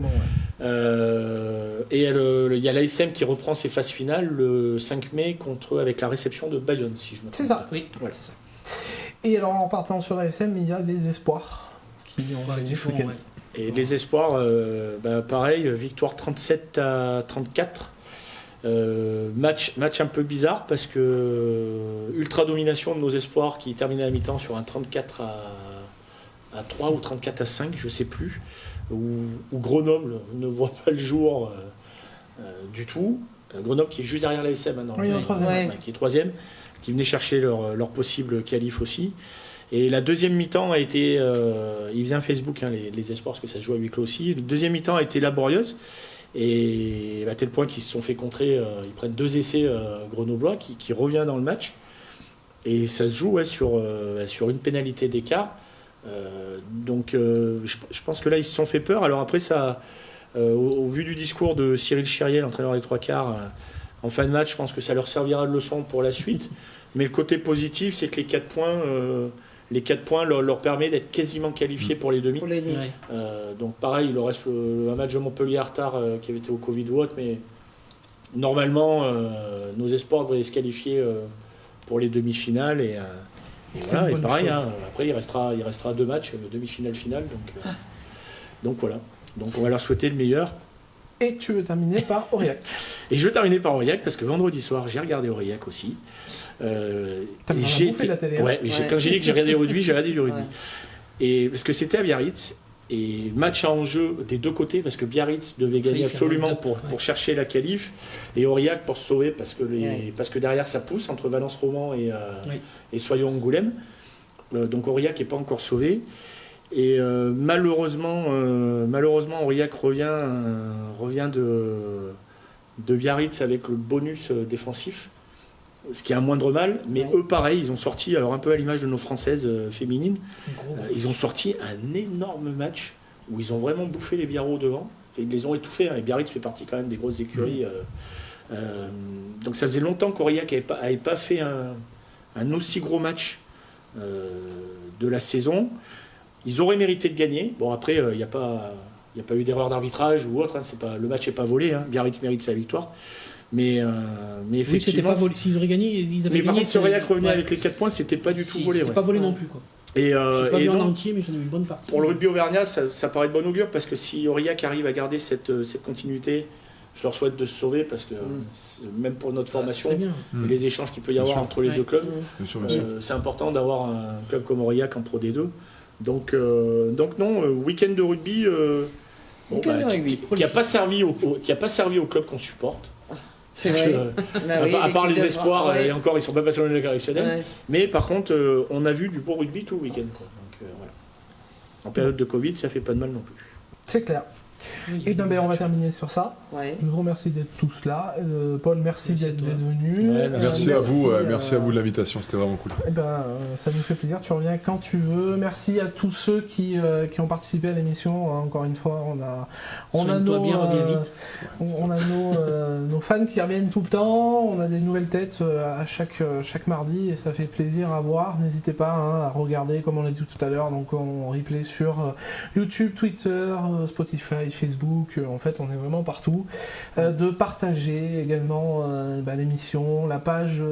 Et il y a l'ASM qui reprend ses phases finales le 5 mai avec la réception de Bayonne, si je me trompe. C'est ça. Oui, voilà. C'est ça. Et alors en partant sur la SM, il y a des espoirs qui ont gagné ce week-end. Et les espoirs, pareil, victoire 37-34. Match un peu bizarre parce que ultra domination de nos espoirs qui terminait à la mi-temps sur un 34 à 3 ou 34 à 5, je sais plus, où Grenoble ne voit pas le jour du tout. Grenoble qui est juste derrière l'ASM maintenant, qui est troisième, qui venait chercher leur possible qualif aussi. Et la deuxième mi-temps a été, il faisait un Facebook, les espoirs, parce que ça se joue à huis clos aussi. La deuxième mi-temps a été laborieuse, et à tel point qu'ils se sont fait contrer, ils prennent 2 essais grenoblois qui revient dans le match. Et ça se joue sur une pénalité d'écart. Donc je pense que là, ils se sont fait peur. Alors après, ça, au vu du discours de Cyril Chériel, l'entraîneur des 3/4, en fin de match, je pense que ça leur servira de leçon pour la suite. Mais le côté positif, c'est que les 4 points leur permet d'être quasiment qualifiés pour les demi. Donc pareil, il leur reste un match de Montpellier-Artard qui avait été au Covid ou autre, mais normalement, nos espoirs devraient se qualifier pour les demi-finales. Et C'est voilà, une et bonne pareil, chose. après il restera 2 matchs, demi-finale, finale, donc voilà. Donc on va leur souhaiter le meilleur. Et tu veux terminer par Aurillac. Et je vais terminer par Aurillac parce que vendredi soir j'ai regardé Aurillac aussi. T'as j'ai bouffé la télé. Hein. Ouais, quand j'ai dit que j'ai regardé le rugby, j'ai regardé du rugby. Et parce que c'était à Biarritz. Et match à enjeu des deux côtés, parce que Biarritz devait gagner absolument pour chercher la qualif, et Aurillac pour se sauver, parce que derrière ça pousse entre Valence-Roman et Soyons-Angoulême. Donc Aurillac n'est pas encore sauvé. Et malheureusement, Aurillac revient de Biarritz avec le bonus défensif, ce qui est un moindre mal, mais eux pareil, ils ont sorti, alors un peu à l'image de nos françaises féminines, ils ont sorti un énorme match où ils ont vraiment bouffé les Biarros devant, ils les ont étouffés, hein, et Biarritz fait partie quand même des grosses écuries. Donc ça faisait longtemps qu'Aurillac n'avait pas fait un aussi gros match de la saison. Ils auraient mérité de gagner. Bon après, il n'y a pas eu d'erreur d'arbitrage ou autre, hein, le match n'est pas volé, hein. Biarritz mérite sa victoire. Mais effectivement. Oui, s'ils auraient gagné, ils avaient gagné. Mais par contre, si Aurillac revenait avec les 4 points, c'était pas du tout volé. C'était pas volé non plus, quoi. Et pas vu en donc, entier, mais j'en ai eu une bonne partie. pour le rugby auvergnat, ça paraît de bon augure parce que si Aurillac arrive à garder cette continuité, je leur souhaite de se sauver parce que même pour notre formation, et les échanges qu'il peut y avoir entre les deux clubs, c'est important d'avoir un club comme Aurillac en Pro D2. Donc non, week-end de rugby, qui n'a pas servi au club qu'on supporte. C'est vrai. À part les espoirs, et encore ils sont pas passés dans les correctionnels. Mais par contre, on a vu du beau rugby tout le week-end. Donc voilà. En période de Covid, ça fait pas de mal non plus. C'est clair. Et bien, on va terminer sur ça. Je vous remercie d'être tous là. Paul, merci d'être venu. Merci à vous de l'invitation, c'était vraiment cool. Ça nous fait plaisir, tu reviens quand tu veux. Merci à tous ceux qui ont participé à l'émission. Encore une fois, on a nos fans qui reviennent tout le temps. On a des nouvelles têtes à chaque mardi et ça fait plaisir à voir. N'hésitez pas à regarder, comme on l'a dit tout à l'heure, donc on replay sur YouTube, Twitter, Spotify, Facebook, en fait on est vraiment partout, de partager également l'émission, la page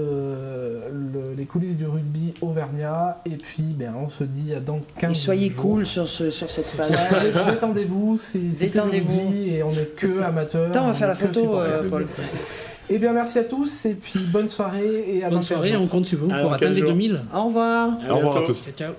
les coulisses du rugby auvergnat, et puis on se dit dans 15 jours. Et soyez cool sur cette page. Détendez-vous, c'est rugby et on n'est que amateurs. Attends, on va faire la photo, Paul. Et bien merci à tous et puis bonne soirée et à bonne soirée, on compte sur vous pour atteindre les 2000. Au revoir. Au revoir à tous. Ciao.